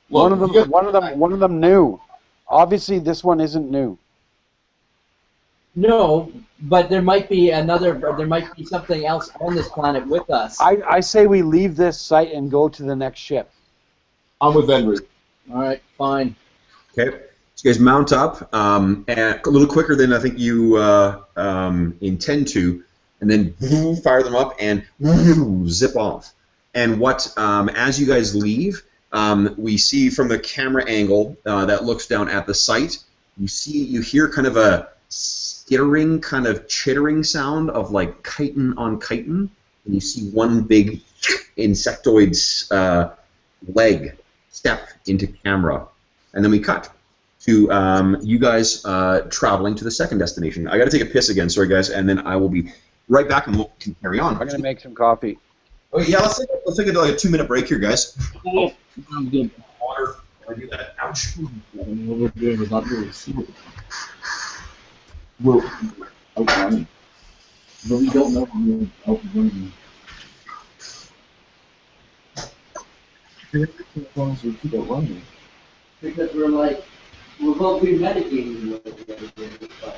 Look, one of them new. Obviously, this one isn't new. No, but there might be something else on this planet with us. I say we leave this site and go to the next ship. I'm with Vendry. All right, fine. Okay. So you guys mount up and a little quicker than I think you intend to, and then fire them up and zip off. And what, as you guys leave, we see from the camera angle that looks down at the site, you hear kind of a skittering, kind of chittering sound of like chitin on chitin, and you see one big insectoid's leg step into camera, and then we cut to you guys traveling to the second destination. I got to take a piss again, sorry guys, and then I will be right back and we'll carry on. I'm gonna make some coffee. Oh yeah, let's take like a 2-minute break here, guys. Oh, sounds good. Water. I do that. Ouch. What we're doing is not really serious. We're outrunning. But we don't know when we're outrunning. As long as we keep outrunning. Because we're both remedicating the other day, but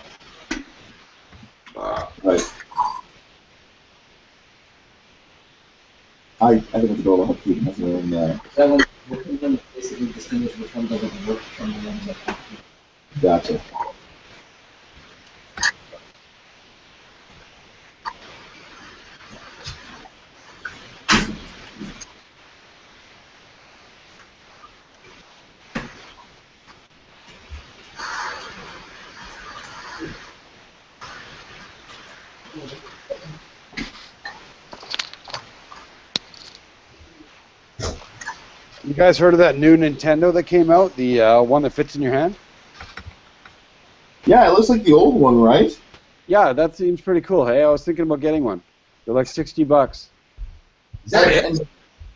Right. I think it's a goal of keeping us in there. that one basically distinguish which one doesn't work from the ones that Gotcha. You guys heard of that new Nintendo that came out? The one that fits in your hand? Yeah, it looks like the old one, right? Yeah, that seems pretty cool. Hey, I was thinking about getting one. They're like $60. Is that it?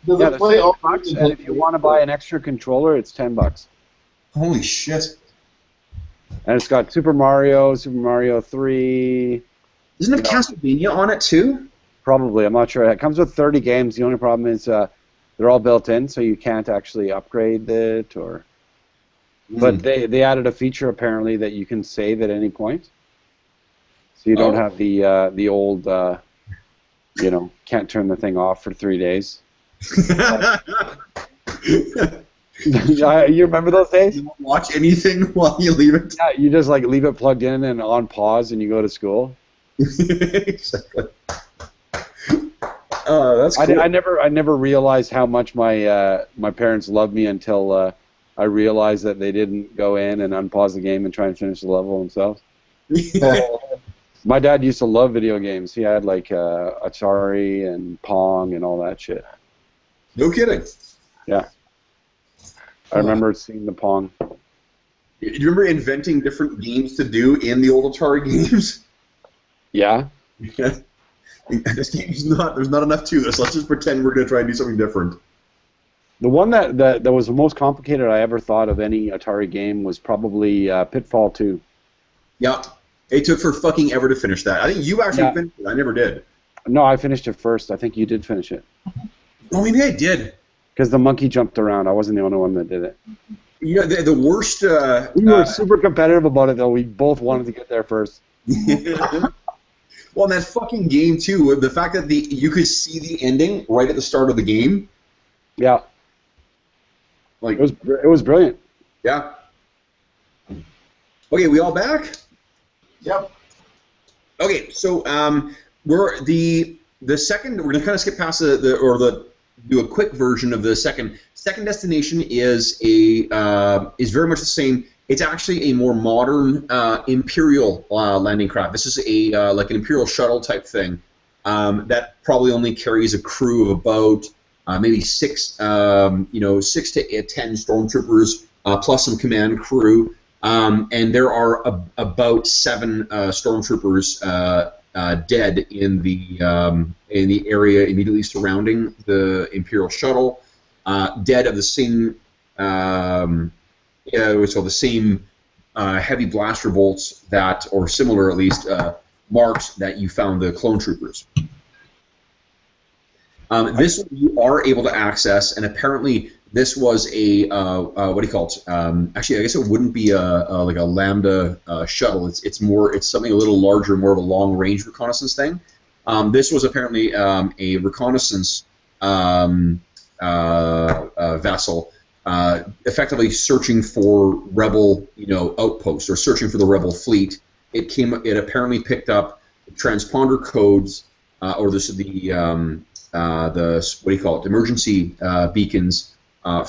Does Yeah, it play all $60, and if you want to buy an extra controller, it's $10. Holy shit. And it's got Super Mario 3. Isn't it Castlevania on it too? Probably, I'm not sure. It comes with 30 games. The only problem is they're all built in, so you can't actually upgrade it. But they added a feature apparently that you can save at any point, so you don't have the old can't turn the thing off for 3 days. You remember those days? You don't watch anything while you leave it. Yeah, you just like leave it plugged in and on pause, and you go to school. Exactly. Oh, that's cool. I never realized how much my parents loved me until I realized that they didn't go in and unpause the game and try and finish the level themselves. My dad used to love video games. He had like Atari and Pong and all that shit. No kidding. Yeah. I remember seeing the Pong. Do you remember inventing different games to do in the old Atari games? Yeah. This game's there's not enough to this. Let's just pretend we're going to try and do something different. The one that was the most complicated I ever thought of any Atari game was probably Pitfall 2. Yeah. It took for fucking ever to finish that. I think you actually finished it. I never did. No, I finished it first. I think you did finish it. Oh, maybe I did. Because the monkey jumped around. I wasn't the only one that did it. You know, the worst... we were super competitive about it, though. We both wanted to get there first. Well, in that fucking game too, the fact that you could see the ending right at the start of the game, Yeah, like it was brilliant. yeah. Okay, we all back? Yep. Okay, so we're the second. We're gonna kind of skip past do a quick version of the second. Second destination is is very much the same. It's actually a more modern Imperial landing craft. This is a like an Imperial shuttle type thing that probably only carries a crew of about maybe 6 to 10 stormtroopers plus some command crew. And there are about 7 stormtroopers dead in the area immediately surrounding the Imperial shuttle. Dead of the same, so the same heavy blaster bolts that, or similar at least, marks that you found the clone troopers. This you are able to access, and apparently this was a what do you call it? Actually, I guess it wouldn't be like a Lambda shuttle. It's something a little larger, more of a long range reconnaissance thing. This was apparently a reconnaissance vessel, effectively searching for rebel outposts or searching for the rebel fleet. It apparently picked up transponder codes or the what do you call it? Emergency beacons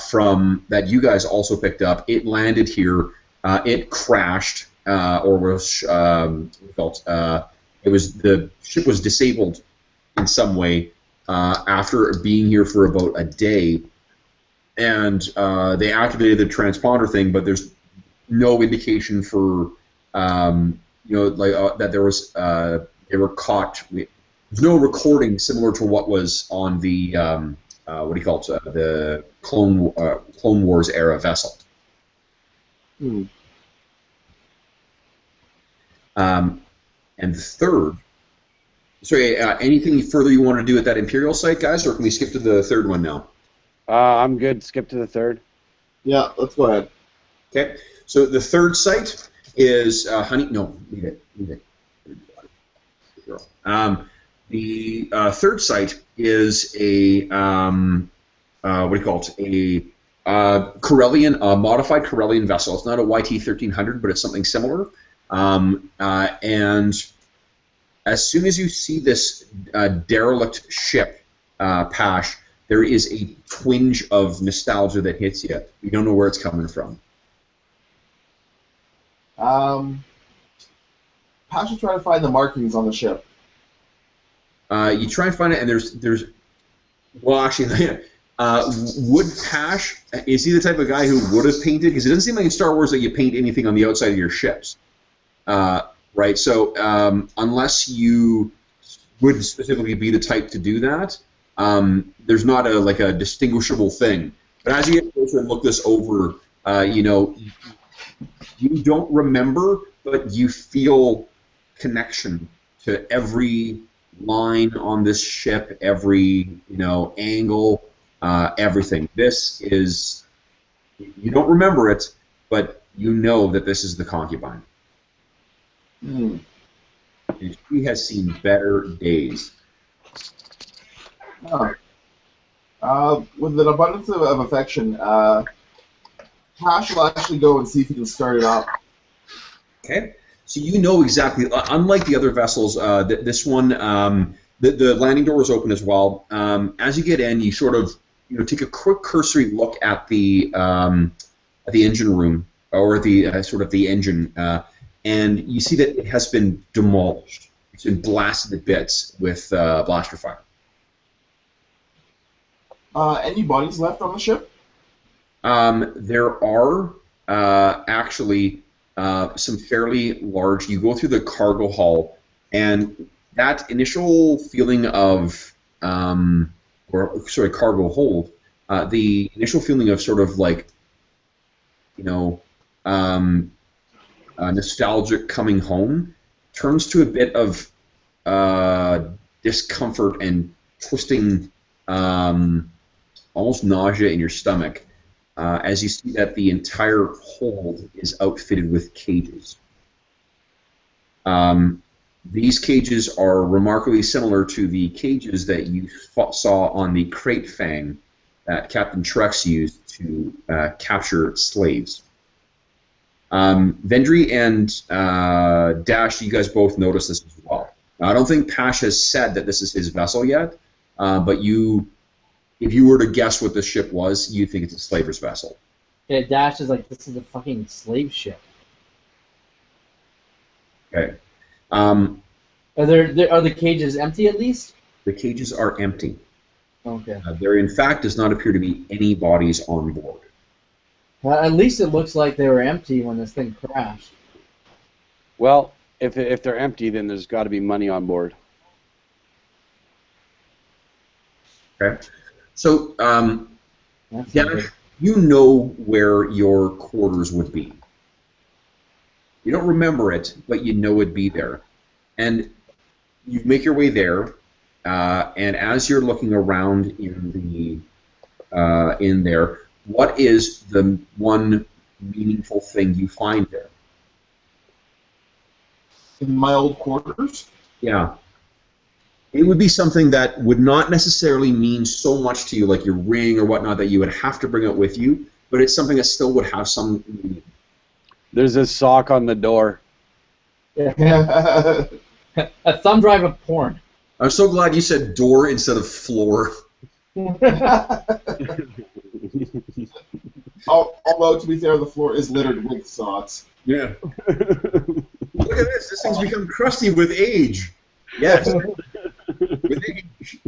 from that you guys also picked up. It landed here. It crashed, or was the ship was disabled in some way after being here for about a day, and they activated the transponder thing, but there's no indication for that there was they were caught. There's no recording similar to what was on the what do you call it? The Clone Wars era vessel. Hmm. And third, sorry, anything further you want to do at that Imperial site, guys, or can we skip to the third one now? I'm good. Skip to the third. Yeah, let's go ahead. Okay, so the third site is Honey. No, leave it. The third site is a what do you call it? A Corellian, modified Corellian vessel. It's not a YT-1300, but it's something similar. And as soon as you see this derelict ship, Pash, there is a twinge of nostalgia that hits you. You don't know where it's coming from. Pash is trying to find the markings on the ship. You try and find it, and there's well, actually, would Pash, is he the type of guy who would have painted? Because it doesn't seem like in Star Wars that you paint anything on the outside of your ships, right? So unless you would specifically be the type to do that, there's not a distinguishable thing. But as you get closer and look this over, you don't remember, but you feel connection to every line on this ship, every angle, everything. This is, you don't remember it, but you know that this is the Concubine. Hmm. And she has seen better days. With an abundance of affection, Pash will actually go and see if he can start it up. Okay, so you know exactly. Unlike the other vessels, this one, the landing door is open as well. As you get in, you sort of take a quick cursory look at the engine room or the sort of the engine, and you see that it has been demolished. It's been blasted to bits with blaster fire. Any bodies left on the ship? There are actually some fairly large. You go through the cargo hull, and that initial feeling of, cargo hold, the initial feeling of sort of like, nostalgic coming home, turns to a bit of discomfort and twisting, almost nausea in your stomach, as you see that the entire hold is outfitted with cages. These cages are remarkably similar to the cages that you saw on the Crate Fang that Captain Trex used to capture slaves. Vendry and Dash, you guys both noticed this as well. Now, I don't think Pash has said that this is his vessel yet, but if you were to guess what this ship was, you'd think it's a slaver's vessel. Yeah, Dash is like, this is a fucking slave ship. Okay. Are the cages empty at least? The cages are empty. Okay. There, in fact, does not appear to be any bodies on board. Well, at least it looks like they were empty when this thing crashed. Well, if they're empty, then there's got to be money on board. Okay. So, That's Dash, you know where your quarters would be. You don't remember it, but you know it'd be there. And you make your way there, and as you're looking around in there, what is the one meaningful thing you find there? In my old quarters? Yeah. It would be something that would not necessarily mean so much to you, like your ring or whatnot, that you would have to bring it with you, but it's something that still would have some meaning. There's a sock on the door. A thumb drive of porn. I'm so glad you said door instead of floor. Although, to be fair, the floor is littered with socks. Yeah. Look at this. This thing's become crusty with age. Yes. With age.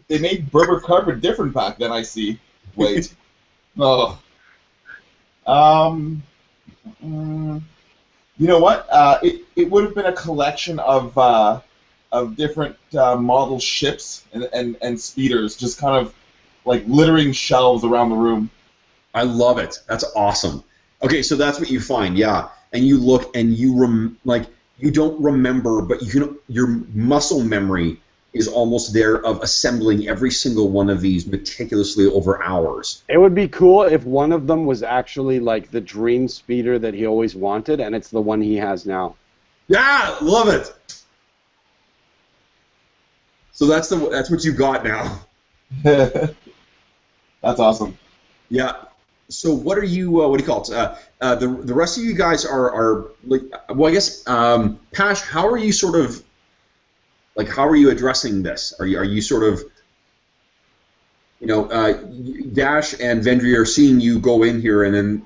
They made Berber carpet different back then, I see. Wait. Oh. You know what? It would have been a collection of different model ships and speeders, just kind of like littering shelves around the room. I love it. That's awesome. Okay, so that's what you find, yeah. And you look, and you you don't remember, but your muscle memory is almost there of assembling every single one of these meticulously over hours. It would be cool if one of them was actually like the dream speeder that he always wanted, and it's the one he has now. Yeah, love it. So that's what you got now. That's awesome. Yeah. So what are you? What do you call it? The rest of you guys are like. Well, I guess Pash, how are you sort of? Like, how are you addressing this? Are you sort of? Dash and Vendry are seeing you go in here, and then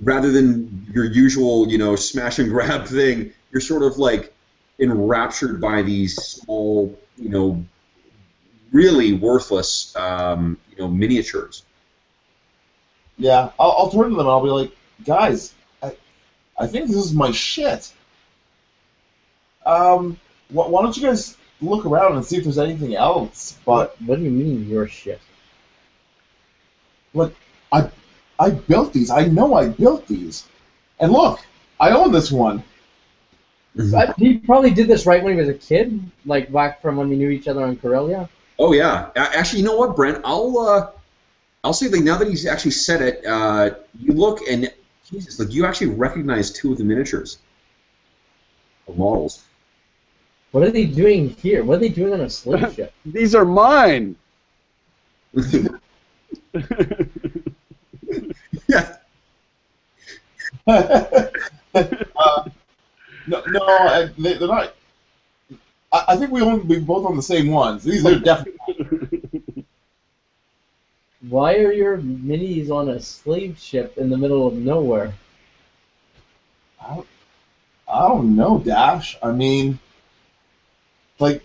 rather than your usual smash and grab thing, you're sort of like enraptured by these small really worthless miniatures. Yeah, I'll turn to them and I'll be like, guys, I think this is my shit. Why don't you guys look around and see if there's anything else? But what do you mean your shit? Look, I built these. I know I built these. And look, I own this one. He probably did this right when he was a kid, like back from when we knew each other on Corellia. Oh yeah, actually, you know what, Brent? I'll say that now that he's actually said it, you look and Jesus, like you actually recognize two of the miniatures, the models. What are they doing here? What are they doing on a slave ship? These are mine. Yeah. No, they're not. I think we both own the same ones. These are definitely. Why are your minis on a slave ship in the middle of nowhere? I don't know, Dash. I mean, like,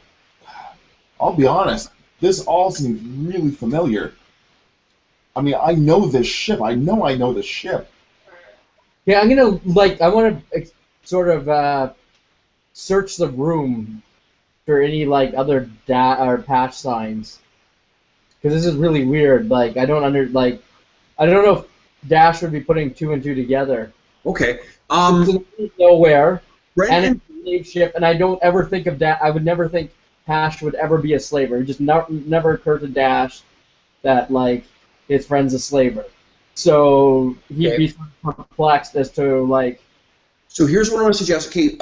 I'll be honest. This all seems really familiar. I mean, I know this ship. I know this ship. Yeah, I want to sort of search the room for any other or patch signs. Because this is really weird. Like, I don't know if Dash would be putting two and two together. Okay. It's nowhere, Brandon? and it's a slave ship, and I don't ever think of I would never think Pash would ever be a slaver. It just never occurred to Dash that his friend's a slaver. So he'd be perplexed as to So here's what I'm going to suggest. Okay.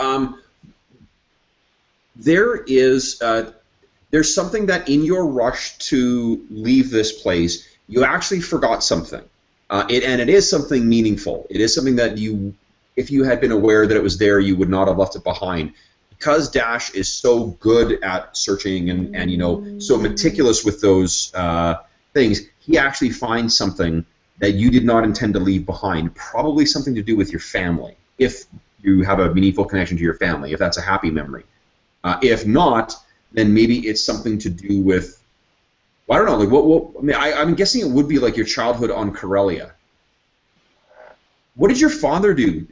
there's something that in your rush to leave this place, you actually forgot something. And it is something meaningful. It is something that if you had been aware that it was there, you would not have left it behind. Because Dash is so good at searching and so meticulous with those things, he actually finds something that you did not intend to leave behind, probably something to do with your family, if you have a meaningful connection to your family, if that's a happy memory. If not, then maybe it's something to do with, well, I don't know, like I'm guessing it would be like your childhood on Corellia. What did your father do,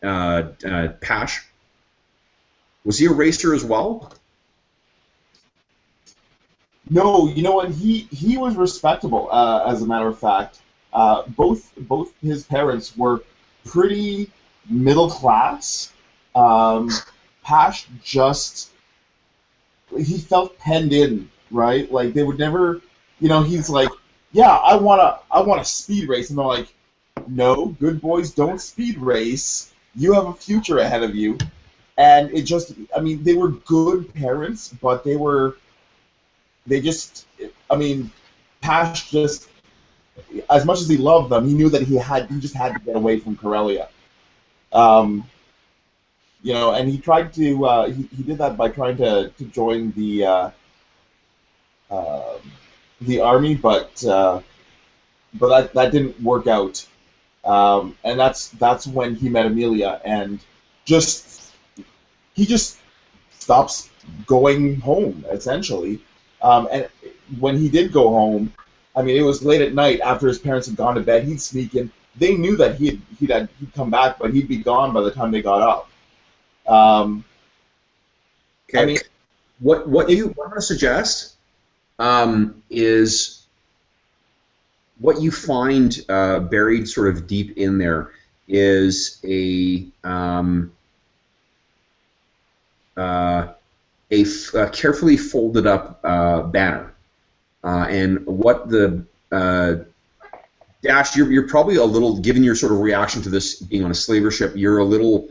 Pash? Was he a racer as well? No, you know what? He was respectable, as a matter of fact. Both his parents were pretty middle class. Pash he felt penned in, right? Like they would never, he's like, yeah, I wanna speed race, and they're like, no, good boys don't speed race. You have a future ahead of you. And it just, they were good parents, but Pash just, as much as he loved them, he knew that he just had to get away from Corellia. And he tried to, he did that by trying to join the army, but that didn't work out. And that's when he met Amelia, and he just stops going home, essentially. And when he did go home, it was late at night after his parents had gone to bed. He'd sneak in. They knew that he'd come back, but he'd be gone by the time they got up. Okay. What I'm going to suggest is what you find buried sort of deep in there is a carefully folded up banner, and what the Dash, you're probably a little, given your sort of reaction to this being on a slaver ship, you're a little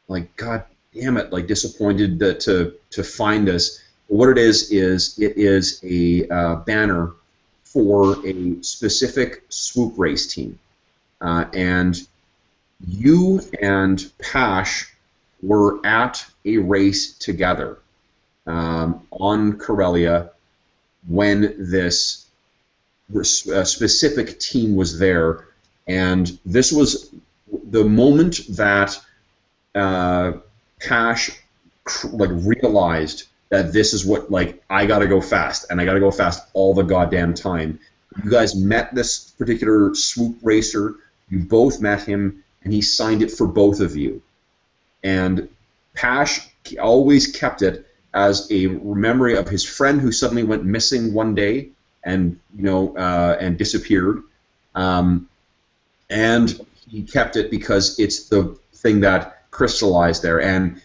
like, God damn it, like disappointed to find this. But what it is a banner for a specific swoop race team, and you and Pash were at a race together on Corellia when this specific team was there, and this was the moment that Pash realized that this is what, I gotta go fast, and I gotta go fast all the goddamn time. You guys met this particular swoop racer, you both met him, and he signed it for both of you. And Pash always kept it as a memory of his friend who suddenly went missing one day and and disappeared. And he kept it because it's the thing that crystallized there, and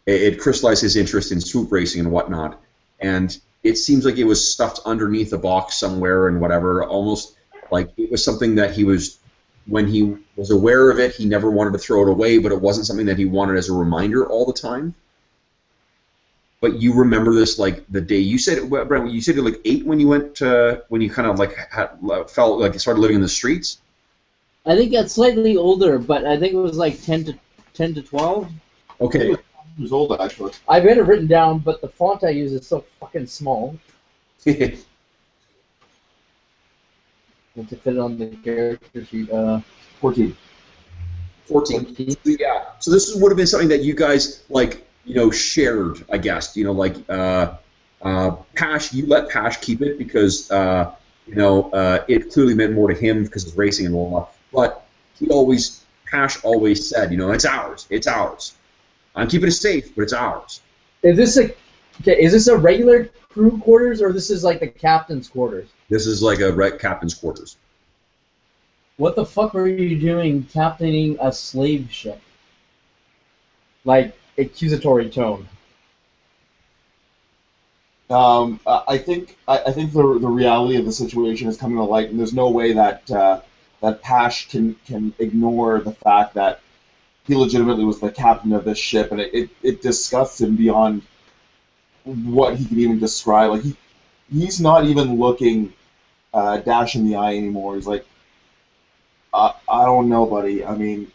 it crystallized his interest in swoop racing and whatnot. And it seems like it was stuffed underneath a box somewhere and whatever, almost like it was something that he was, when he was aware of it, he never wanted to throw it away, but it wasn't something that he wanted as a reminder all the time. But you remember this like the day you said it, Brent. You said it like 8 when you went when you kind of felt like you started living in the streets. I think that's slightly older, but I think it was like 10 to 12. Okay. He was old, actually. I've got it written down, but the font I use is so fucking small. To fit it on the character sheet. 14. 14. Yeah. So this would have been something that you guys shared, I guess. Pash, you let Pash keep it because it clearly meant more to him because of racing and whatnot. But Pash always said, it's ours. It's ours. I'm keeping it safe, but it's ours. Is this a regular crew quarters, or this is like the captain's quarters? This is like a captain's quarters. What the fuck were you doing captaining a slave ship? Like, accusatory tone. I think the reality of the situation is coming to light, and there's no way that Pash can ignore the fact that he legitimately was the captain of this ship, and it disgusts him beyond what he can even describe. Like he's not even looking Dash in the eye anymore. He's like, I don't know, buddy. I mean,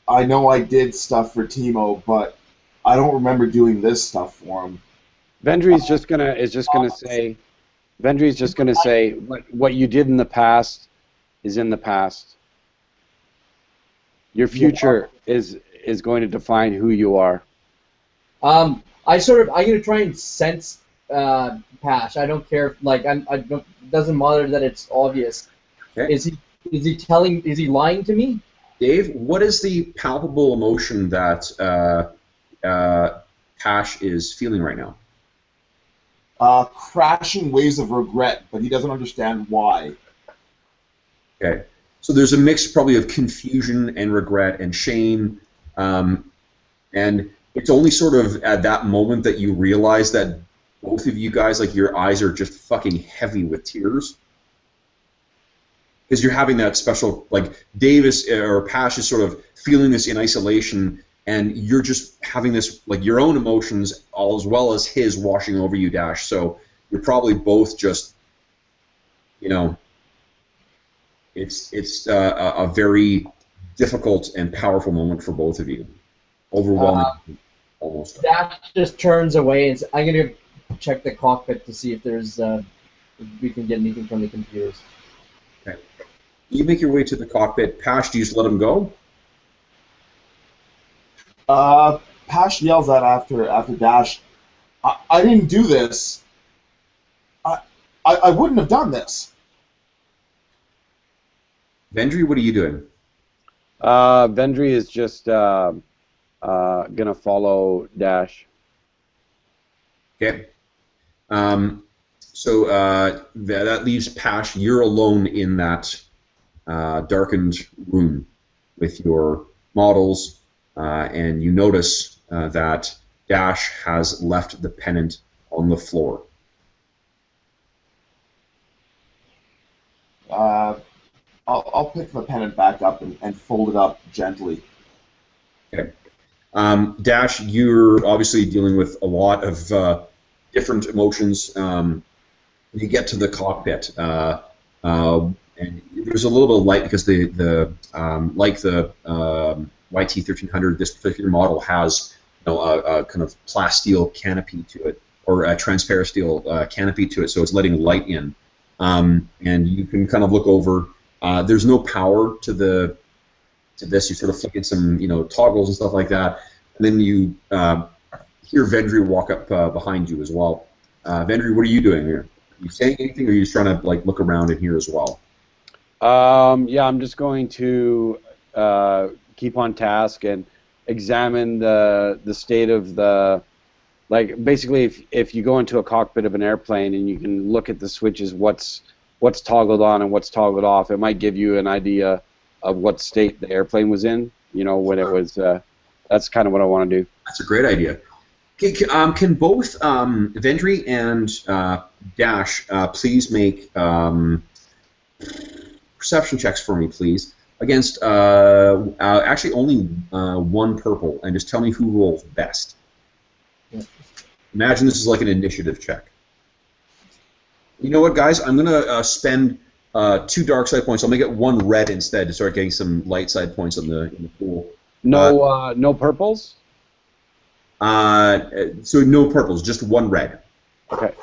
I know I did stuff for Timo, but I don't remember doing this stuff for him. Vendry's just gonna say what you did in the past is in the past. Your future is going to define who you are. I'm gonna try and sense Pash. I don't care. Like it doesn't matter that it's obvious. Okay. Is he lying to me? Dave, what is the palpable emotion that Pash is feeling right now? Crashing waves of regret, but he doesn't understand why. Okay. So there's a mix probably of confusion and regret and shame, and it's only sort of at that moment that you realize that both of you guys, like your eyes are just fucking heavy with tears. Because you're having that special, like Davis or Pash is sort of feeling this in isolation, and you're just having this, like your own emotions as well as his washing over you, Dash. So you're probably both just, you know, it's a very difficult and powerful moment for both of you. Overwhelming, almost. Dash just turns away and says, I'm gonna check the cockpit to see if there's if we can get anything from the computers. Okay. You make your way to the cockpit. Pash, do you just let him go? Pash yells out after Dash, I didn't do this. I wouldn't have done this. Vendry, what are you doing? Vendry is just gonna follow Dash. Okay. So that leaves Pash. You're alone in that darkened room with your models, and you notice that Dash has left the pennant on the floor. I'll pick the pennant back up and fold it up gently. Okay. Dash, you're obviously dealing with a lot of different emotions. You get to the cockpit, and there's a little bit of light because like the YT-1300, this particular model has a kind of plasteel canopy to it, or a transparent steel canopy to it, so it's letting light in. And you can kind of look over. There's no power to this. You sort of flick in some toggles and stuff like that, and then you hear Vendry walk up behind you as well. Vendry, what are you doing here? Are you saying anything, or are you just trying to look around in here as well? Yeah, I'm just going to keep on task and examine the state of the, basically if you go into a cockpit of an airplane and you can look at the switches, what's toggled on and what's toggled off, it might give you an idea of what state the airplane was in, when it was, that's kind of what I want to do. That's a great idea. Okay, can both Vendry and Dash please make perception checks for me, please, against actually only one purple, and just tell me who rolls best. Imagine this is like an initiative check. You know what, guys? I'm going to spend 2 dark side points. I'll make it 1 red instead to start getting some light side points in the pool. No purples? So no purples, just 1 red. Okay.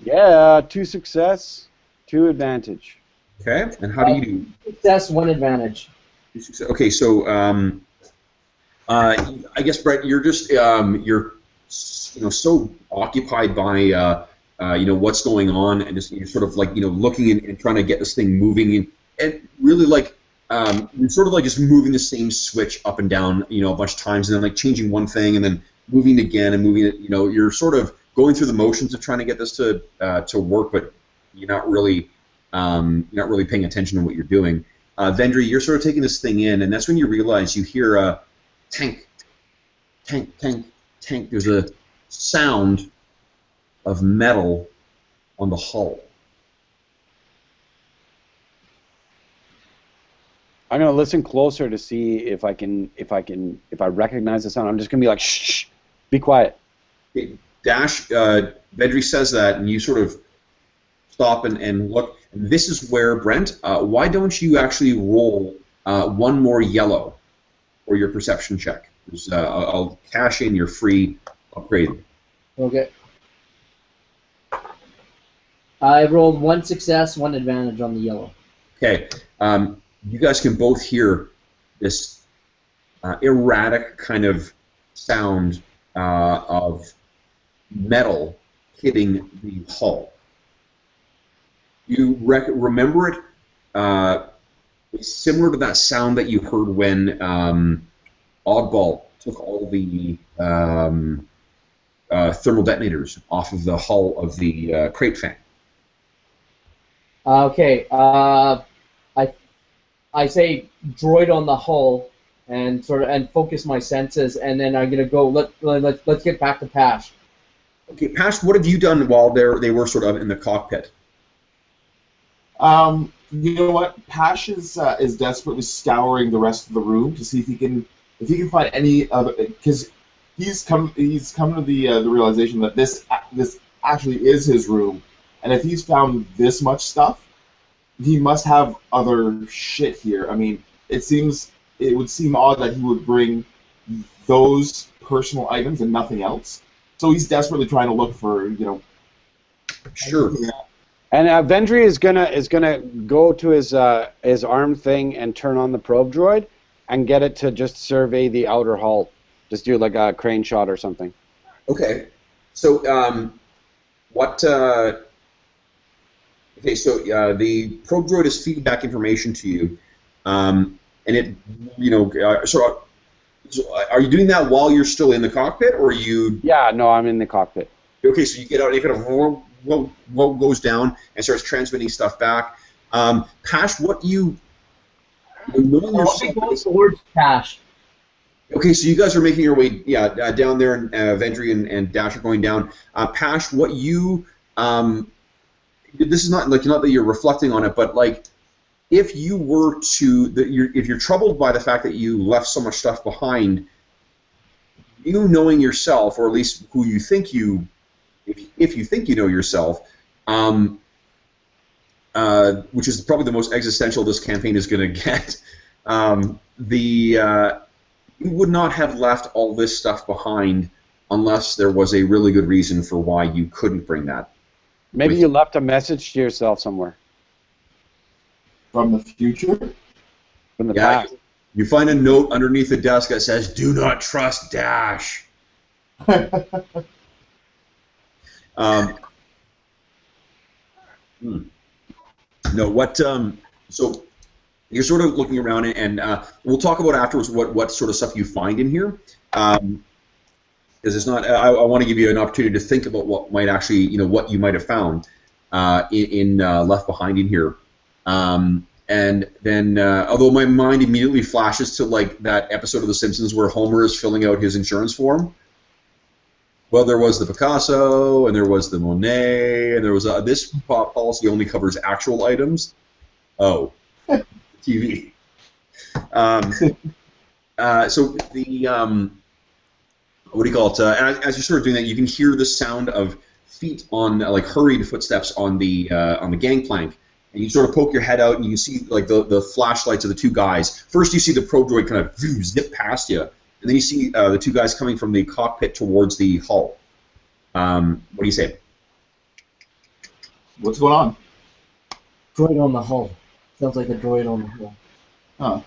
Yeah, 2 success, 2 advantage. Okay, and how do you do? Success, 1 advantage. Okay, so I guess Brett, you're just you're so occupied by what's going on, and just you're sort of looking and trying to get this thing moving, and really you're sort of just moving the same switch up and down a bunch of times, and then changing one thing and then moving again and moving it. You're sort of going through the motions of trying to get this to work, but you're not really paying attention to what you're doing. Vendry, you're sort of taking this thing in, and that's when you realize you hear a tank, tank, tank, tank. There's a sound of metal on the hull. I'm gonna listen closer to see if I recognize the sound. I'm just gonna be like, shh, be quiet. Dash, Vedri says that, and you sort of stop and look. And this is where, Brent, why don't you actually roll one more yellow for your perception check? I'll cash in your free upgrade. Okay. I rolled 1 success, 1 advantage on the yellow. Okay. You guys can both hear this erratic kind of sound of metal hitting the hull. You remember it? It's similar to that sound that you heard when Oddball took all the thermal detonators off of the hull of the Crate Fang. Okay. I say droid on the hull and focus my senses, and then I'm gonna go. Let's get back to Pash. Okay, Pash, what have you done while they were sort of in the cockpit? You know what? Pash is desperately scouring the rest of the room to see if he can find any other, because he's come to the realization that this actually is his room, and if he's found this much stuff, he must have other shit here. I mean, it would seem odd that he would bring those personal items and nothing else. So he's desperately trying to look for, Sure. And Vendry is gonna go to his arm thing and turn on the probe droid, and get it to just survey the outer hull. Just do like a crane shot or something. Okay. So what? Okay. So the probe droid is feeding back information to you, and it, so are you doing that while you're still in the cockpit, or are you? Yeah. No, I'm in the cockpit. Okay. So you get out and you kind of what goes down and starts transmitting stuff back. Pash, what you knowing yourself. Go towards Pash. Okay, so you guys are making your way, down there, and Vendry and Dash are going down. Pash, what you, this is not that you're reflecting on it, but like, if you were to, if you're troubled by the fact that you left so much stuff behind, you knowing yourself, or at least who you think if you think you know yourself, which is probably the most existential this campaign is going to get, you would not have left all this stuff behind unless there was a really good reason for why you couldn't bring that. Maybe you left a message to yourself somewhere. From the future? From the past. You find a note underneath the desk that says, "Do not trust Dash." No, what? So you're sort of looking around, and we'll talk about afterwards what sort of stuff you find in here, because it's not. I want to give you an opportunity to think about what might actually, what you might have found in left behind in here, and then although my mind immediately flashes to like that episode of The Simpsons where Homer is filling out his insurance form. Well, there was the Picasso, and there was the Monet, and there was this policy only covers actual items. Oh. TV. So the what do you call it? As you're sort of doing that, you can hear the sound of feet on like hurried footsteps on the gangplank, and you sort of poke your head out, and you see like the flashlights of the two guys. First, you see the probe droid kind of zip past you, and then you see the two guys coming from the cockpit towards the hull. What do you say? What's going on? Droid on the hull. Sounds like a droid on the hull.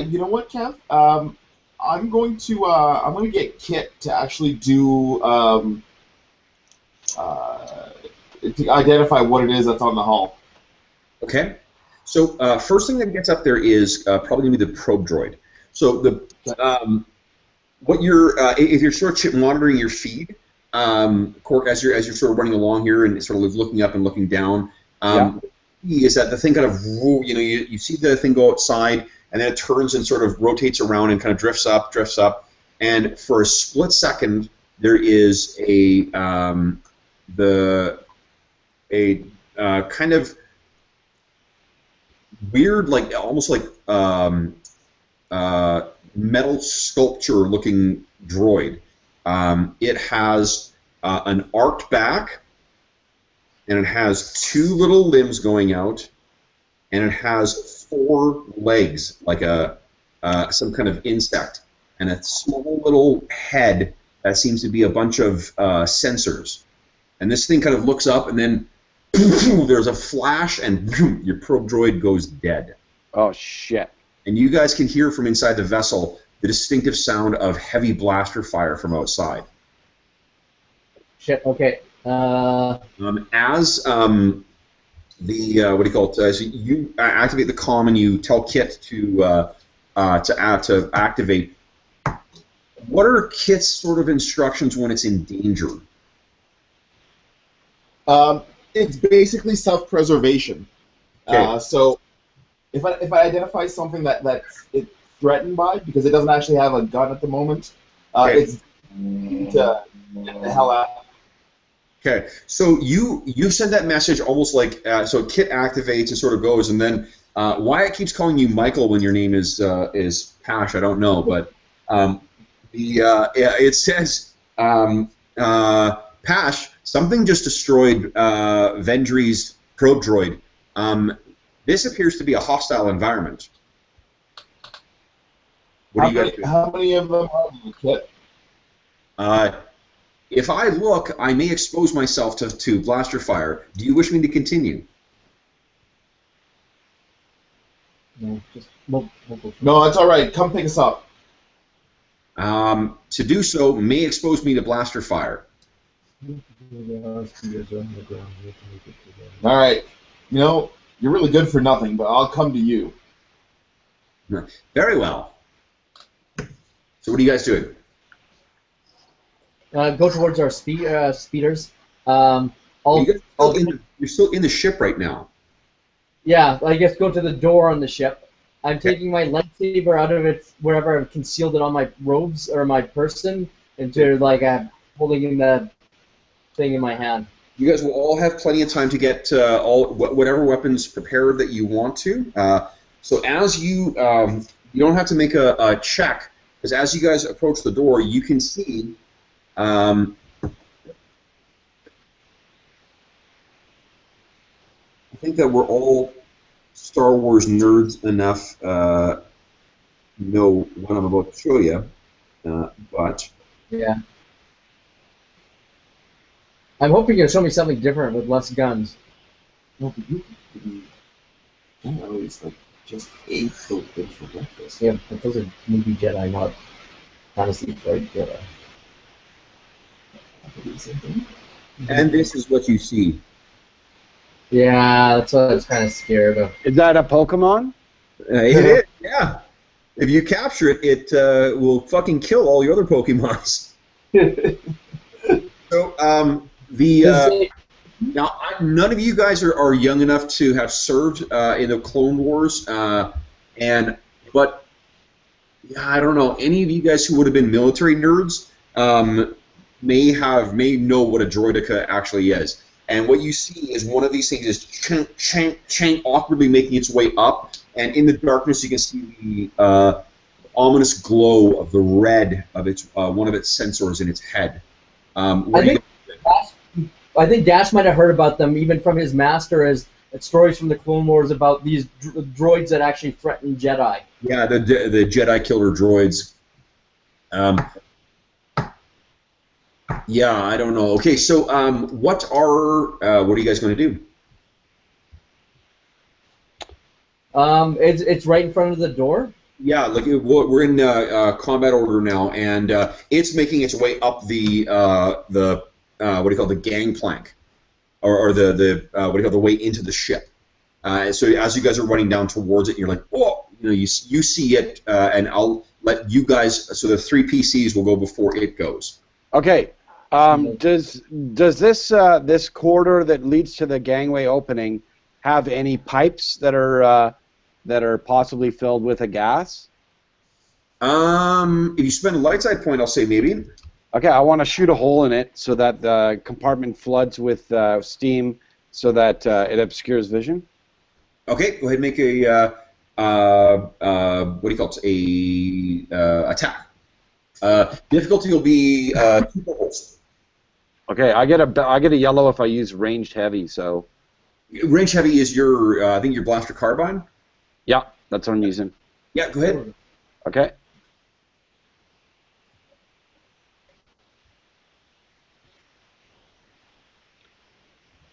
You know what, Kev? I'm going to get Kit to actually do to identify what it is that's on the hull. Okay. So first thing that gets up there is probably going to be the probe droid. So what you're if you're sort of monitoring your feed, Cork, as you're sort of running along here and sort of looking up and looking down, is that the thing kind of you see the thing go outside, and then it turns and sort of rotates around and kind of drifts up, and for a split second there is a kind of weird, like almost like metal sculpture-looking droid. It has an arced back, and it has 2 little limbs going out, and it has 4 legs, like some kind of insect, and a small little head that seems to be a bunch of sensors. And this thing kind of looks up, and then there's a flash, and your probe droid goes dead. Oh, shit. And you guys can hear from inside the vessel the distinctive sound of heavy blaster fire from outside. Shit. Okay. As as you activate the comm and you tell Kit to activate, what are Kit's sort of instructions when it's in danger? It's basically self-preservation. Okay. So if I identify something that's it's threatened by, because it doesn't actually have a gun at the moment, Okay. it's to get the hell out. Okay, so you send that message almost like so Kit activates and sort of goes, and then why it keeps calling you Michael when your name is Pash, I don't know, but it says Pash, something just destroyed Vendry's probe droid. This appears to be a hostile environment. What do you guys do? How many of them are there, Kit? If I look, I may expose myself to blaster fire. Do you wish me to continue? No, just we'll go. No, it's all right. Come pick us up. To do so may expose me to blaster fire. All right. You know, you're really good for nothing, but I'll come to you. Very well. So what are you guys doing? Go towards our speeders. You're still in the ship right now. Yeah, I guess go to the door on the ship. I'm taking my lightsaber out of it wherever I've concealed it on my robes or my person, into like holding in the thing in my hand. You guys will all have plenty of time to get whatever weapons prepared that you want to. So as you don't have to make a check, because as you guys approach the door, you can see. I think that we're all Star Wars nerds enough know what I'm about to show you, but Yeah. I'm hoping you'll show me something different with less guns. No, but you can always like just ate those things for breakfast. Yeah, but those are movie Jedi, not fantasy flight Jedi. and this is what you see. Yeah, that's what I was kind of scared of. Is that a Pokemon? It is, yeah. If you capture it, it will fucking kill all your other Pokemons. So, now none of you guys are young enough to have served in the Clone Wars, but yeah, I don't know. Any of you guys who would have been military nerds may know what a droideka actually is. And what you see is one of these things is chank, awkwardly making its way up, and in the darkness you can see the ominous glow of the red of its one of its sensors in its head. I think Dash might have heard about them even from his master as stories from the Clone Wars about these droids that actually threaten Jedi. Yeah, the Jedi killer droids. Yeah, I don't know. Okay, so what are you guys going to do? It's right in front of the door. Yeah, like we're in combat order now, and it's making its way up the the gangplank, or the way into the ship. So as you guys are running down towards it, you're like, oh, you see it, and I'll let you guys. So the 3 PCs will go before it goes. Okay. Does this corridor that leads to the gangway opening have any pipes that are possibly filled with a gas? If you spend a light side point, I'll say maybe. Okay, I want to shoot a hole in it so that the compartment floods with steam, so that it obscures vision. Okay, go ahead and make a what do you call it? Attack. Difficulty will be 2 purples. Okay, I get a yellow if I use ranged heavy. So Range heavy is your I think your blaster carbine. yeah, that's what I'm using. Yeah, go ahead. Okay.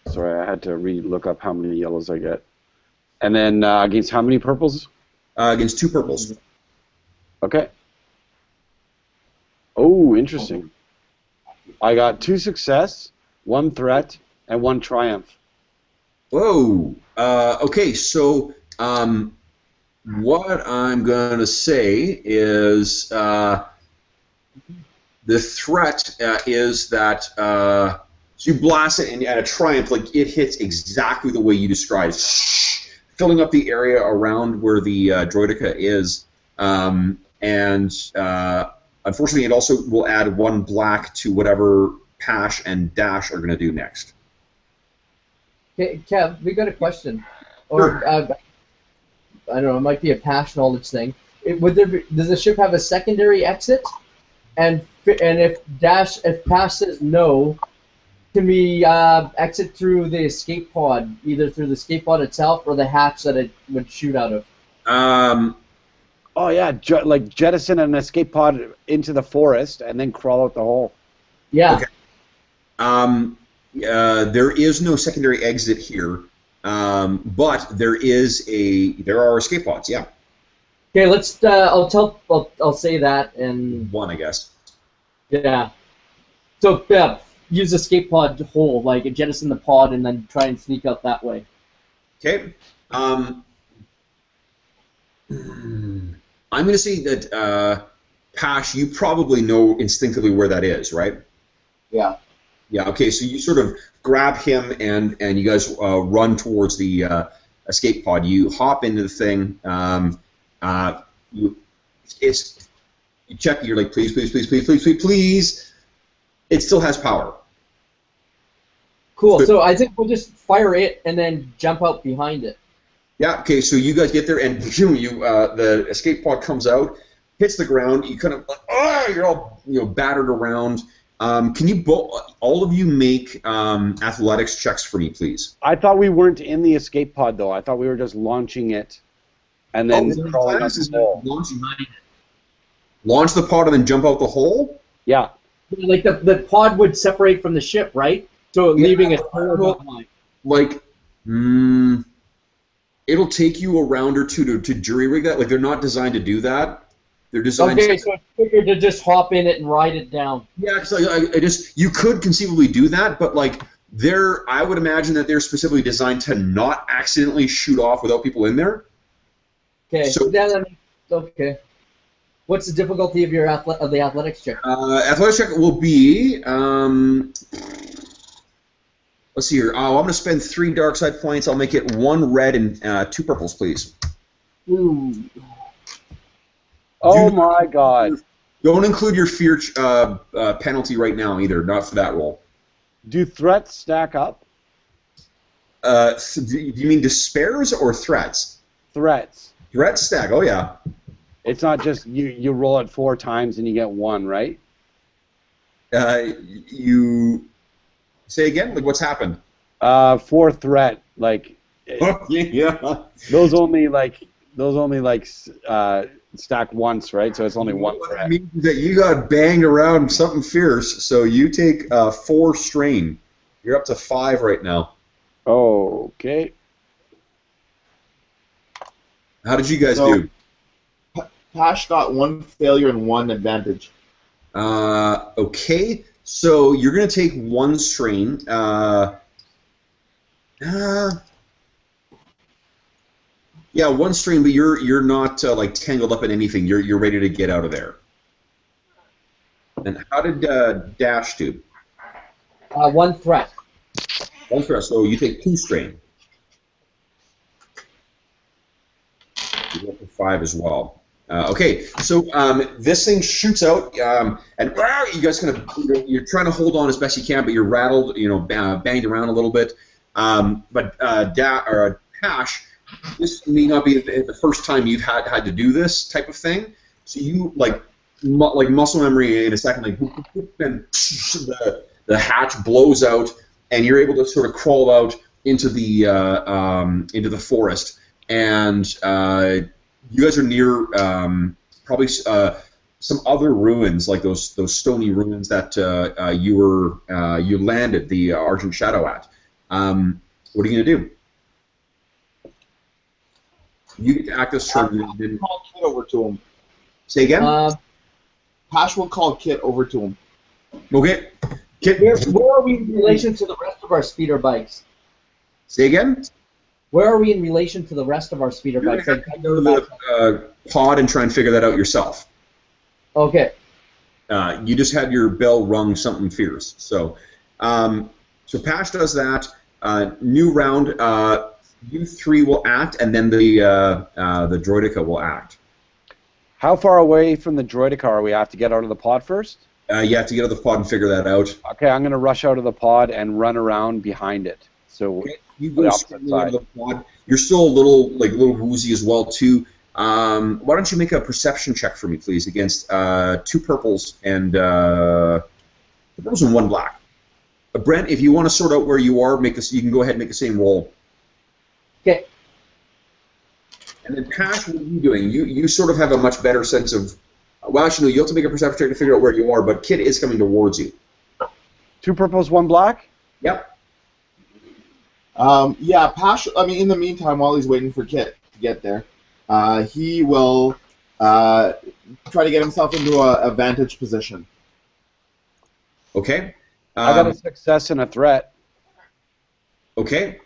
Sorry, I had to look up how many yellows I get. And then against how many purples? Against 2 purples. Okay. Oh, interesting. I got 2 success, 1 threat, and 1 triumph. Whoa. Okay, so what I'm going to say is the threat is that so you blast it and at a triumph, like it hits exactly the way you described, filling up the area around where the droideka is, and unfortunately, it also will add 1 black to whatever Pash and Dash are going to do next. Okay, Kev, we got a question. Or I don't know, it might be a Pash knowledge thing. Does the ship have a secondary exit? And if Pash says no, can we exit through the escape pod, either through the escape pod itself or the hatch that it would shoot out of? Oh yeah, like jettison an escape pod into the forest and then crawl out the hole. Yeah. Okay. There is no secondary exit here, but there are escape pods. Yeah. Okay, let's. I'll say that and 1, I guess. yeah. So yeah, use escape pod hole, like jettison the pod and then try and sneak out that way. Okay. I'm going to say that Pash, you probably know instinctively where that is, right? Yeah. Yeah. Okay. So you sort of grab him and you guys run towards the escape pod. You hop into the thing. You check. You're like, please, please, please, please, please, please, please. It still has power. Cool. So I think we'll just fire it and then jump out behind it. Yeah. Okay. So you guys get there, and the escape pod comes out, hits the ground. You kind of you're all battered around. Can you all of you make athletics checks for me, please? I thought we weren't in the escape pod though. I thought we were just launching it, and then crawling up the hole. Launch the pod and then jump out the hole. Yeah. Like the pod would separate from the ship, right? So leaving a hole behind. Like, it'll take you a round or two to jury rig that. Like, they're not designed to do that. They're designed. Okay, so it's quicker to just hop in it and ride it down. Yeah, because you could conceivably do that, but like I would imagine that they're specifically designed to not accidentally shoot off without people in there. Okay. So okay. What's the difficulty of your the athletics check? Athletics check will be. Let's see here. Oh, I'm going to spend 3 dark side points. I'll make it 1 red and 2 purples, please. Ooh. Oh my God! Don't include your fear penalty right now either. Not for that roll. Do threats stack up? Do you mean despairs or threats? Threats. Threats stack. Oh yeah. It's not just you roll it 4 times and you get 1, right? You say again? Like what's happened? 4 threat, like yeah. those only stack once, right? So it's only 1 What threat. that means is that you got banged around something fierce, so you take 4 strain. You're up to 5 right now. Oh, okay. How did you guys do? Pash got 1 failure and 1 advantage. Okay, so you're gonna take 1 strain. Yeah, 1 strain, but you're not like tangled up in anything. You're ready to get out of there. And how did Dash do? 1 threat. 1 threat. So you take 2 strain. You go for 5 as well. Okay, so this thing shoots out, and you guys you're trying to hold on as best you can, but you're rattled, banged around a little bit. But Pash, this may not be the first time you've had to do this type of thing. So you like muscle memory in a second, like boop, boop, boop, and the hatch blows out, and you're able to sort of crawl out into the forest, and you guys are near probably some other ruins, like those stony ruins that you landed the Argent Shadow at. What are you gonna do? You get to act as turn. Call Kit over to him. Say again. Pash will call Kit over to him. Okay. Kit. Where are we in relation to the rest of our speeder bikes? Say again. Where are we in relation to the rest of our speeder You're bikes? gonna have to go to the pod and try and figure that out yourself. Okay. You just had your bell rung something fierce. So Pash does that. New round. You three will act, and then the Droideka will act. How far away from the Droideka are we? I have to get out of the pod first? You have to get out of the pod and figure that out. Okay, I'm going to rush out of the pod and run around behind it. So Okay. You go straight out of the pod. You're still a little woozy as well too. Why don't you make a perception check for me, please, against 2 purples and one black. Brent, if you want to sort out where you are, you can go ahead and make the same roll. Okay. And then Pash, what are you doing? You sort of have a much better sense of. Well, actually, no, you have to make a perception check to figure out where you are, but Kit is coming towards you. 2 purples, 1 black? Yep. Yeah, Pash. I mean, in the meantime, while he's waiting for Kit to get there, he will try to get himself into a vantage position. Okay. I got a success and a threat. Okay.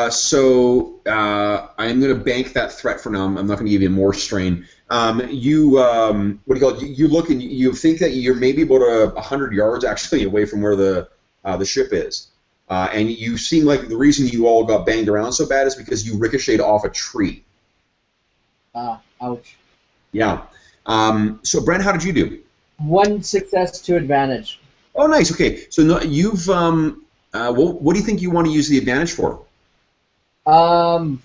So I'm going to bank that threat for now. I'm not going to give you more strain. What do you call it? You look and you think that you're maybe about 100 yards actually away from where the ship is, and you seem like the reason you all got banged around so bad is because you ricocheted off a tree. Ouch. Yeah. So Brent, how did you do? 1 success to advantage. Oh, nice. Okay. So no, you've what do you think you want to use the advantage for? To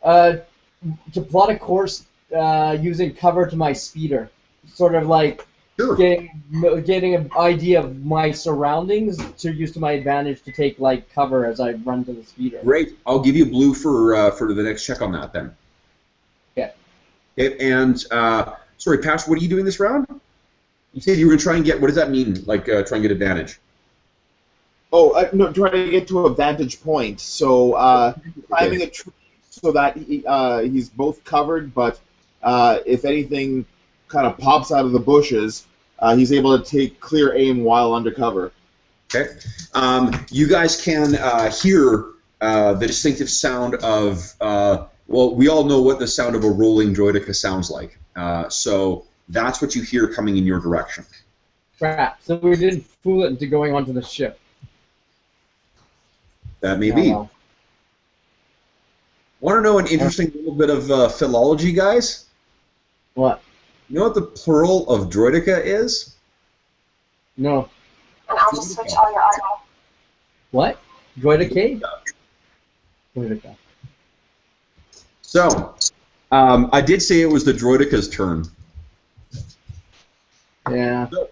plot a course using cover to my speeder, sort of like Sure. getting an idea of my surroundings to use to my advantage to take like cover as I run to the speeder. Great. I'll give you blue for the next check on that then. Yeah. Okay, and sorry, Pash, what are you doing this round? You said you were going to try and get. What does that mean? Like try and get advantage? Oh, no, trying to get to a vantage point. So climbing a tree so that he's both covered, but if anything kind of pops out of the bushes, he's able to take clear aim while under cover. Okay. You guys can hear the distinctive sound of. Well, we all know what the sound of a rolling Droideka sounds like. So that's what you hear coming in your direction. Crap. So we didn't fool it into going onto the ship. That may be. Well. Want to know an interesting little bit of philology, guys? What? You know what the plural of Droideka is? No. And I'll just switch all your audio. What? Droideka? Droideka. So, I did say it was the Droideka's turn. Yeah. So,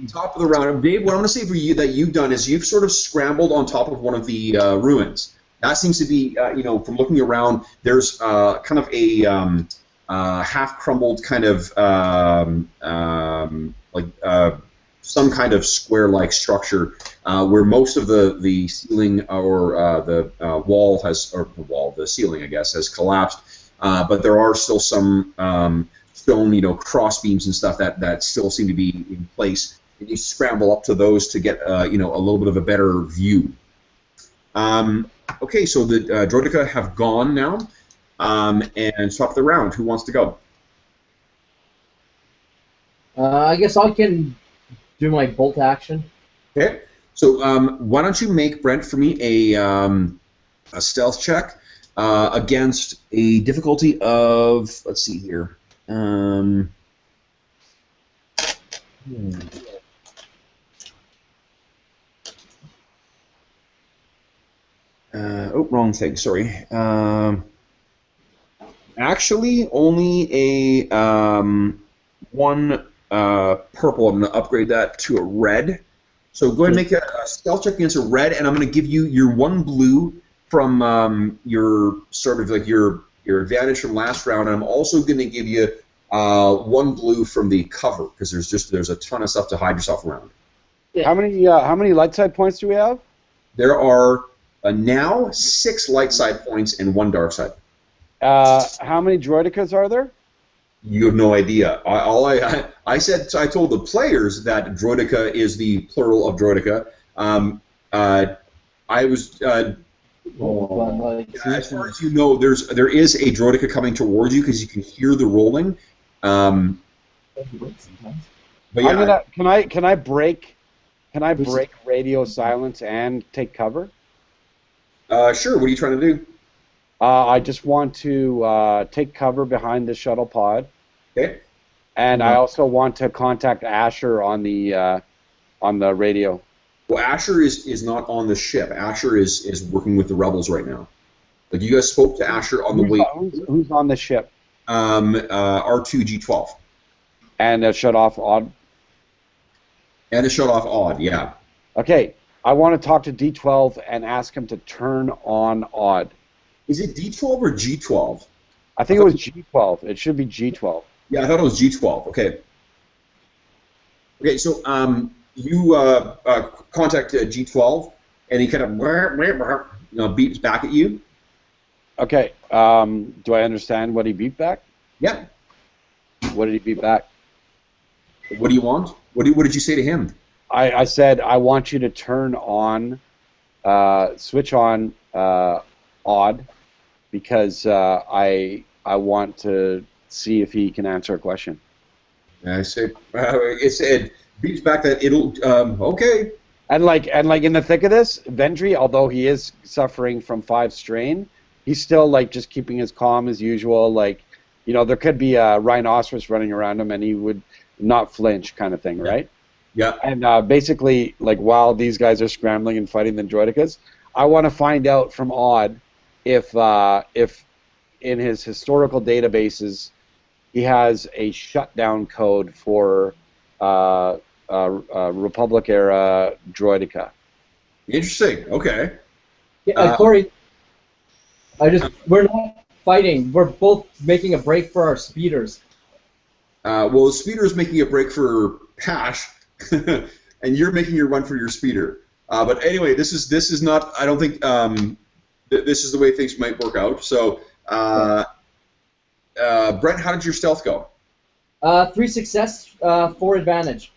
top of the round, Dave. What I'm going to say for you that you've done is you've sort of scrambled on top of one of the ruins. That seems to be, from looking around, there's kind of a half crumbled kind of some kind of square-like structure where most of the ceiling or the ceiling, I guess, has collapsed. But there are still some stone, cross beams and stuff that still seem to be in place. And you scramble up to those to get a little bit of a better view. Okay, so the Droideka have gone now, and stop the round. Who wants to go? I guess I can do my bolt action. Okay, so why don't you make, Brent, for me a stealth check against a difficulty of, let's see here. Wrong thing. Sorry. Actually, only a one purple. I'm going to upgrade that to a red. So go ahead and make a stealth check against a red, and I'm going to give you your one blue from your sort of like your advantage from last round. And I'm also going to give you one blue from the cover because there's a ton of stuff to hide yourself around. How many light side points do we have? There are now 6 light side points and 1 dark side. How many droidicas are there? You have no idea. I told the players that droidica is the plural of droidica. As far as you know, there is a droidica coming towards you because you can hear the rolling. But yeah, Can I break radio silence and take cover? sure. What are you trying to do? I just want to take cover behind the shuttle pod. Okay. And I also want to contact Asher on the radio. Well, Asher is not on the ship. Asher is working with the rebels right now. Like you guys spoke to Asher on the way. Who's on the ship? R2-G12. And shut off Odd. And to shut off Odd, yeah. Okay, I want to talk to D12 and ask him to turn on Odd. Is it D12 or G12? I think it was G12. It should be G12. Yeah, I thought it was G12. Okay. Okay, so you contact G12, and he kind of beeps back at you. Okay. Do I understand what he beeped back? Yeah. What did he beep back? What do you want? What did you say to him? I said I want you to turn on, switch on Odd, because I want to see if he can answer a question. I said it said beeps back that it'll okay. And like in the thick of this, Vendry, although he is suffering from 5 strain, he's still like just keeping his calm as usual. Like, you know, there could be a rhinoceros running around him, and he would not flinch, kind of thing, right? Yeah. And basically, like while these guys are scrambling and fighting the droidicas, I want to find out from Odd if in his historical databases he has a shutdown code for Republic era droidica. Interesting. Okay. Yeah, Corey, we're not fighting. We're both making a break for our speeders. Well, the speeder is making a break for Pash, and you're making your run for your speeder. But anyway, this is not. I don't think this is the way things might work out. So, Brent, how did your stealth go? 3 success, 4 advantage.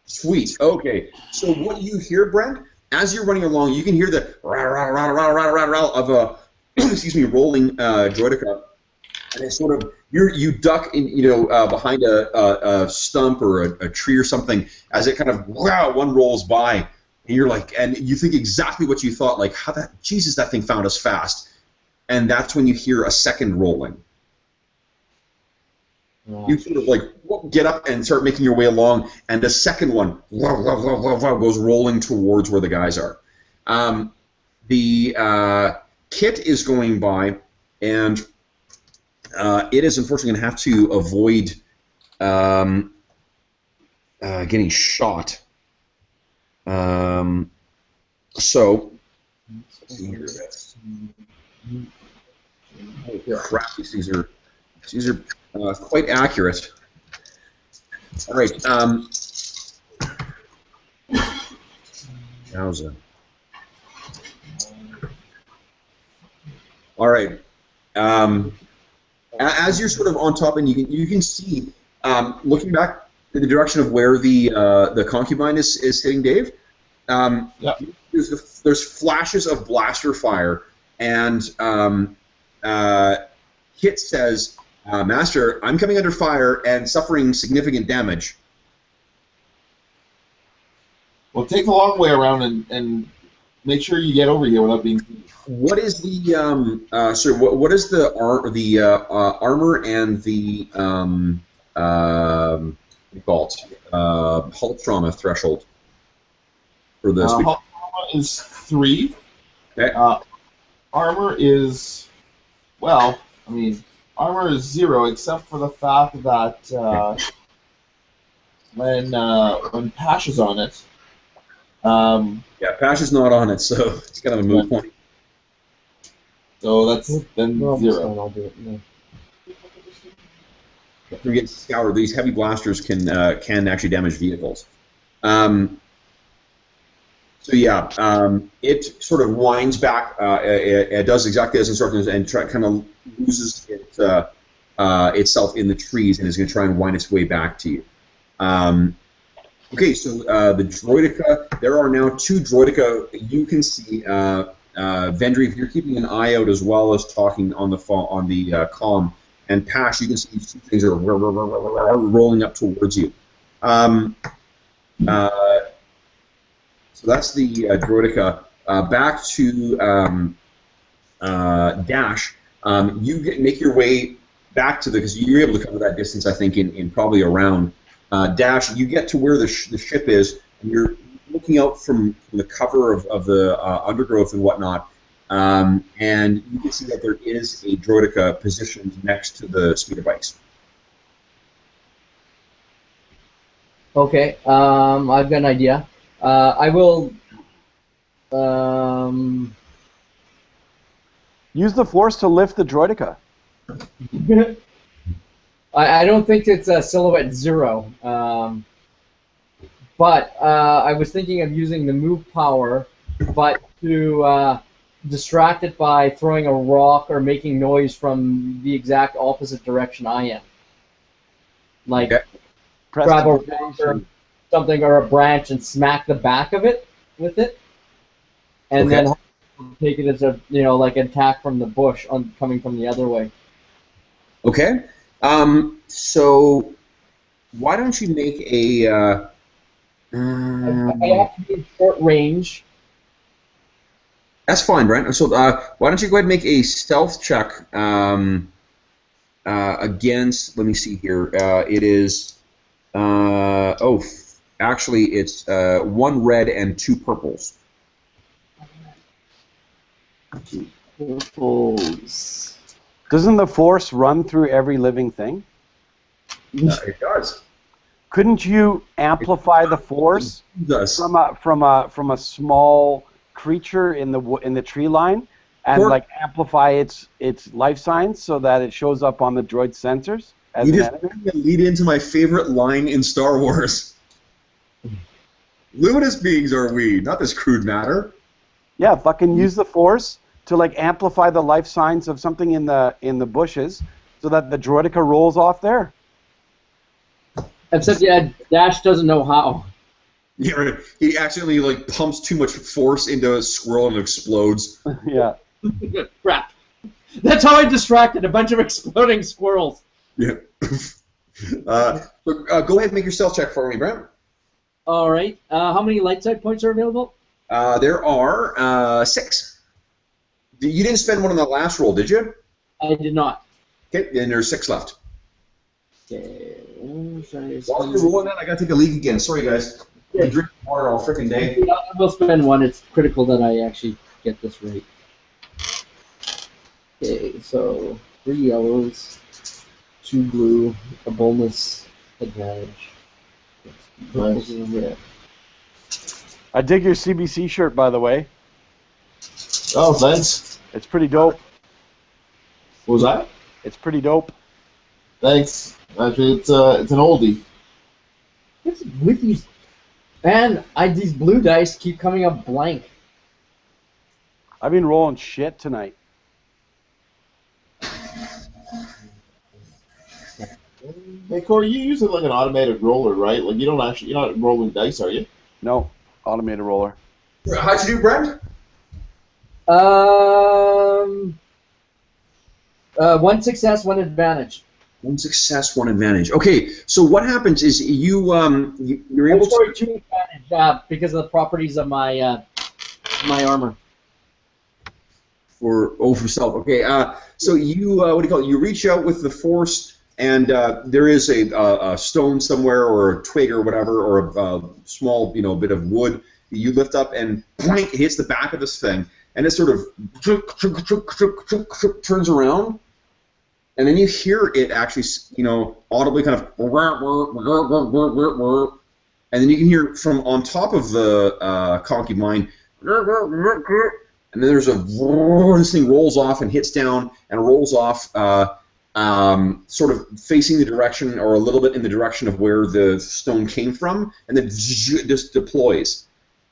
Sweet. Okay. So what you hear, Brent, as you're running along, you can hear the rah, rah, rah, rah, rah, rah, rah of a rolling droidica, and it's sort of you duck in, behind a stump or a tree or something as it kind of one rolls by, and you're like, and you think exactly what you thought, like Jesus, that thing found us fast, and that's when you hear a second rolling. You sort of like get up and start making your way along, and the second one goes rolling towards where the guys are. The kit is going by, and it is unfortunately going to have to avoid getting shot. So, crap, these are quite accurate. All right. Yowza. All right. As you're sort of on top, and you can see, looking back in the direction of where the concubine is hitting Dave. There's flashes of blaster fire, and Kit says, Master, I'm coming under fire and suffering significant damage. Well, take the long way around and make sure you get over here without being seen. What is the what is the armor and the hull trauma threshold for this? Hull trauma is 3. Okay. armor is, well, I mean, armor is 0 except for the fact that when Pash is on it, Yeah, Pash is not on it, so it's kind of a moot point. so that's then Well, 0. I'll do it. Yeah. If we get scoured, these heavy blasters can actually damage vehicles. So yeah, it sort of winds back. It does exactly as instructed and kind of loses itself in the trees and is going to try and wind its way back to you. Okay, so the Droideka. There are now 2 Droideka. You can see Vendry, if you're keeping an eye out as well as talking on the comm. And Pash, you can see these 2 things are rolling up towards you. So that's the Droideka. Back to Dash. You make your way back to because you're able to cover that distance, I think, in probably a round. Dash, you get to where the ship is, and you're looking out from the cover of the undergrowth and whatnot. And you can see that there is a Droideka positioned next to the speeder bikes. Okay, I've got an idea. I will. Use the Force to lift the Droideka. I don't think it's a silhouette 0. But I was thinking of using the move power, but to distract it by throwing a rock or making noise from the exact opposite direction I am. Like grab a rock or something or a branch and smack the back of it with it, and then take it as a like attack from the bush coming from the other way. Okay. So why don't you make a? I have to be in short range. That's fine, Brent. So why don't you go ahead and make a stealth check against? Let me see here. It is. Actually, it's 1 red and 2 purples. Purples. Doesn't the Force run through every living thing? It does. Couldn't you amplify the Force It does. from a small creature in the tree line and Or- like amplify its life signs so that it shows up on the droid sensors as You an just enemy? lead into my favorite line in Star Wars. Luminous beings are we, not this crude matter. Yeah, fucking use the Force to like amplify the life signs of something in the bushes so that the Droideka rolls off there. Except, yeah, Dash doesn't know how. Yeah, he accidentally like pumps too much force into a squirrel and it explodes. Yeah. Crap. That's how I distracted a bunch of exploding squirrels. Yeah. Go ahead and make your stealth check for me, Brent. All right. How many light side points are available? There are 6. You didn't spend one on the last roll, did you? I did not. Okay, then there's 6 left. Okay. While you're rolling that, I gotta take a leak again. Sorry, guys. I've been drinking water all freaking day. I will spend 1. It's critical that I actually get this right. Okay, so 3 yellows, 2 blue, a bonus advantage. Nice. Yeah. I dig your CBC shirt, by the way. Oh, thanks. It's pretty dope. What was that? It's pretty dope. Thanks. Actually, it's an oldie. What's with these? Man, these blue dice keep coming up blank. I've been rolling shit tonight. Hey, Corey, you use it like an automated roller, right? Like you're not rolling dice, are you? No, automated roller. How'd you do, Brent? 1 success, 1 advantage. 1 success, 1 advantage. Okay, so what happens is you're able to. Sorry, 2 advantage because of the properties of my my armor. For self. Okay, so you what do you call it? You reach out with the Force, and there is a stone somewhere, or a twig, or whatever, or a small bit of wood. You lift up, and blank, it hits the back of this thing, and it sort of turns around, and then you hear it actually, audibly kind of, and then you can hear from on top of the concubine, and then there's this thing rolls off and hits down and rolls off, sort of facing the direction or a little bit in the direction of where the stone came from, and then just deploys.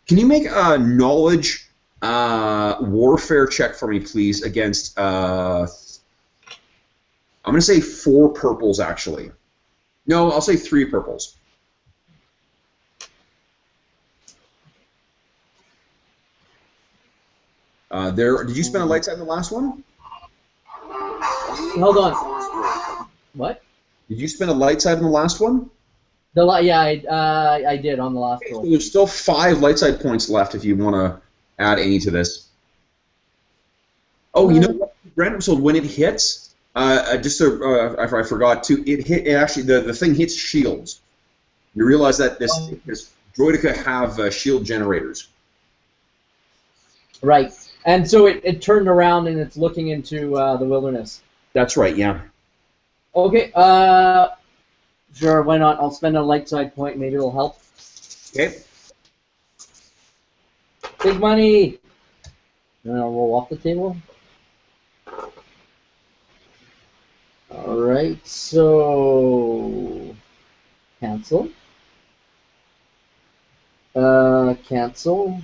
Can you make a knowledge warfare check for me, please, against, I'm going to say 4 purples, actually. No, I'll say 3 purples. Did you spend a light side in the last one? Hold on. What? Did you spend a light side in the last one? Yeah, I did on the last Okay, so roll. there's still 5 light side points left if you want to add any to this. Oh, you know what, Brent? So when it hits, I forgot to. It actually the thing hits shields. You realize that this Droideka have shield generators. Right. And so it turned around and it's looking into the wilderness. That's right. Yeah. Okay. Sure. Why not? I'll spend a light side point. Maybe it'll help. Okay. Big money. And I'll roll off the table. All right. So cancel. Cancel.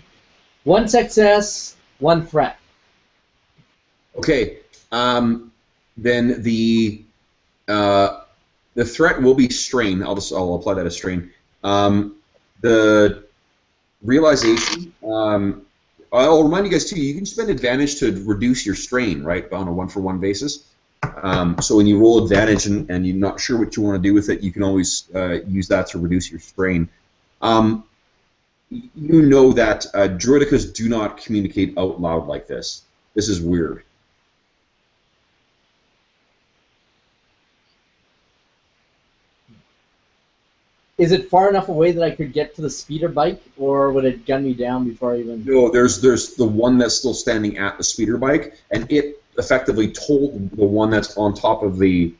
1 success, 1 threat. Okay. Then the threat will be strain. I'll apply that as strain. The realization. I'll remind you guys too. You can spend advantage to reduce your strain, right, on a 1-for-1 basis. So when you roll advantage and you're not sure what you want to do with it, you can always use that to reduce your strain. You know that Droidekas do not communicate out loud like this. This is weird. Is it far enough away that I could get to the speeder bike, or would it gun me down before I even... No, there's the one that's still standing at the speeder bike, and it effectively told the one that's on top of the,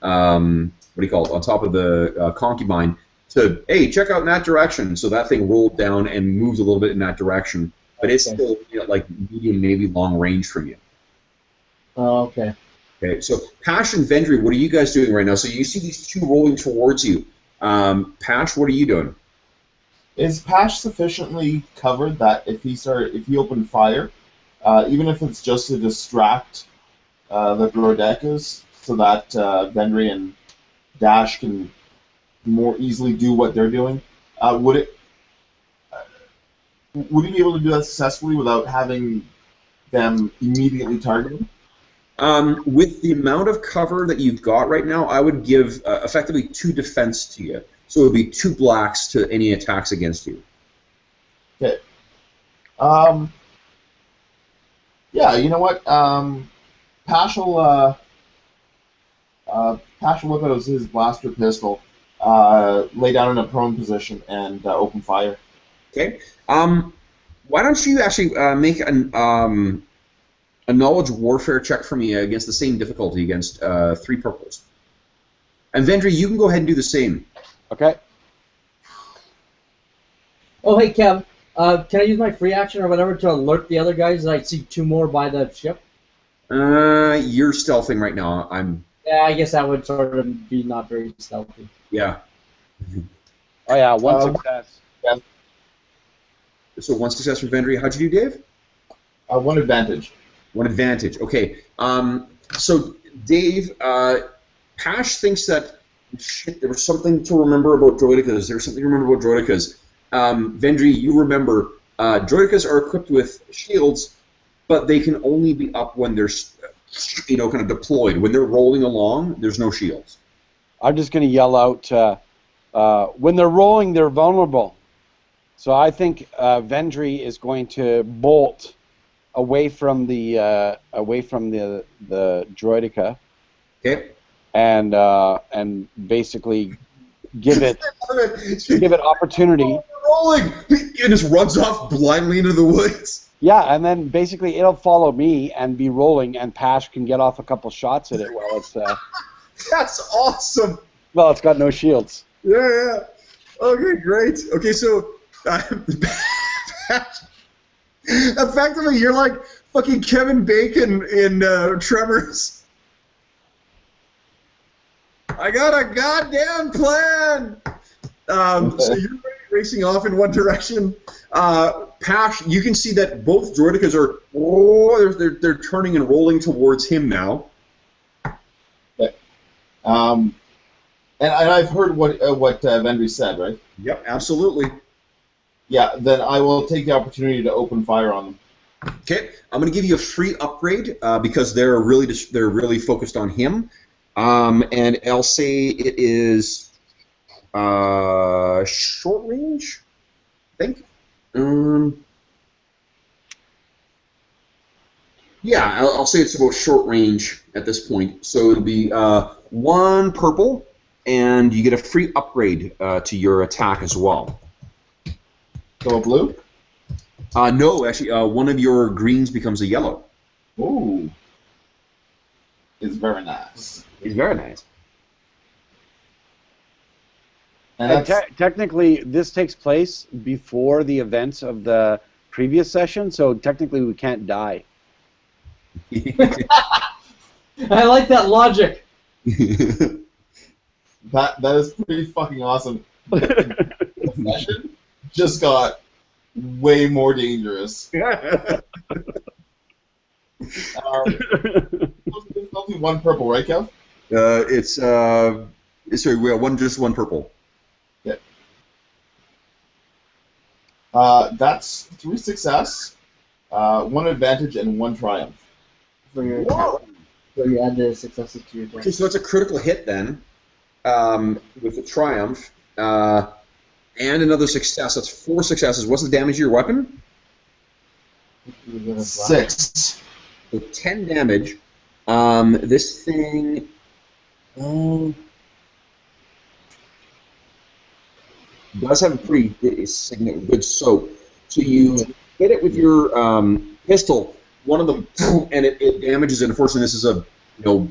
on top of the concubine, to, hey, check out in that direction. So that thing rolled down and moved a little bit in that direction, but it's still like medium, maybe long range from you. Oh, okay. Okay, so Pash and Vendry, what are you guys doing right now? So you see these 2 rolling towards you. Pash, what are you doing? Is Pash sufficiently covered that if he opened fire, even if it's just to distract the Droidekas, so that Vendry and Dash can more easily do what they're doing, would he be able to do that successfully without having them immediately target him? With the amount of cover that you've got right now, I would give effectively 2 defense to you. So it would be 2 blacks to any attacks against you. Okay. Yeah, you know what? Pash will whip out his blaster pistol, lay down in a prone position, and open fire. Okay. Why don't you actually make a knowledge warfare check for me against the same difficulty against 3 purples. And Vendry, you can go ahead and do the same. Okay. Oh, hey, Kev. Can I use my free action or whatever to alert the other guys that I see 2 more by the ship? You're stealthing right now. Yeah, I guess that would sort of be not very stealthy. Yeah. Oh yeah, 1 success. So 1 success for Vendry. How'd you do, Dave? 1 advantage. 1 advantage. Okay. So Dave, Pash thinks that there was something to remember about Droidekas. There's something to remember about Droidekas. Vendry, you remember Droidekas are equipped with shields, but they can only be up when they're kind of deployed. When they're rolling along, there's no shields. I'm just going to yell out, when they're rolling, they're vulnerable. So I think Vendry is going to bolt away from the Droideka. Okay. And basically give it opportunity rolling! And just runs off blindly into the woods. Yeah, and then basically it'll follow me and be rolling, and Pash can get off a couple shots at it while it's That's awesome. well, it's got no shields. Yeah. Okay, great. Okay, so effectively, you're like fucking Kevin Bacon in Tremors. I got a goddamn plan. So you're racing off in one direction. Pash, you can see that both Droidicas are they're turning and rolling towards him now. And I've heard what Vendry said, right? Yep, absolutely. Yeah, then I will take the opportunity to open fire on them. Okay, I'm going to give you a free upgrade because they're really focused on him, and I'll say it is short range, I think. Yeah, I'll say it's about short range at this point. So it'll be 1 purple, and you get a free upgrade to your attack as well. So a blue? No, actually, one of your greens becomes a yellow. Ooh. It's very nice. It's very nice. And technically, this takes place before the events of the previous session, so technically we can't die. I like that logic. That is pretty fucking awesome. The session just got way more dangerous. It's only 1 purple, right, Kev? It's sorry, we have just one purple. Yeah. That's 3 success, 1 advantage, and 1 triumph. For your attack. So you add the successes to your attack. Okay, so that's a critical hit then, with the triumph, and another success. That's 4 successes. What's the damage to your weapon? 6. So 10 damage. This thing. Does have a pretty good soak. So you hit it with your pistol. One of them, and it damages it. Unfortunately, this is a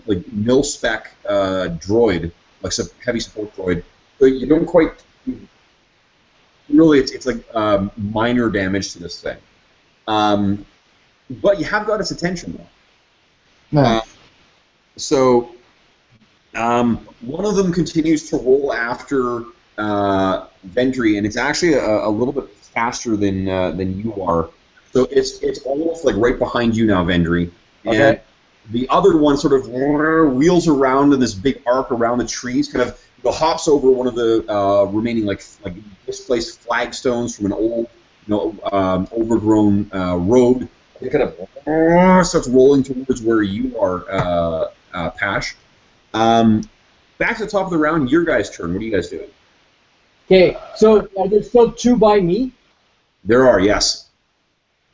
like mil-spec droid, like a heavy support droid. So you don't quite. Really, it's like minor damage to this thing. But you have got its attention though. No. So one of them continues to roll after Vendry, and it's actually a little bit faster than you are. So it's almost like right behind you now, Vendry. Okay. And the other one sort of wheels around in this big arc around the trees, kind of hops over one of the remaining like displaced flagstones from an old, overgrown road. It kind of starts rolling towards where you are, Pash. Back to the top of the round, your guys' turn. What are you guys doing? Okay, so are there still 2 by me? There are, yes.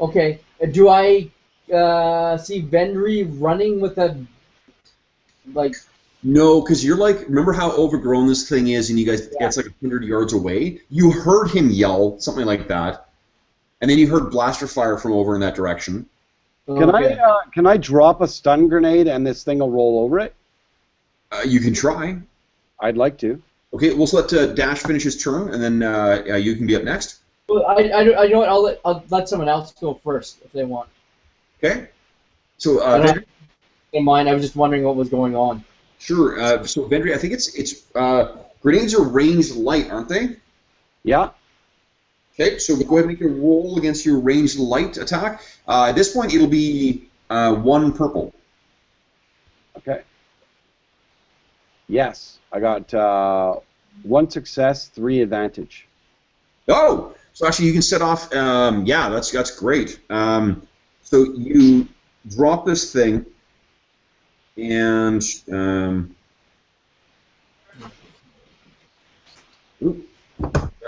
Okay, do I see Vendry running with a, like... No, because you're like, remember how overgrown this thing is, and you guys, it's like 100 yards away? You heard him yell, something like that, and then you heard blaster fire from over in that direction. Can I drop a stun grenade and this thing will roll over it? You can try. I'd like to. Okay, we'll let Dash finish his turn, and then you can be up next. Well, I you know what? I'll let someone else go first if they want. Okay. So Vendry? In mind, I was just wondering what was going on. Sure. So Vendry, I think it's grenades are ranged light, aren't they? Yeah. Okay. So go ahead and make your roll against your ranged light attack. At this point, it'll be 1 purple. Okay. Yes, I got 1 success, 3 advantage. Oh, so actually you can set off. Yeah, that's great. So you drop this thing, and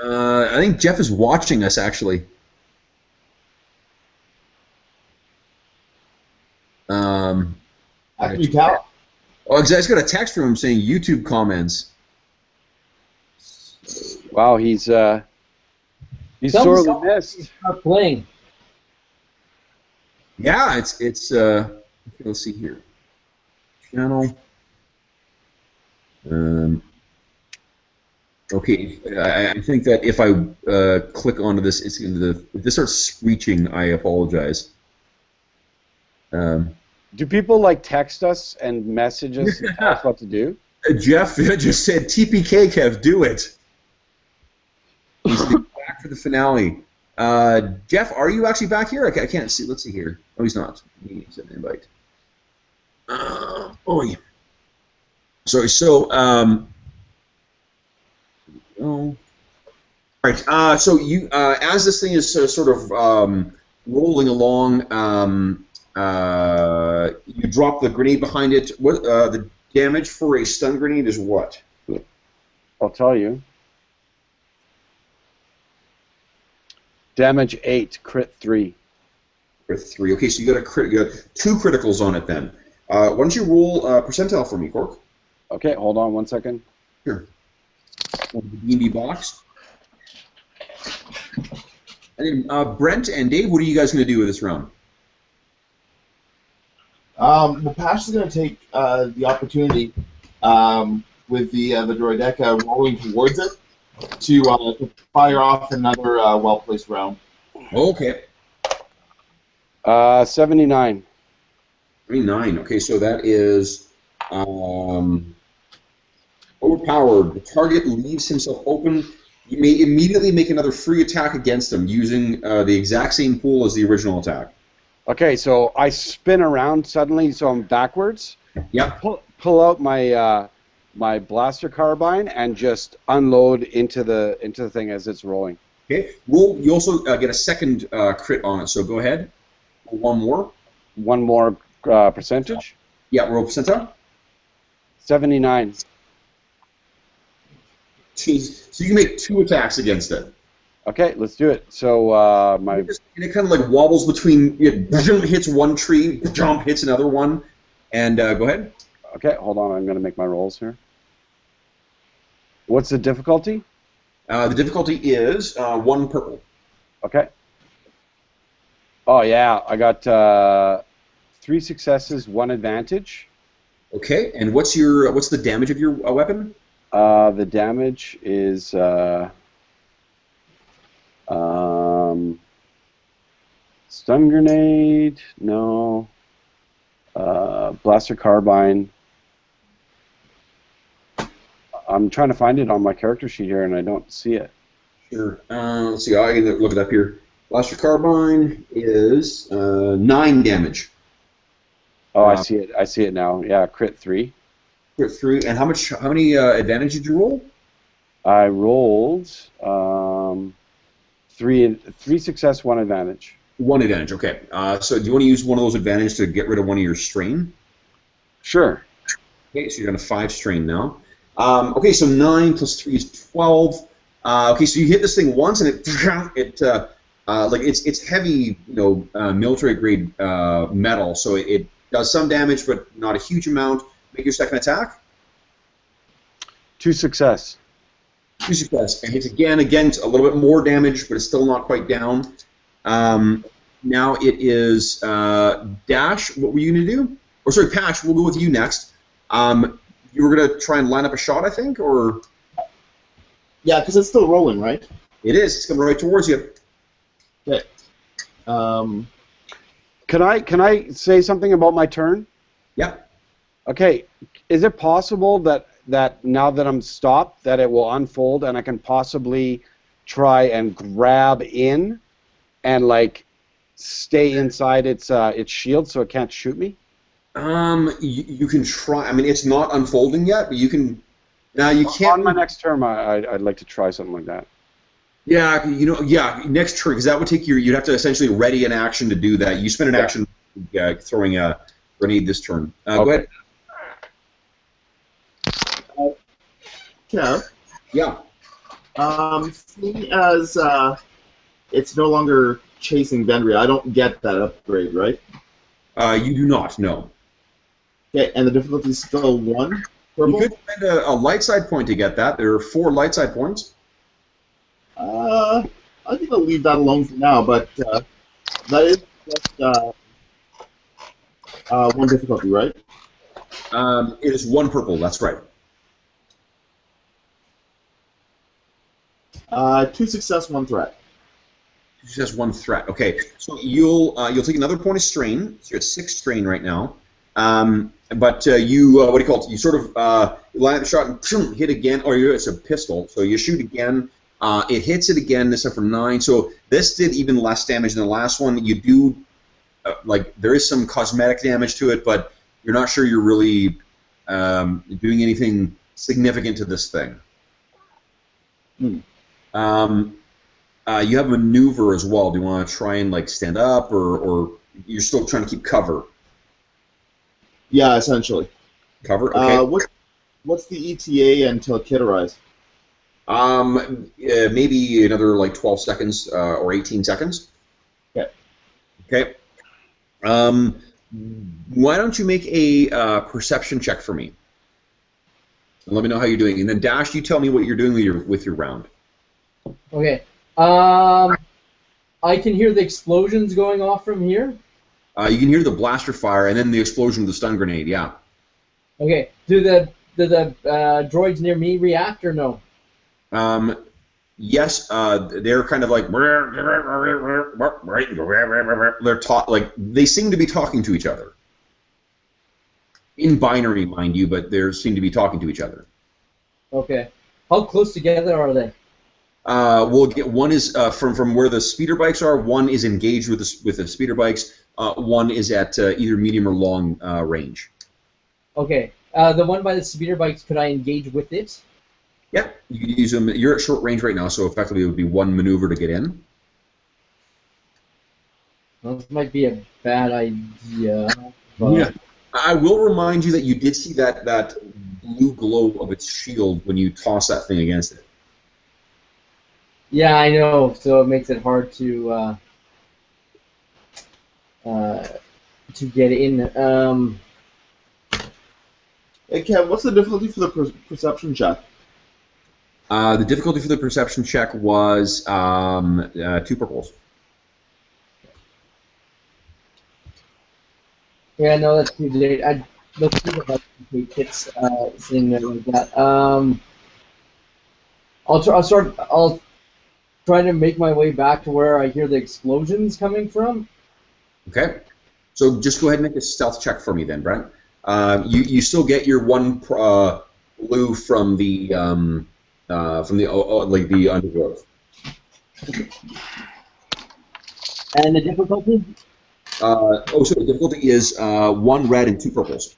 I think Jeff is watching us actually. After you tell. Oh, I just got a text from him saying YouTube comments. Wow, he's He's Tell me sorely missed. Start playing. Yeah, it's let's see here. Channel. Okay, I think that if I click onto this, it's going to. If this starts screeching, I apologize. Do people like text us and message us and tell us what to do? Jeff just said, TPK, Kev, do it. He's back for the finale. Jeff, are you actually back here? I can't see. Let's see here. Oh, he's not. He needs an invite. Oh, yeah. Sorry, so, oh. All right, so you, as this thing is sort of rolling along, you drop the grenade behind it. What the damage for a stun grenade is what? I'll tell you. Damage 8, crit 3. Crit 3. Okay, so you got you got 2 criticals on it then. Why don't you roll percentile for me, Cork? Okay, hold on 1 second. Sure. The D&D box. And then Brent and Dave, what are you guys going to do with this round? Well, Pash is going to take the opportunity with the Droideka rolling towards it to fire off another well-placed round. Okay. 79. 39. Okay, so that is overpowered. The target leaves himself open. You may immediately make another free attack against him using the exact same pool as the original attack. Okay, so I spin around suddenly, so I'm backwards. Yep. Pull out my my blaster carbine and just unload into the thing as it's rolling. Okay. Roll. You also get a second crit on it. So go ahead. One more. One more percentage. Yeah. Roll percentile. 79. Jeez. So you can make 2 attacks against it. Okay, let's do it. So my And it kind of like wobbles between. Hits one tree. Jump hits another one. And go ahead. okay, hold on. I'm going to make my rolls here. What's the difficulty? The difficulty is 1 purple. Okay. Oh yeah, I got 3 successes, 1 advantage. Okay. And what's the damage of your weapon? The damage is stun grenade, no. Blaster carbine. I'm trying to find it on my character sheet here, and I don't see it. Sure. Let's see. I can look it up here. Blaster carbine is 9 damage. Oh, I see it. I see it now. Yeah, crit 3. Crit 3. And how many advantage did you roll? I rolled 3 success, 1 advantage. 1 advantage. Okay. So do you want to use one of those advantages to get rid of one of your strain? Sure. Okay. So you're going to 5 strain now. Okay. So 9 plus 3 is 12. Okay. So you hit this thing once, and it like it's heavy, military grade metal, so it does some damage, but not a huge amount. Make your second attack. 2 success. 2 success. And hits again. Again, it's a little bit more damage, but it's still not quite down. Now it is Dash. What were you going to do? Or sorry, Pash. We'll go with you next. You were going to try and line up a shot, I think, or Yeah, because it's still rolling, right? it is. It's coming right towards you. Okay. Can I say something about my turn? Yeah. Okay. Is it possible that now that I'm stopped, that it will unfold and I can possibly try and grab in and like stay inside its shield so it can't shoot me? You can try. I mean, it's not unfolding yet, but you can. Now you can't. On my next turn, I'd like to try something like that. Yeah, next turn, because that would take you'd have to essentially ready an action to do that. You spend an action throwing a grenade this turn. Go ahead. Kev, Yeah. seeing as it's no longer chasing Vendria, I don't get that upgrade, right? You do not, no. Okay, and the difficulty is still 1 purple? You could spend a light side point to get that. There are 4 light side points. I think I'll leave that alone for now, but that is just one difficulty, right? It is 1 purple. That's right. 2 success, 1 threat. Just 1 threat. Okay, so you'll take another point of strain. So you're at 6 strain right now. But you what do you call it? You sort of line up the shot and hit again, or it's a pistol. So you shoot again. It hits it again. This time for 9. So this did even less damage than the last one. You do there is some cosmetic damage to it, but you're not sure you're really doing anything significant to this thing. You have maneuver as well. Do you want to try and stand up, or you're still trying to keep cover? Yeah, essentially. Cover. Okay. What's the ETA until Kid arrives? Maybe another 12 seconds or 18 seconds. Okay. Okay. Why don't you make a perception check for me? And let me know how you're doing. And then Dash, you tell me what you're doing with your round. Okay. I can hear the explosions going off from here. You can hear the blaster fire and then the explosion of the stun grenade. Yeah. Okay. Do the droids near me react or no? Yes. They're kind of they're they seem to be talking to each other. In binary, mind you, but they seem to be talking to each other. Okay. How close together are they? We'll get one is from where the speeder bikes are. One is engaged with the speeder bikes. One is at either medium or long range. Okay. The one by the speeder bikes, could I engage with it? Yeah, you can use them. You're at short range right now, so effectively it would be 1 maneuver to get in. Well, this might be a bad idea. But... Yeah. I will remind you that you did see that blue glow of its shield when you toss that thing against it. Yeah, I know. So it makes it hard to get in. Hey, Kev, what's the difficulty for the perception check? The difficulty for the perception check was 2 purples. Yeah, no, that's too late. Let's see if I can take hits sitting there like that. I'll try to make my way back to where I hear the explosions coming from. Okay. So just go ahead and make a stealth check for me then, Brent. You still get your 1 blue from the undergrowth. And the difficulty? So the difficulty is 1 red and 2 purples.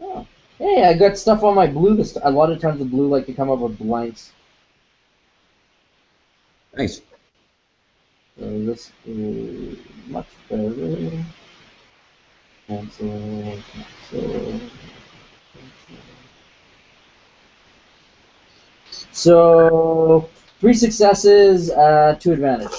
Oh. Hey, I got stuff on my blue. A lot of times the blue like to come up with blanks. Nice. So this is much better. Cancel. So 3 successes, 2 advantage.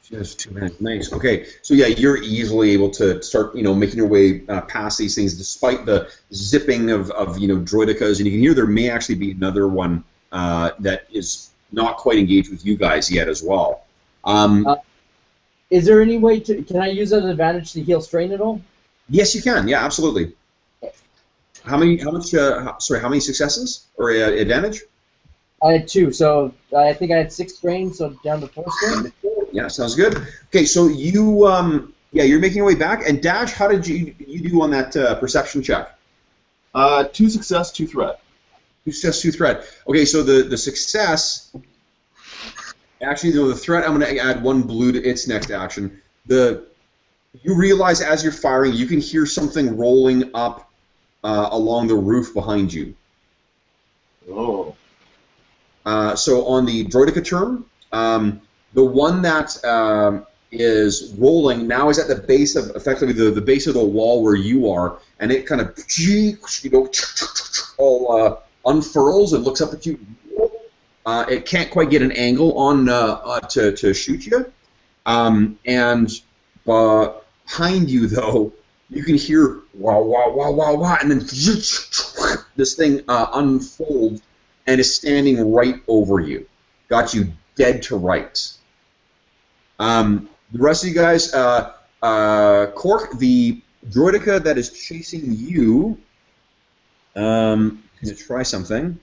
Just 2 minutes. Nice. Okay. So yeah, you're easily able to start, making your way past these things, despite the zipping of droidicas, and you can hear there may actually be another one that is not quite engaged with you guys yet as well. Is there any way can I use an advantage to heal strain at all? Yes, you can. Yeah, absolutely. How many successes or advantage? I had 2, so I think I had 6 strain, so down to 4 strain. Yeah, sounds good. Okay, so you're making your way back. And Dash, how did you do on that perception check? 2 success, 2 threat. 2 success, 2 threat. Okay, so the success. Actually, the threat, I'm going to add 1 blue to its next action. You realize as you're firing, you can hear something rolling up along the roof behind you. Oh. So on the droidica term, the one that is rolling now is at the base of, effectively, the base of the wall where you are, and it kind of all unfurls and looks up at you. It can't quite get an angle on to shoot you, and behind you, though, you can hear wah, wah, wah, wah, wah, and then this thing unfolds and is standing right over you. Got you dead to rights. The rest of you guys, Cork, the droideka that is chasing you, going to try something.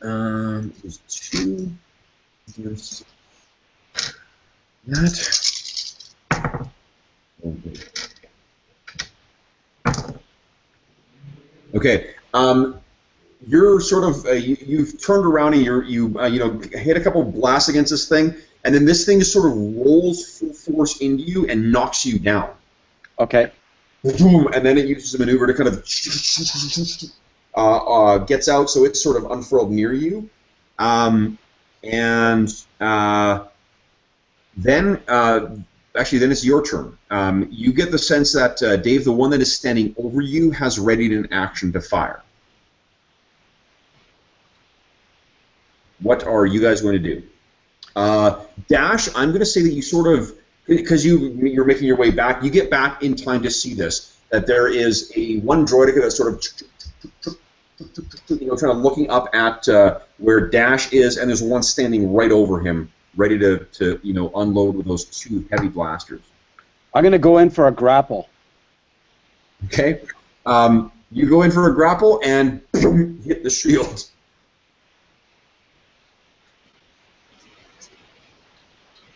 There's 2. There's that. Okay. You're sort of you've turned around and you hit a couple blasts against this thing, and then this thing just sort of rolls full force into you and knocks you down. Okay. Boom, and then it uses a maneuver to kind of gets out, so it's sort of unfurled near you, and then it's your turn. You get the sense that Dave, the one that is standing over you, has readied an action to fire. What are you guys going to do? Dash, I'm going to say that you sort of, because you're making your way back, you get back in time to see this, that there is one droideka that's sort of kind of looking up at where Dash is, and there's one standing right over him, ready to unload with those 2 heavy blasters. I'm going to go in for a grapple. Okay. You go in for a grapple and hit the shield.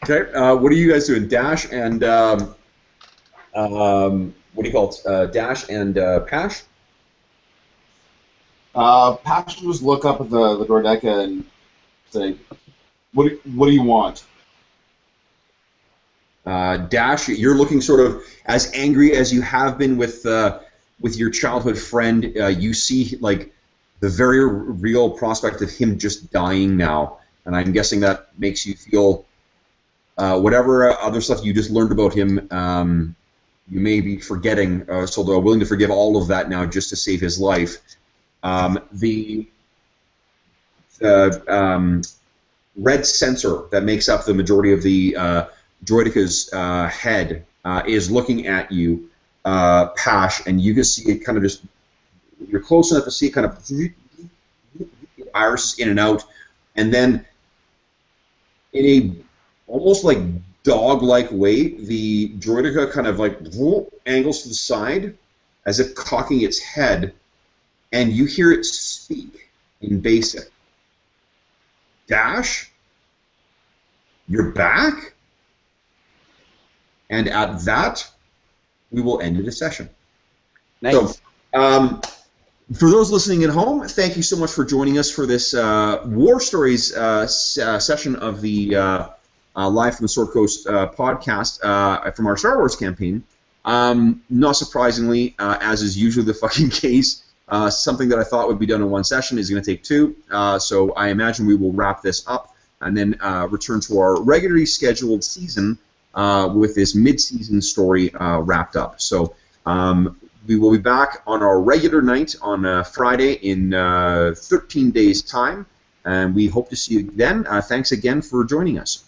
Okay. What are you guys doing? Dash and what do you call it? Dash and Pash? Pash will just look up at the droideka and say, What do you want? Dash, you're looking sort of as angry as you have been with your childhood friend. You see like the very real prospect of him just dying now, and I'm guessing that makes you feel whatever other stuff you just learned about him. You may be forgetting, so they're willing to forgive all of that now just to save his life. The red sensor that makes up the majority of the droideka's head is looking at you, Pash, and you can see it kind of just, you're close enough to see it kind of irises in and out, and then in a almost like dog-like way, the droideka kind of like angles to the side as if cocking its head, and you hear it speak in basic. Dash, you're back? And at that, we will end the session. Nice. So, for those listening at home, thank you so much for joining us for this War Stories session of the Live from the Sword Coast podcast from our Star Wars campaign. Not surprisingly, as is usually the fucking case, something that I thought would be done in one session is going to take 2. So I imagine we will wrap this up and then return to our regularly scheduled season with this mid-season story wrapped up. So we will be back on our regular night on Friday in 13 days' time, and we hope to see you then. Thanks again for joining us.